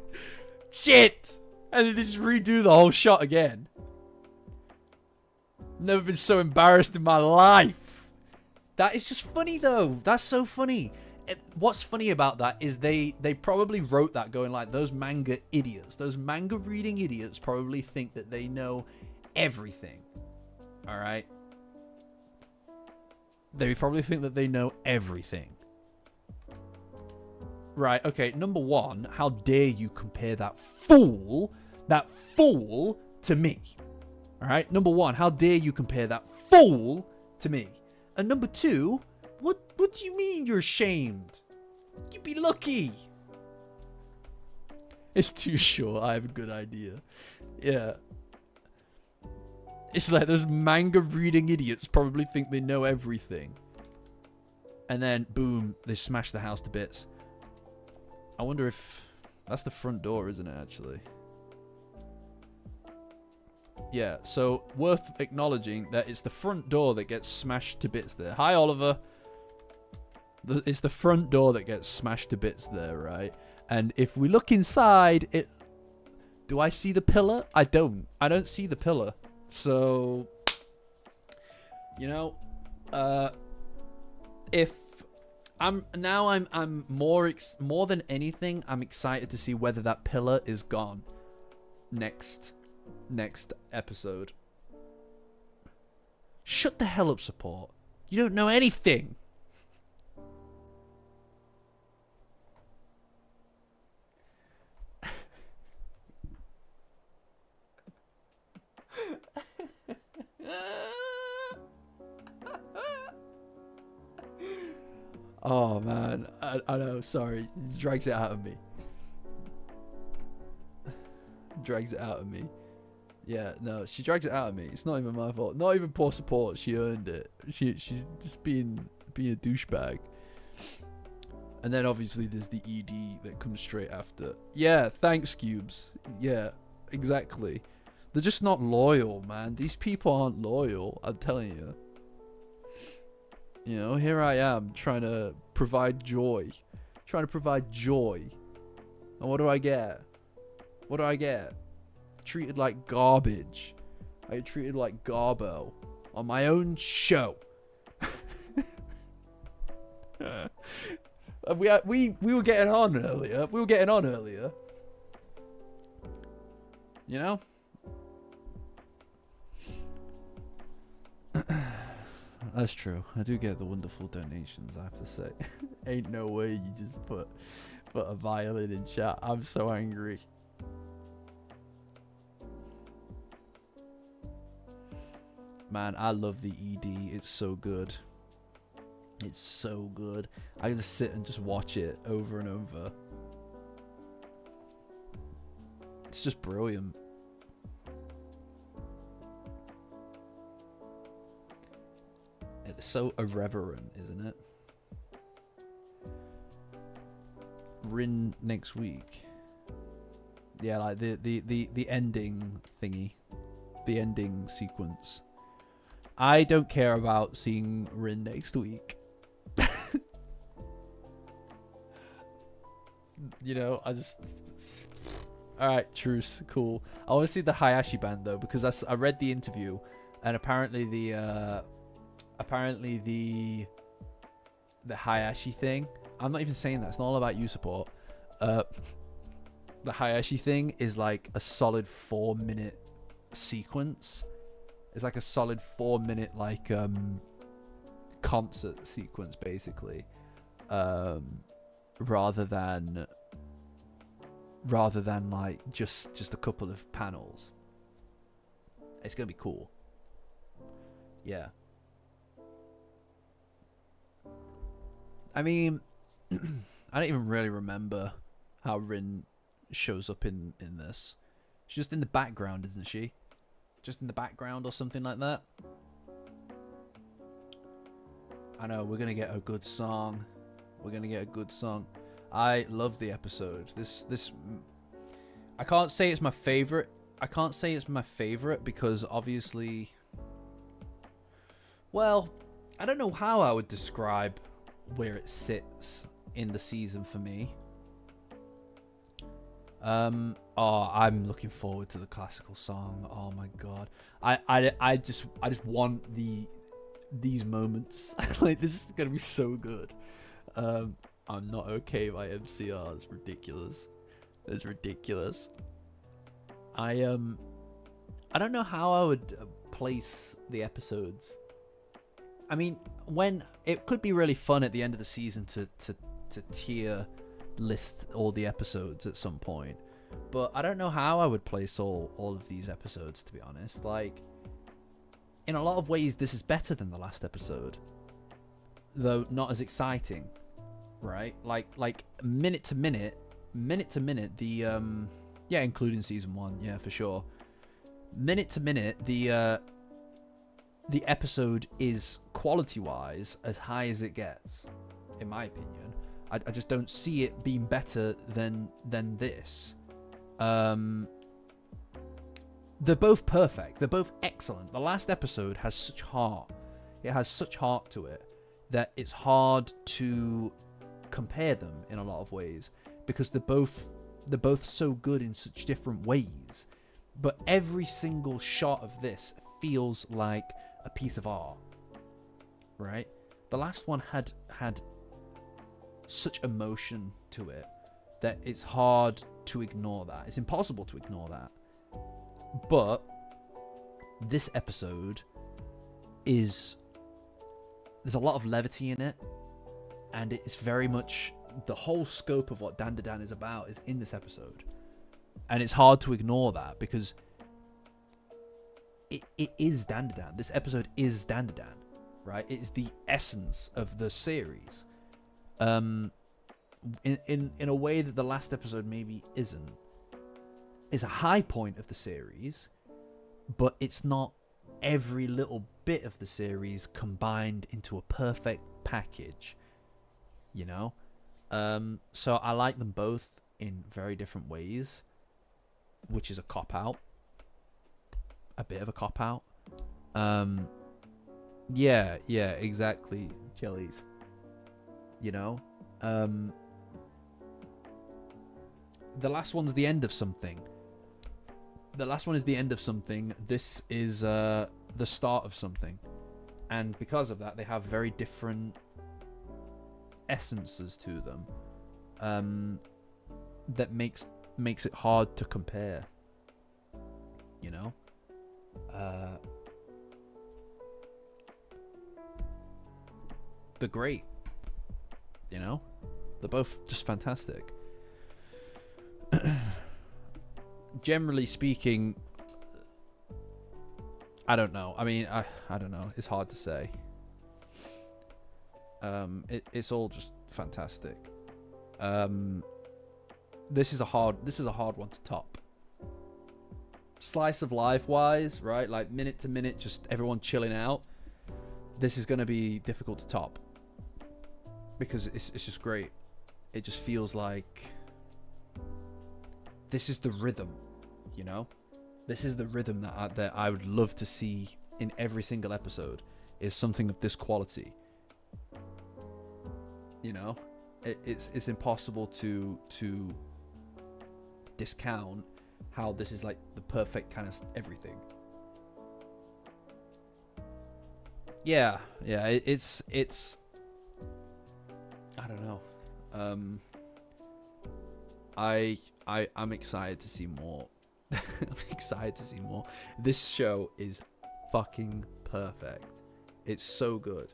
shit. And then they just redo the whole shot again. Never been so embarrassed in my life. That is just funny, though. That's so funny. What's funny about that is they probably wrote that going like, those manga idiots, those manga reading idiots probably think that they know everything. All right? They probably think that they know everything. Right, okay, number one, how dare you compare that fool to me? All right, number one, how dare you compare that fool to me? And number two, what do you mean you're ashamed? You'd be lucky. It's too short. I have a good idea. Yeah. It's like those manga reading idiots probably think they know everything. And then, boom, they smash the house to bits. I wonder if... That's the front door, isn't it, actually? Yeah, so worth acknowledging that it's the front door that gets smashed to bits there. Hi, Oliver. It's the front door that gets smashed to bits there, right? And if we look inside, it... Do I see the pillar? I don't see the pillar. So... You know... if... I'm more than anything, I'm excited to see whether that pillar is gone next episode. Shut the hell up, support. You don't know anything. Oh man, I know, sorry. Drags it out of me. Yeah, no, she drags it out of me. It's not even my fault. Not even poor support. She earned it. She's just being a douchebag. And then obviously there's the ED that comes straight after. Yeah, thanks, Cubes. Yeah, exactly. They're just not loyal, man. These people aren't loyal, I'm telling you. You know, here I am trying to provide joy. And what do I get? Treated like garbage. I get treated like garbo on my own show. we were getting on earlier. You know? That's true. I do get the wonderful donations, I have to say. Ain't no way you just put a violin in chat. I'm so angry. Man, I love the ED. It's so good. It's so good. I can just sit and just watch it over and over. It's just brilliant. It's so irreverent, isn't it? Rin next week. Yeah, like the ending thingy. The ending sequence. I don't care about seeing Rin next week. You know, I just... Alright, truce. Cool. I want to see the Hayashi band, though, because I read the interview, and apparently the Hayashi thing... I'm not even saying that. It's not all about you support. The Hayashi thing is like a solid 4-minute sequence. It's like a solid 4-minute like concert sequence, basically, rather than like just a couple of panels. It's gonna be cool. Yeah. I mean, I don't even really remember how Rin shows up in this. She's just in the background, isn't she? Just in the background or something like that. I know, we're gonna get a good song. We're gonna get a good song. I love the episode. This I can't say it's my favorite. I can't say it's my favorite because obviously, well, I don't know how I would describe where it sits in the season for me. Oh, I'm looking forward to the classical song. Oh my god, I just want these moments. Like, this is gonna be so good. I'm not okay by MCR. It's ridiculous. It's ridiculous. I don't know how I would place the episodes. I mean, when it could be really fun at the end of the season to tier list all the episodes at some point, but I don't know how I would place all of these episodes, to be honest. Like, in a lot of ways this is better than the last episode, though not as exciting, right? Like minute to minute the yeah, including season 1, yeah, for sure. Minute to minute the episode is quality wise as high as it gets, in my opinion. I just don't see it being better than this. They're both perfect. They're both excellent. The last episode has such heart. It has such heart to it that it's hard to compare them in a lot of ways, because they're both so good in such different ways. But every single shot of this feels like a piece of art, right? The last one had such emotion to it that it's hard to ignore that. It's impossible to ignore that. But this episode there's a lot of levity in it, and it's very much the whole scope of what Dandadan is about is in this episode. And it's hard to ignore that because it is Dandadan. This episode is Dandadan, right? It's the essence of the series. In a way that the last episode maybe isn't. It's a high point of the series, but it's not every little bit of the series combined into a perfect package, you know? So I like them both in very different ways, which is a cop-out. A bit of a cop-out. Yeah, exactly, Jellies. You know? The last one's the end of something. The last one is the end of something. This is the start of something. And because of that, they have very different essences to them. That makes it hard to compare. You know? They're great. You know? They're both just fantastic. Generally speaking, I don't know. I mean, I don't know. It's hard to say. It's all just fantastic. This is a hard one to top. Slice of life wise, right? Like minute to minute, just everyone chilling out. This is gonna be difficult to top because it's just great. It just feels like this is the rhythm, you know. This is the rhythm that I would love to see in every single episode. Is something of this quality. You know, it's impossible to discount how this is like the perfect kind of everything. Yeah, it's I don't know. I'm excited to see more. I'm excited to see more. This show is fucking perfect. It's so good.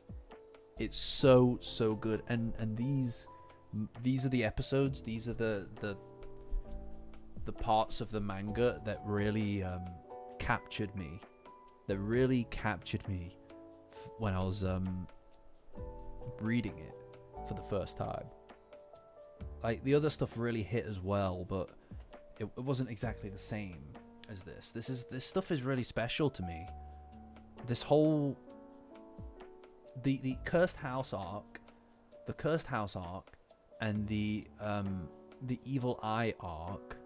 It's so good. And these are the episodes. These are the parts of the manga that really captured me. That really captured me when I was reading it for the first time. Like the other stuff really hit as well, but it wasn't exactly the same as this. This stuff is really special to me. This whole the Cursed House arc, and the Evil Eye arc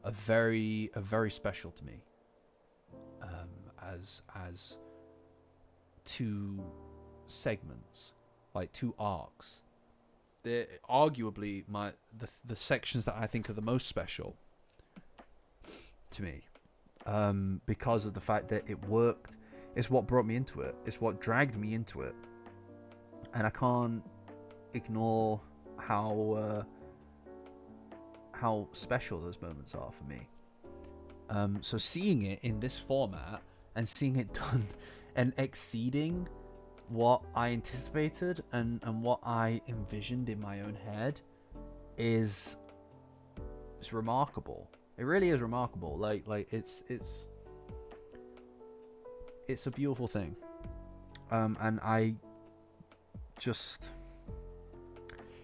are very special to me. As two segments, like two arcs. They're arguably the sections that I think are the most special to me, because of the fact that it worked. It's what brought me into it. It's what dragged me into it, and I can't ignore how special those moments are for me. So seeing it in this format and seeing it done and exceeding what I anticipated and what I envisioned in my own head it's remarkable. It really is remarkable. Like it's a beautiful thing. And I just,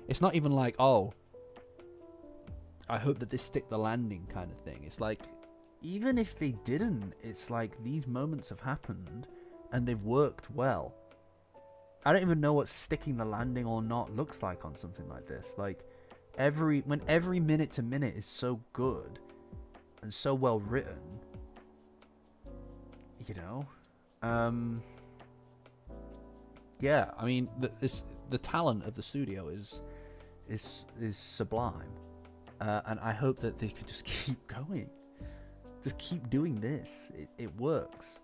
it's not even like, oh, I hope that they stick the landing kind of thing. It's like, even if they didn't, it's like these moments have happened and they've worked well. I don't even know what sticking the landing or not looks like on something like this. Like every minute to minute is so good and so well written, you know. Yeah, I mean the talent of the studio is sublime, and I hope that they could just keep going, just keep doing this. It works.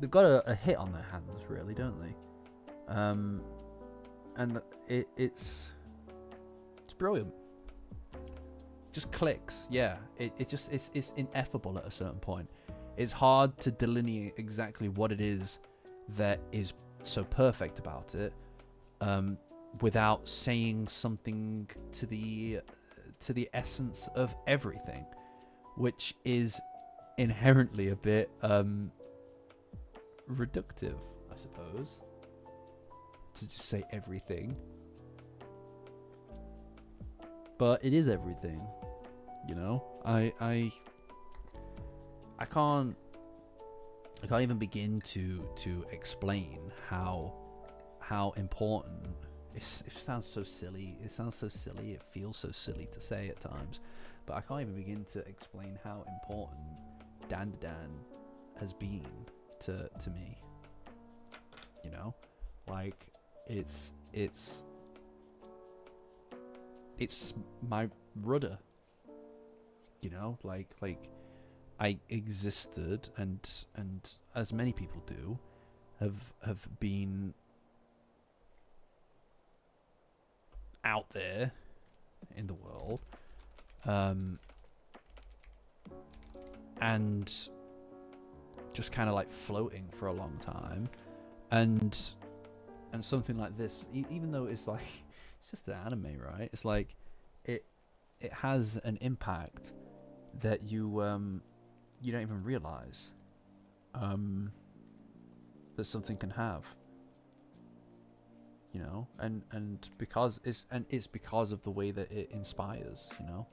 They've got a hit on their hands, really, don't they? And it's brilliant. Just clicks, yeah. It's ineffable at a certain point. It's hard to delineate exactly what it is that is so perfect about it, without saying something to the essence of everything, which is inherently a bit reductive, I suppose, to just say everything. But it is everything, you know. I can't even begin to explain how important. It sounds so silly. It sounds so silly. It feels so silly to say at times, but I can't even begin to explain how important Dandadan has been to me. You know, like it's my rudder. You know, like I existed, and as many people do, have been out there in the world, and just kind of like floating for a long time, and something like this, even though it's like it's just an anime, right? It's like it has an impact that you don't even realize that something can have. you know, and because it's because of the way that it inspires, you know.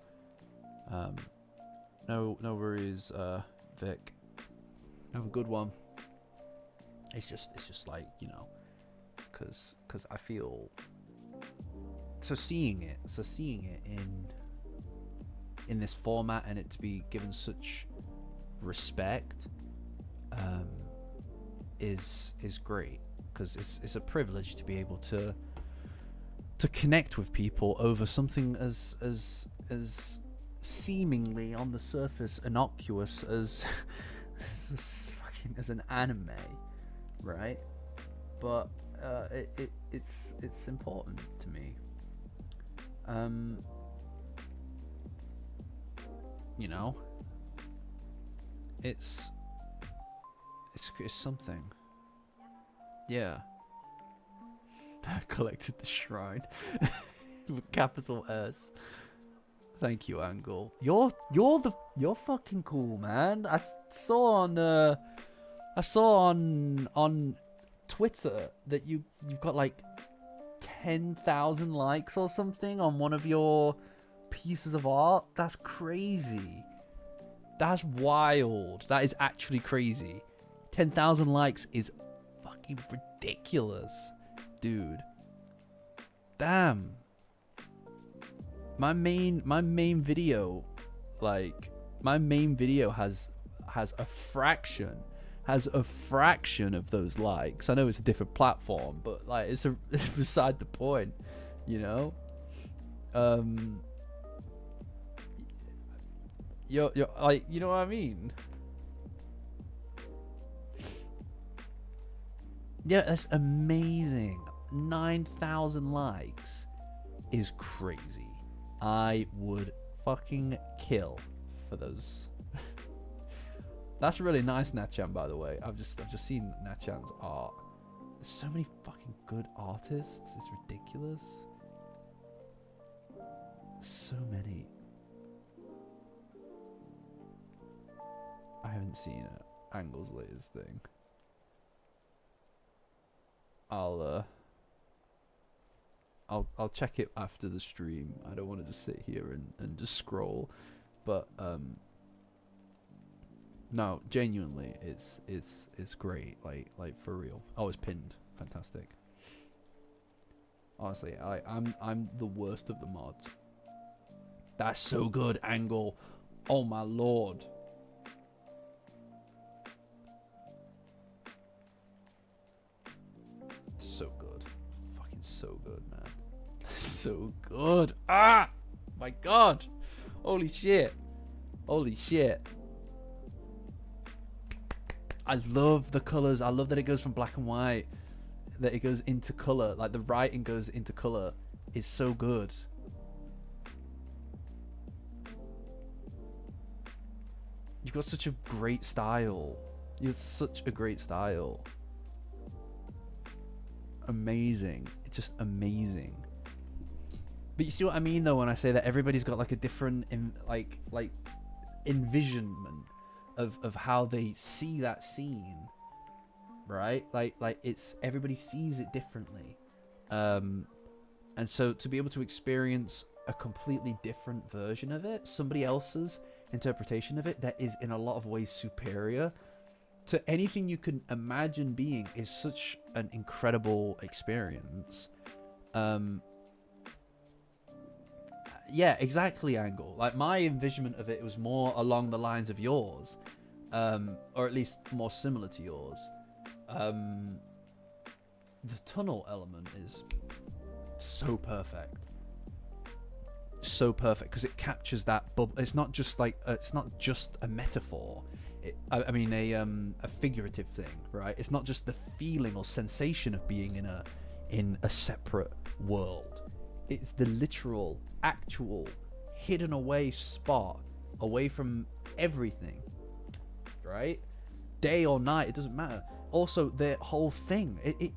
No worries, Vic. Have a good one. It's just like, you know, because I feel so seeing it in this format, and it to be given such respect is great, because it's a privilege to be able to connect with people over something as seemingly on the surface innocuous as as an anime, right? But it's important to me. You know, it's something. Yeah. I collected the shrine with capital S. Thank you, Angle. You're fucking cool, man. I saw on Twitter that you've got like 10,000 likes or something on one of your pieces of art. That's crazy. That's wild. That is actually crazy. 10,000 likes is fucking ridiculous, dude. Damn. My main video, like my main video has a fraction of those likes. I know it's a different platform, but like it's beside the point, you know. You're like, you know what I mean? Yeah, that's amazing. 9,000 likes is crazy. I would fucking kill for those. That's really nice, Natchan, by the way. I've just seen Natchan's art. There's so many fucking good artists. It's ridiculous. So many. I haven't seen Angle's latest thing. I'll check it after the stream. I don't want to just sit here and just scroll, but no, genuinely, it's great. Like for real. Oh, it's pinned. Fantastic. Honestly, I'm the worst of the mods. That's so good, Angle. Oh my lord. So good. Fucking so good, man. So good. Ah! My god. Holy shit. Holy shit. I love the colors. I love that it goes from black and white, that it goes into color. Like the writing goes into color. It's so good. You've got such a great style. You have such a great style. Amazing. It's just amazing. But you see what I mean though when I say that everybody's got like a different like envisionment of how they see that scene, right? Like it's everybody sees it differently, and so to be able to experience a completely different version of it, somebody else's interpretation of it that is in a lot of ways superior to anything you can imagine being, is such an incredible experience. Yeah, exactly, Angle. Like my envisionment of it was more along the lines of yours, or at least more similar to yours. The tunnel element is so perfect. So perfect, because it captures that bubble. It's not just like it's not just a metaphor. I mean a figurative thing, right? It's not just the feeling or sensation of being in a separate world. It's the literal, actual, hidden away spot, away from everything, right? Day or night, it doesn't matter. Also, their whole thing, it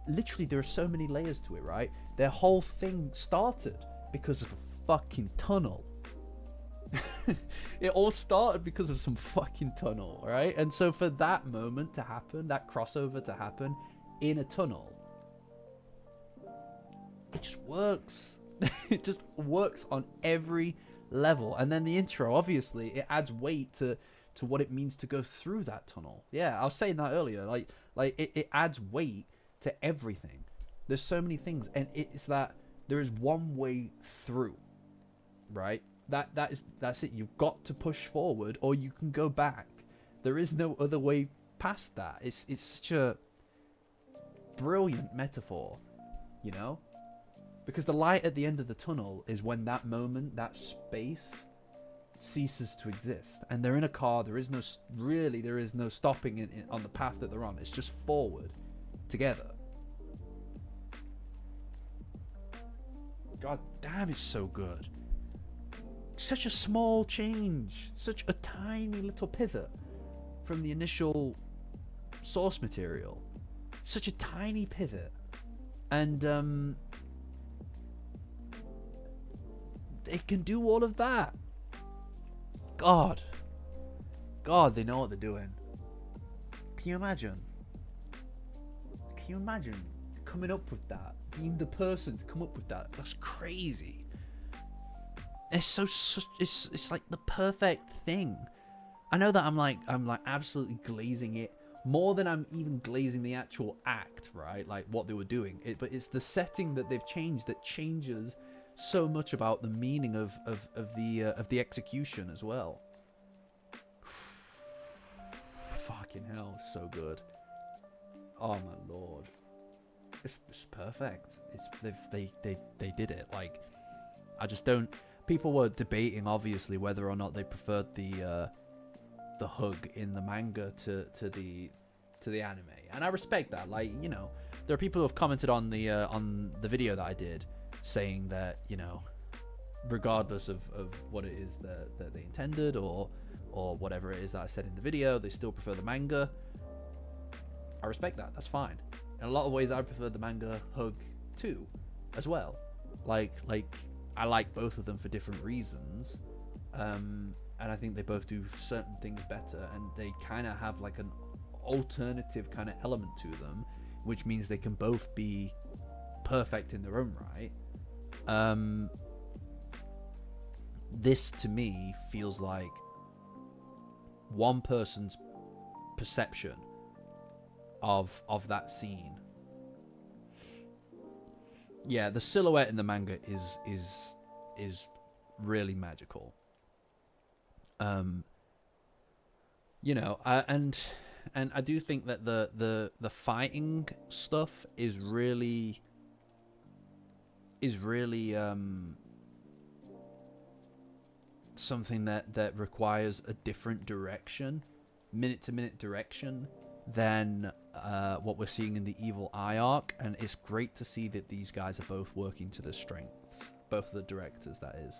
literally, there are so many layers to it, right? Their whole thing started because of a fucking tunnel. It all started because of some fucking tunnel, right? And so for that moment to happen, that crossover to happen in a tunnel, it just works. It just works on every level. And then the intro, obviously, it adds weight to what it means to go through that tunnel. Yeah, I was saying that earlier. Like it adds weight to everything. There's so many things, and it's that there is one way through, right? That's it. You've got to push forward, or you can go back. There is no other way past that. It's such a brilliant metaphor, you know? Because the light at the end of the tunnel is when that moment, that space, ceases to exist. And they're in a car. There is no stopping on the path that they're on. It's just forward together. God damn, it's so good. Such a small change. Such a tiny little pivot from the initial source material. Such a tiny pivot. And they can do all of that. God, they know what they're doing. Can you imagine? Coming up with that? Being the person to come up with that? That's crazy. It's like the perfect thing. I know that I'm like absolutely glazing it more than I'm even glazing the actual act, right? Like what they were doing. But it's the setting that they've changed that changes so much about the meaning of the execution as well. Fucking hell, so good. Oh my lord, it's perfect. They did it. Like, I just don't. People were debating obviously whether or not they preferred the hug in the manga to the anime, and I respect that. Like, you know, there are people who have commented on the video that I did, saying that, you know, regardless of what it is that they intended or whatever it is that I said in the video, they still prefer the manga. I respect that. That's fine. In a lot of ways, I prefer the manga hug too, as well. Like I like both of them for different reasons, and I think they both do certain things better, and they kind of have like an alternative kind of element to them, which means they can both be perfect in their own right. This to me feels like one person's perception of that scene. Yeah, the silhouette in the manga is really magical. You know, and I do think that the fighting stuff is really something that requires a different direction, minute to minute direction, than what we're seeing in the Evil Eye arc. And it's great to see that these guys are both working to their strengths, both of the directors, that is.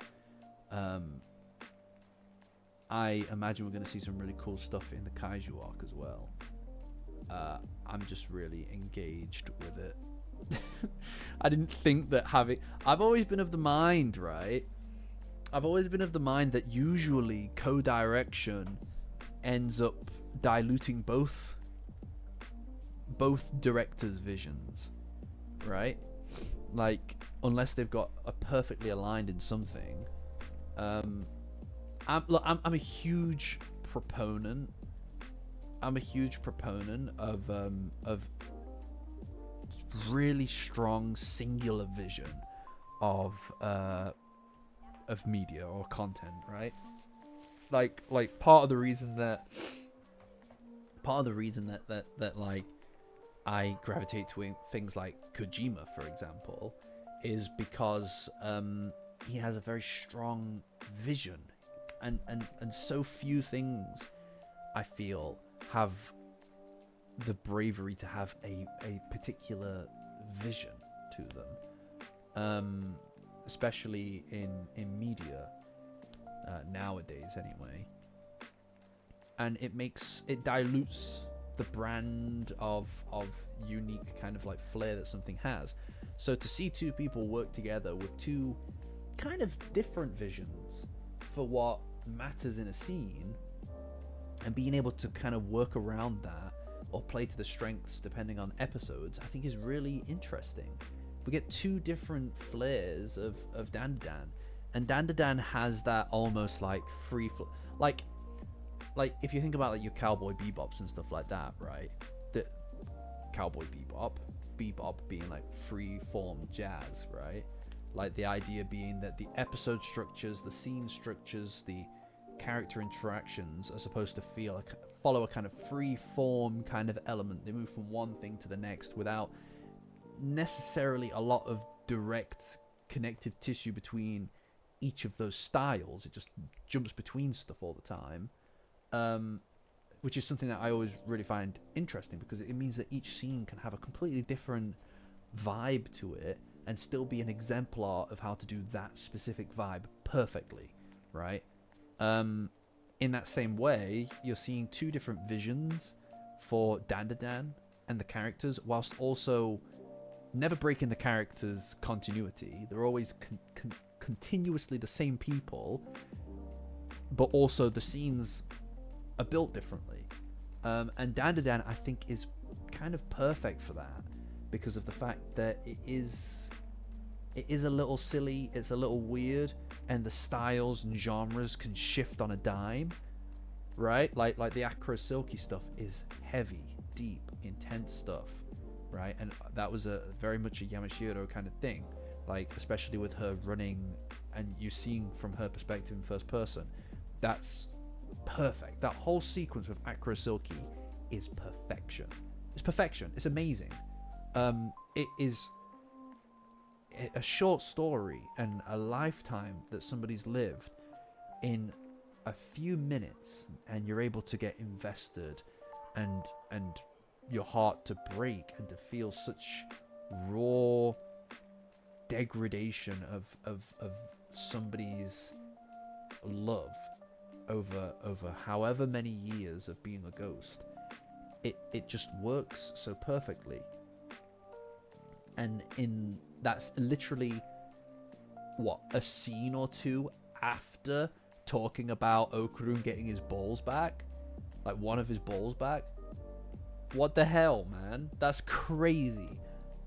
I imagine we're going to see some really cool stuff in the Kaiju arc as well. I'm just really engaged with it. I didn't think that I've always been of the mind, right? I've always been of the mind that usually co-direction ends up diluting both directors' visions, right? Like, unless they've got a perfectly aligned in something. I'm a huge proponent. Of really strong singular vision of media or content, right? Like part of the reason that like I gravitate to things like Kojima, for example, is because he has a very strong vision, and so few things, I feel, have the bravery to have a particular vision to them, especially in media nowadays anyway. And it dilutes the brand of unique kind of like flair that something has. So to see two people work together with two kind of different visions for what matters in a scene, and being able to kind of work around that or play to the strengths depending on episodes, I think is really interesting. we get two different flares of Dandadan, and Dandadan has that almost like like if you think about like your Cowboy Bebops and stuff like that, right? The Cowboy Bebop being like free form jazz, right? Like the idea being that the episode structures, the scene structures, the character interactions are supposed to follow a kind of free form kind of element. They move from one thing to the next without necessarily a lot of direct connective tissue between each of those styles. It just jumps between stuff all the time, which is something that I always really find interesting, because it means that each scene can have a completely different vibe to it and still be an exemplar of how to do that specific vibe perfectly, right? In that same way, you're seeing two different visions for Dandadan and the characters, whilst also never breaking the characters' continuity. They're always continuously the same people, but also the scenes are built differently. And Dandadan, I think, is kind of perfect for that, because of the fact that it is a little silly, it's a little weird, and the styles and genres can shift on a dime, right? Like the Acro Silky stuff is heavy, deep, intense stuff, right? And that was a very much a Yamashiro kind of thing, like especially with her running and you seeing from her perspective in first person. That's perfect. That whole sequence with Acro Silky is perfection. It's perfection. It's amazing. It is a short story and a lifetime that somebody's lived in a few minutes, and you're able to get invested and your heart to break and to feel such raw degradation of somebody's love over however many years of being a ghost. It just works so perfectly. And that's literally a scene or two after talking about Okurun getting his balls back, like one of his balls back. What the hell, man? That's crazy.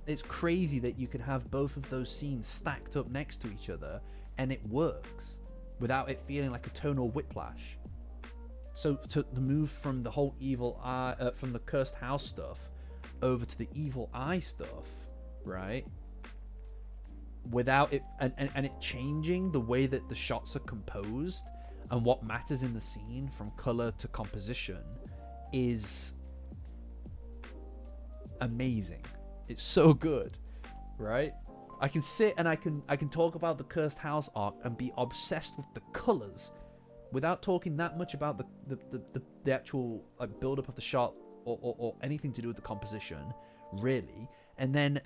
It's crazy that you could have both of those scenes stacked up next to each other and it works without it feeling like a tonal whiplash. So to move from the whole evil eye, from the cursed house stuff over to the evil eye stuff, right? Without it and it changing the way that the shots are composed and what matters in the scene from color to composition is amazing. It's so good, right? I can sit and I can talk about the cursed house arc and be obsessed with the colors without talking that much about the actual like build up of the shot or anything to do with the composition, really. And then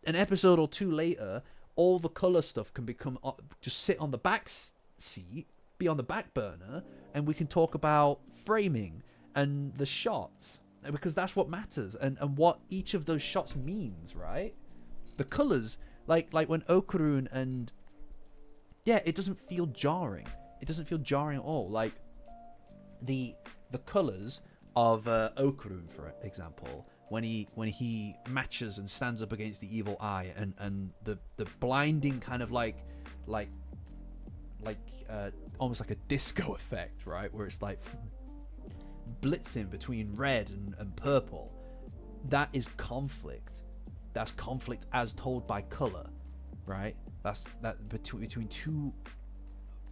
an episode or two later, all the color stuff can become just sit on the back seat, be on the back burner, and we can talk about framing and the shots, because that's what matters, and what each of those shots means, right? The colors, like when Okurun and it doesn't feel jarring. It doesn't feel jarring at all. Like the colors of Okurun, for example, when he matches and stands up against the evil eye, and the blinding kind of like almost like a disco effect, right, where it's like blitzing between red and purple. That is conflict. That's conflict as told by color, right? That's that between two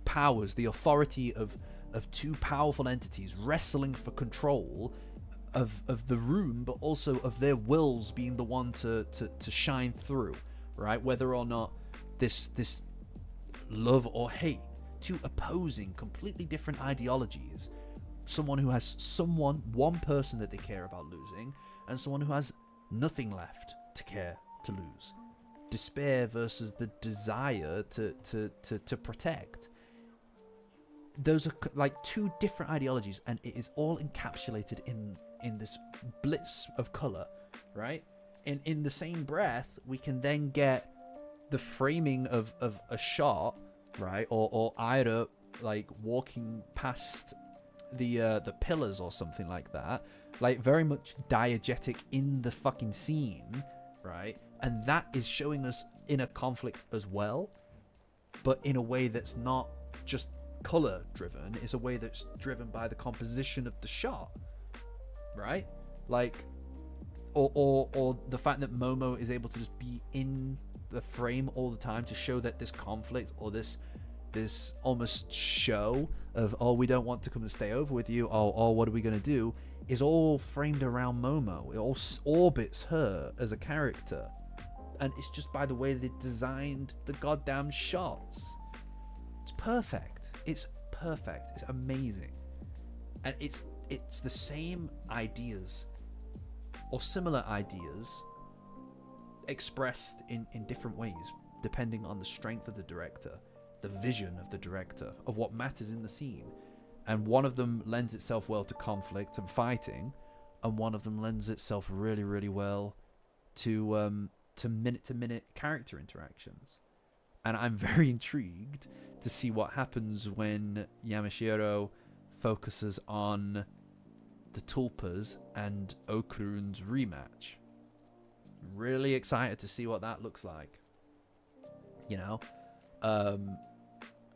powers, the authority of two powerful entities wrestling for control of the room, but also of their wills being the one to shine through, right? Whether or not this love or hate, two opposing, completely different ideologies. Someone who has one person that they care about losing, and someone who has nothing left to care to lose. Despair versus the desire to protect. Those are like two different ideologies, and it is all encapsulated in this blitz of color, right? And in the same breath, we can then get the framing of a shot, right? Or Ira like walking past the pillars or something like that, like very much diegetic in the fucking scene, right? And that is showing us inner conflict as well, but in a way that's not just color driven. It's a way that's driven by the composition of the shot, right? Like, or the fact that Momo is able to just be in the frame all the time to show that this conflict, or this almost show of, oh, we don't want to come and stay over with you, oh, what are we going to do, is all framed around Momo. It all orbits her as a character, and it's just by the way they designed the goddamn shots. It's perfect. It's perfect. It's amazing. And it's the same ideas, or similar ideas, expressed in different ways, depending on the strength of the director, the vision of the director, of what matters in the scene. And one of them lends itself well to conflict and fighting, and one of them lends itself really, really well to minute-to-minute character interactions. And I'm very intrigued to see what happens when Yamashiro focuses on the Tulpas and Okurun's rematch. Really excited to see what that looks like. You know?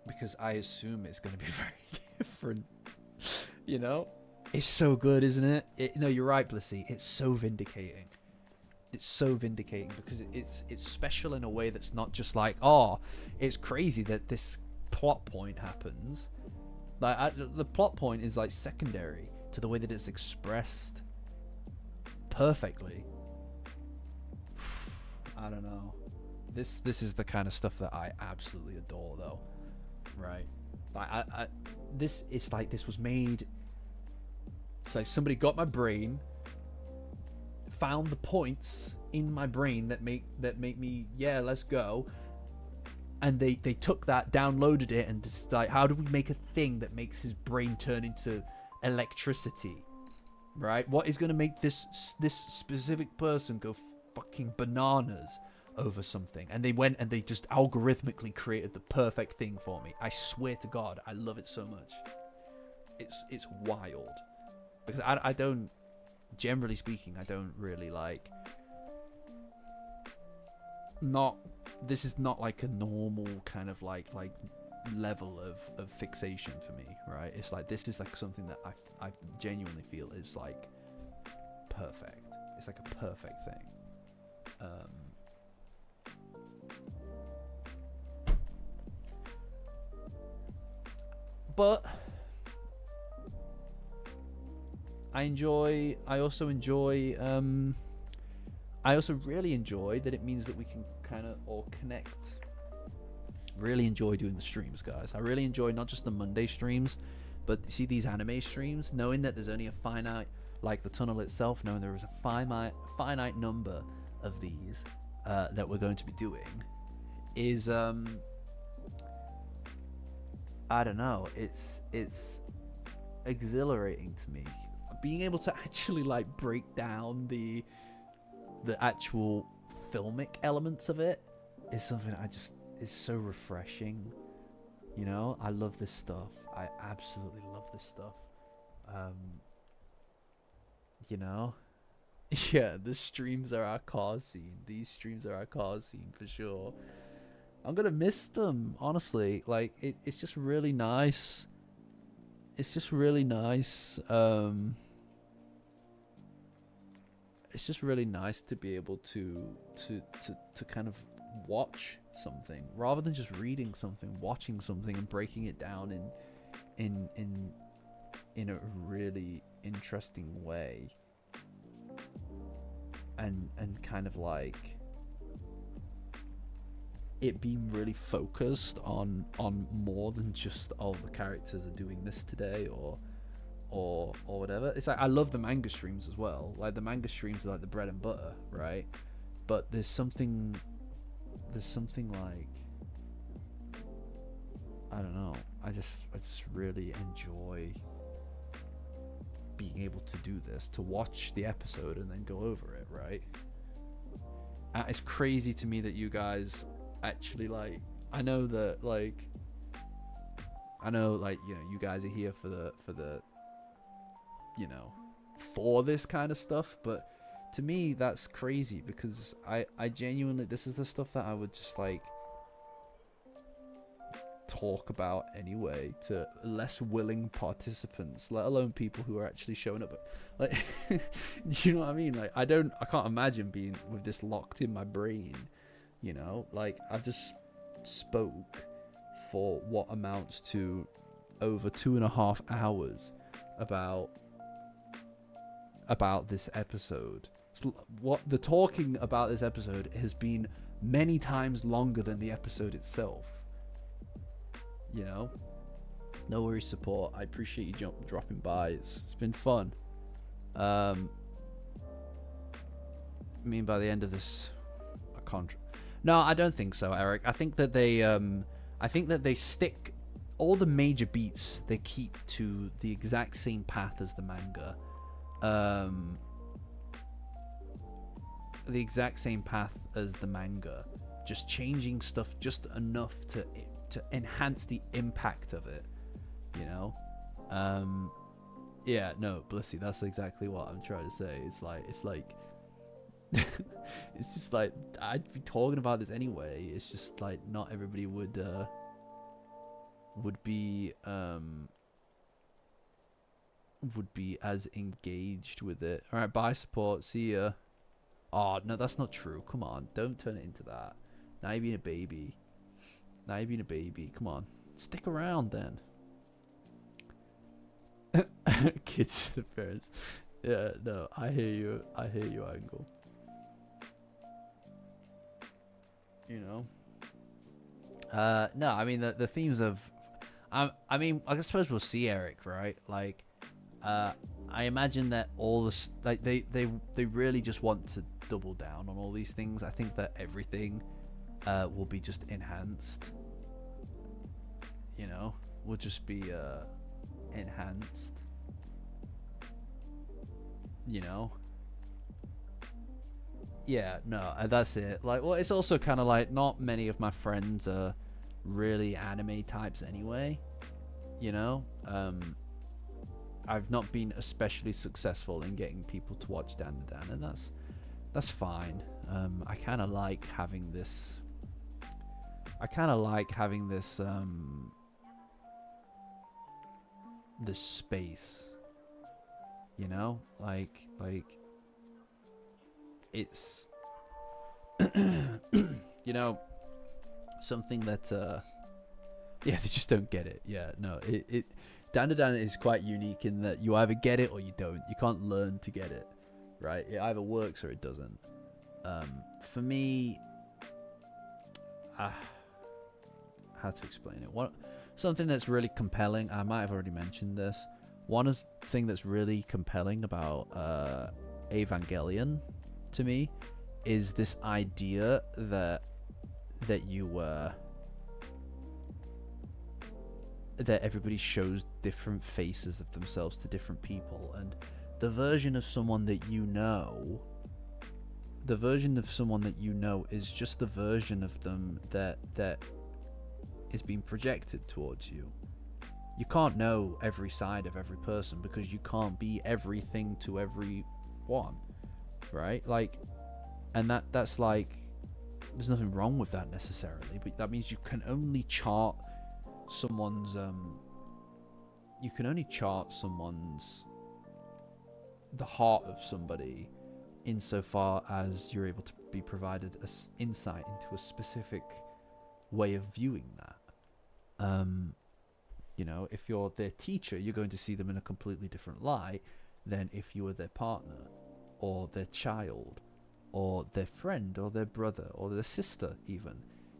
Because I assume it's going to be very different. You know? It's so good, isn't it? No, you're right, Blissey. It's so vindicating. It's so vindicating because it's special in a way that's not just like, oh, it's crazy that this plot point happens. Like, the plot point is like secondary to the way that it's expressed perfectly. I don't know. This is the kind of stuff that I absolutely adore, though. Right? Like, this was made. It's like somebody got my brain, found the points in my brain that make me, yeah, let's go. And they took that, downloaded it, and just like, how do we make a thing that makes his brain turn into electricity? Right? What is going to make this specific person go fucking bananas over something? And they went and they just algorithmically created the perfect thing for me. I swear to God, I love it so much. It's wild. Because I don't, generally speaking, I don't really like, this is not like a normal kind of like level of fixation for me, right? It's like, this is like something that I genuinely feel is like perfect. It's like a perfect thing. But I also really enjoy that it means that we can kind of all connect. Really enjoy doing the streams, guys. I really enjoy not just the Monday streams, but see these anime streams, knowing that there's only a finite, like the tunnel itself, knowing there is a finite number of these that we're going to be doing, is I don't know, it's exhilarating to me. Being able to actually like break down the actual filmic elements of it is something is so refreshing. You know, I love this stuff. I absolutely love this stuff. You know, yeah, the streams are our cause scene. These streams are our cause scene for sure. I'm gonna miss them, honestly. Like, it's just really nice. It's just really nice. It's just really nice to be able to kind of watch something rather than just reading something, watching something and breaking it down in a really interesting way, and kind of like it being really focused on more than just, oh, the characters are doing this today or whatever. It's like, I love the manga streams as well. Like, the manga streams are like the bread and butter, right? But there's something like, I don't know, I just really enjoy being able to do this, to watch the episode and then go over it, right? It's crazy to me that you guys actually, like, I know, like, you know, you guys are here for the you know, for this kind of stuff, but to me that's crazy, because I genuinely, this is the stuff that I would just like talk about anyway to less willing participants, let alone people who are actually showing up. Like, do you know what I mean? Like, I can't imagine being with this locked in my brain, you know? Like, I've just spoke for what amounts to over 2.5 hours about this episode. So what the talking about this episode has been many times longer than the episode itself. You know, no worries, support. I appreciate you dropping by. It's been fun. I mean, by the end of this, I can't. No, I don't think so, Eric. I think that they stick all the major beats. They keep to the exact same path as the manga. The exact same path as the manga, just changing stuff just enough to enhance the impact of it, you know. Yeah, no, Blissy, that's exactly what I'm trying to say. It's like it's just like, I'd be talking about this anyway. It's just like not everybody would be as engaged with it. All right, bye, support. See ya. Oh no, that's not true. Come on, don't turn it into that. Now you're being a baby. Come on, stick around then. Kids to the parents. Yeah, no, I hear you, Angle. You know. No, I mean the themes of, I mean, I suppose we'll see, Eric, right? Like, I imagine that all this, like, they really just want to double down on all these things. I think that everything will be just enhanced. You know, will just be enhanced. You know. Yeah, no, that's it. Like, well, it's also kind of like, not many of my friends are really anime types anyway. You know, I've not been especially successful in getting people to watch Dandadan, and that's fine. I kind of like having this. This space, you know, like it's you know, something that yeah, they just don't get it. Yeah, no, it Dandadan is quite unique in that you either get it or you don't. You can't learn to get it, right? It either works or it doesn't. For me, how to explain it? Something that's really compelling, I might have already mentioned this. One thing that's really compelling about Evangelion to me is this idea that everybody shows different faces of themselves to different people, and the version of someone that you know is just the version of them that is being projected towards you. You can't know every side of every person because you can't be everything to everyone, right? Like, and that's like, there's nothing wrong with that necessarily, but that means you can only chart someone's the heart of somebody insofar as you're able to be provided insight into a specific way of viewing that. You know, if you're their teacher, you're going to see them in a completely different light than if you were their partner or their child or their friend or their brother or their sister even.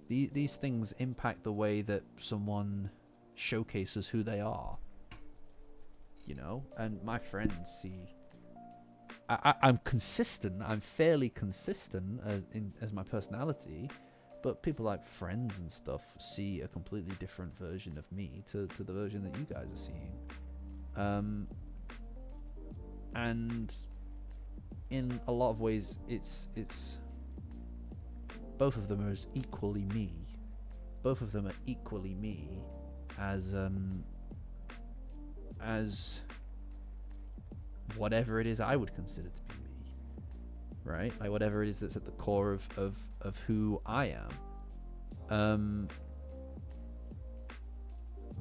These things impact the way that someone showcases who they are, you know. And my friends see, I'm consistent, I'm fairly consistent as my personality, but people like friends and stuff see a completely different version of me to the version that you guys are seeing. And in a lot of ways, it's both of them are equally me. Both of them are equally me as whatever it is I would consider to be me. right? Like whatever it is that's at the core of who I am.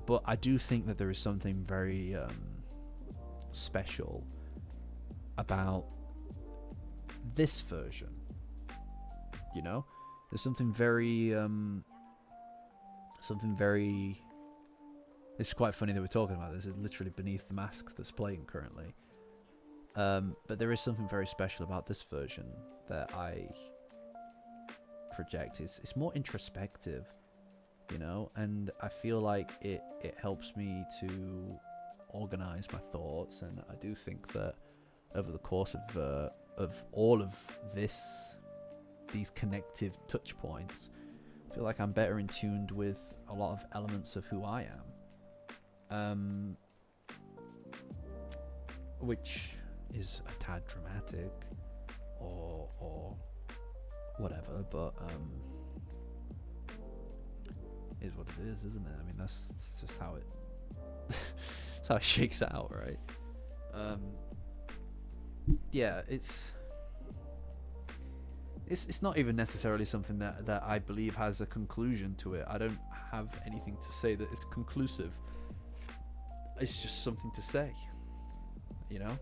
But I do think that there is something very special about this version. You know, there's something very It's quite funny that we're talking about this. It's literally beneath the mask that's playing currently. But there is something very special about this version that I project. It's more introspective, you know, and I feel like it helps me to organize my thoughts. And I do think that over the course of all of these connective touch points, I feel like I'm better in tuned with a lot of elements of who I am. Which is a tad dramatic or whatever, but is what it is, isn't it? I mean, that's just how it that's how it shakes out, right? Yeah, it's not even necessarily something that I believe has a conclusion to it. I don't have anything to say that is conclusive. It's just something to say, you know.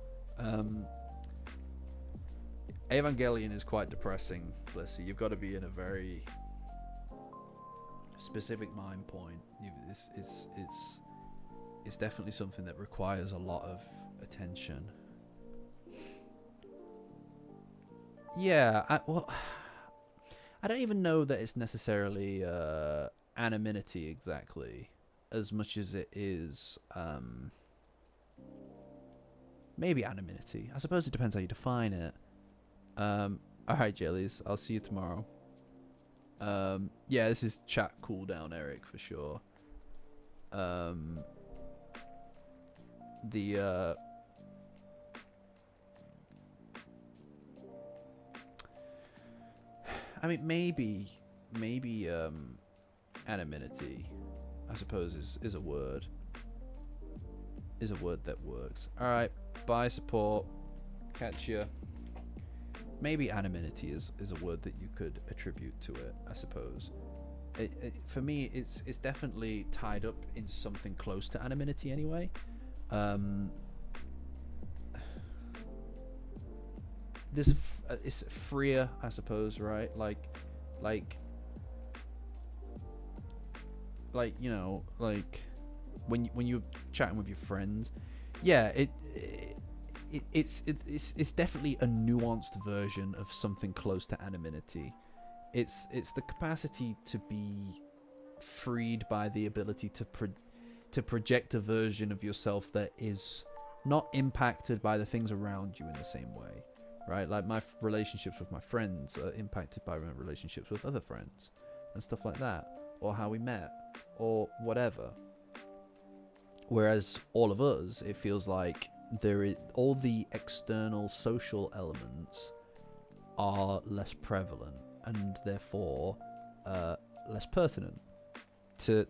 Evangelion is quite depressing, bless you. You've got to be in a very specific mind point. It's definitely something that requires a lot of attention. Yeah, I don't even know that it's necessarily anonymity exactly, as much as it is maybe anonymity. I suppose it depends how you define it. Alright, Jellies, I'll see you tomorrow. Yeah, this is chat cooldown, Eric, for sure. I mean, maybe anonymity, I suppose, is a word. Is a word that works. Alright, bye, support. Catch ya. Maybe anonymity is a word that you could attribute to it, I suppose. For me, it's definitely tied up in something close to anonymity anyway. It's freer, I suppose, right? Like you know, like when you're chatting with your friends, yeah, it's definitely a nuanced version of something close to anonymity. It's the capacity to be freed by the ability to project a version of yourself that is not impacted by the things around you in the same way, right? Like my relationships with my friends are impacted by my relationships with other friends and stuff like that, or how we met, or whatever. Whereas all of us, it feels like there is all the external social elements are less prevalent and therefore less pertinent to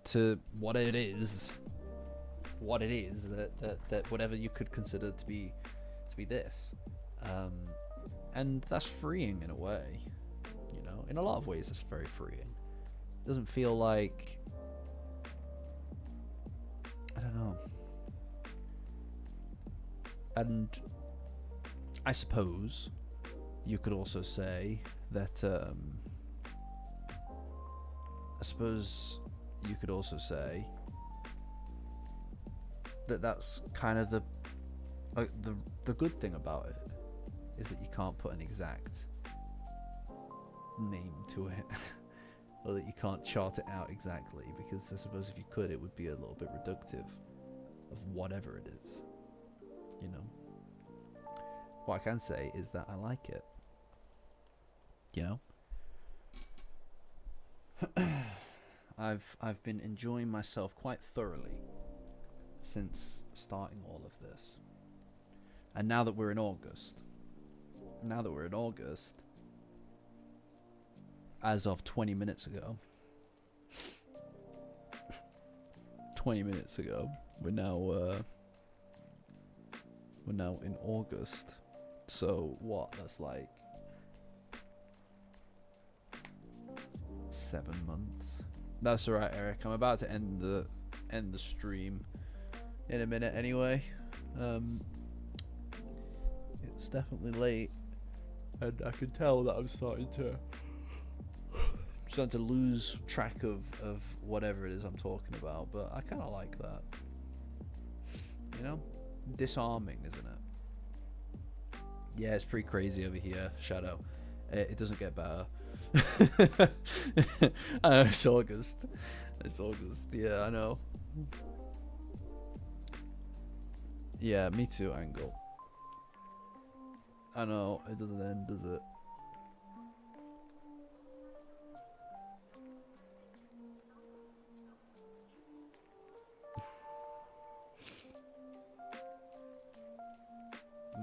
what it is that whatever you could consider to be this, and that's freeing in a way, you know. In a lot of ways, it's very freeing. It doesn't feel like, I don't know. And I suppose you could also say that that's kind of the good thing about it, is that you can't put an exact name to it, or that you can't chart it out exactly, because I suppose if you could, it would be a little bit reductive of whatever it is, you know. What I can say is that I like it, you know. I've been enjoying myself quite thoroughly since starting all of this. And now that we're in August, as of 20 minutes ago, we're now in August. So what? That's like 7 months. That's alright, Eric. I'm about to end the stream in a minute anyway. It's definitely late, and I can tell that I'm starting to lose track of whatever it is I'm talking about, but I kind of like that. You know? Disarming, isn't it? Yeah, it's pretty crazy over here, Shadow. It doesn't get better. I know, it's August. It's August. Yeah, I know. Yeah, me too, Angle. I know, it doesn't end, does it?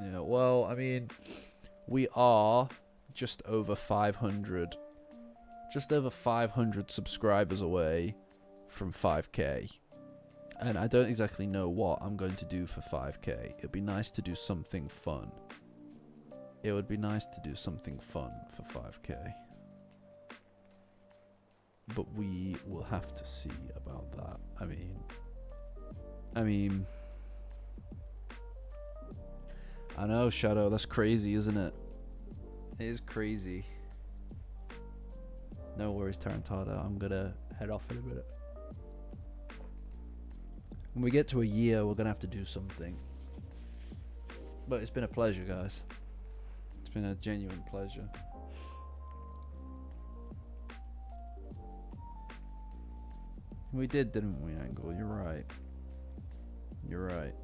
Yeah, well, I mean, we are just over 500 subscribers away from 5k, and I don't exactly know what I'm going to do for 5k. It'd be nice to do something fun. It would be nice to do something fun for 5k, but we will have to see about that. I mean, I know, Shadow, that's crazy, isn't it? It is crazy. No worries, Tarantado. I'm gonna head off in a minute. When we get to a year, we're gonna have to do something. But it's been a pleasure, guys. It's been a genuine pleasure. We did, didn't we, Angle? You're right. You're right.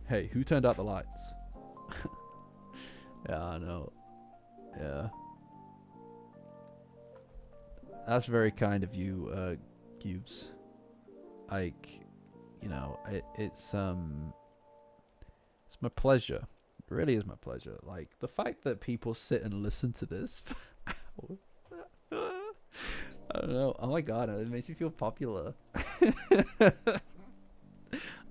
Hey, who turned out the lights? Yeah, I know. Yeah. That's very kind of you, Cubes. Like, you know, it's my pleasure. It really is my pleasure. Like, the fact that people sit and listen to this for hours. I don't know. Oh my god, it makes me feel popular.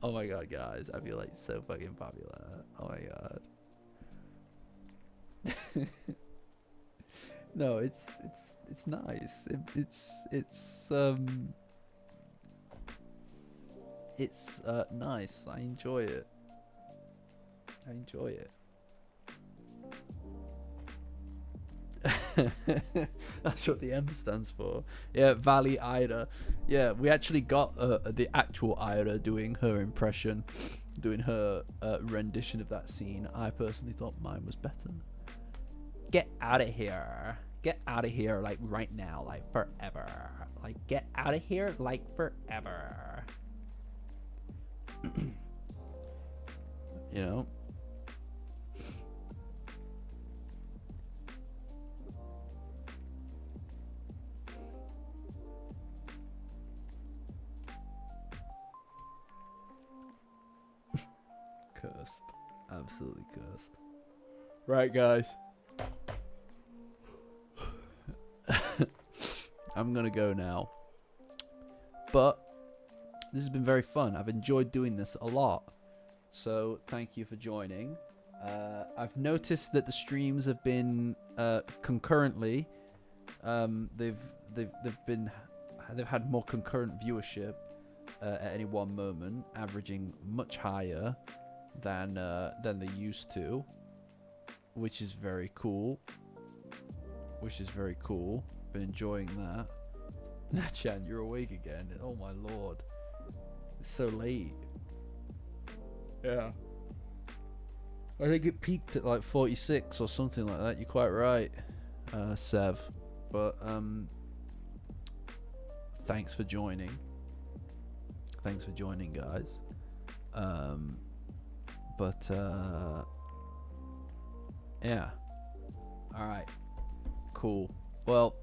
Oh my god, guys, I feel like so fucking popular. Oh my god. No, it's nice. It's nice. I enjoy it. I enjoy it. That's what the M stands for. Yeah, Valley Ida. Yeah, we actually got the actual Ida doing her impression, doing her rendition of that scene. I personally thought mine was better. Get out of here. Get out of here, like right now, like forever. Like, get out of here, like forever. You know? Cursed. Absolutely cursed. Right, guys. I'm gonna go now. But this has been very fun. I've enjoyed doing this a lot. So thank you for joining. I've noticed that the streams have been concurrently. They've had more concurrent viewership at any one moment, averaging much higher than they used to, which is very cool. Been enjoying that. Nachan, you're awake again. Oh my lord. It's so late. Yeah. I think it peaked at like 46 or something like that. You're quite right, Sev. But thanks for joining. Thanks for joining, guys. Yeah. Alright. Cool. Well,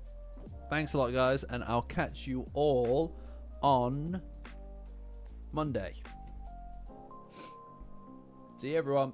thanks a lot, guys, and I'll catch you all on Monday. See you, everyone.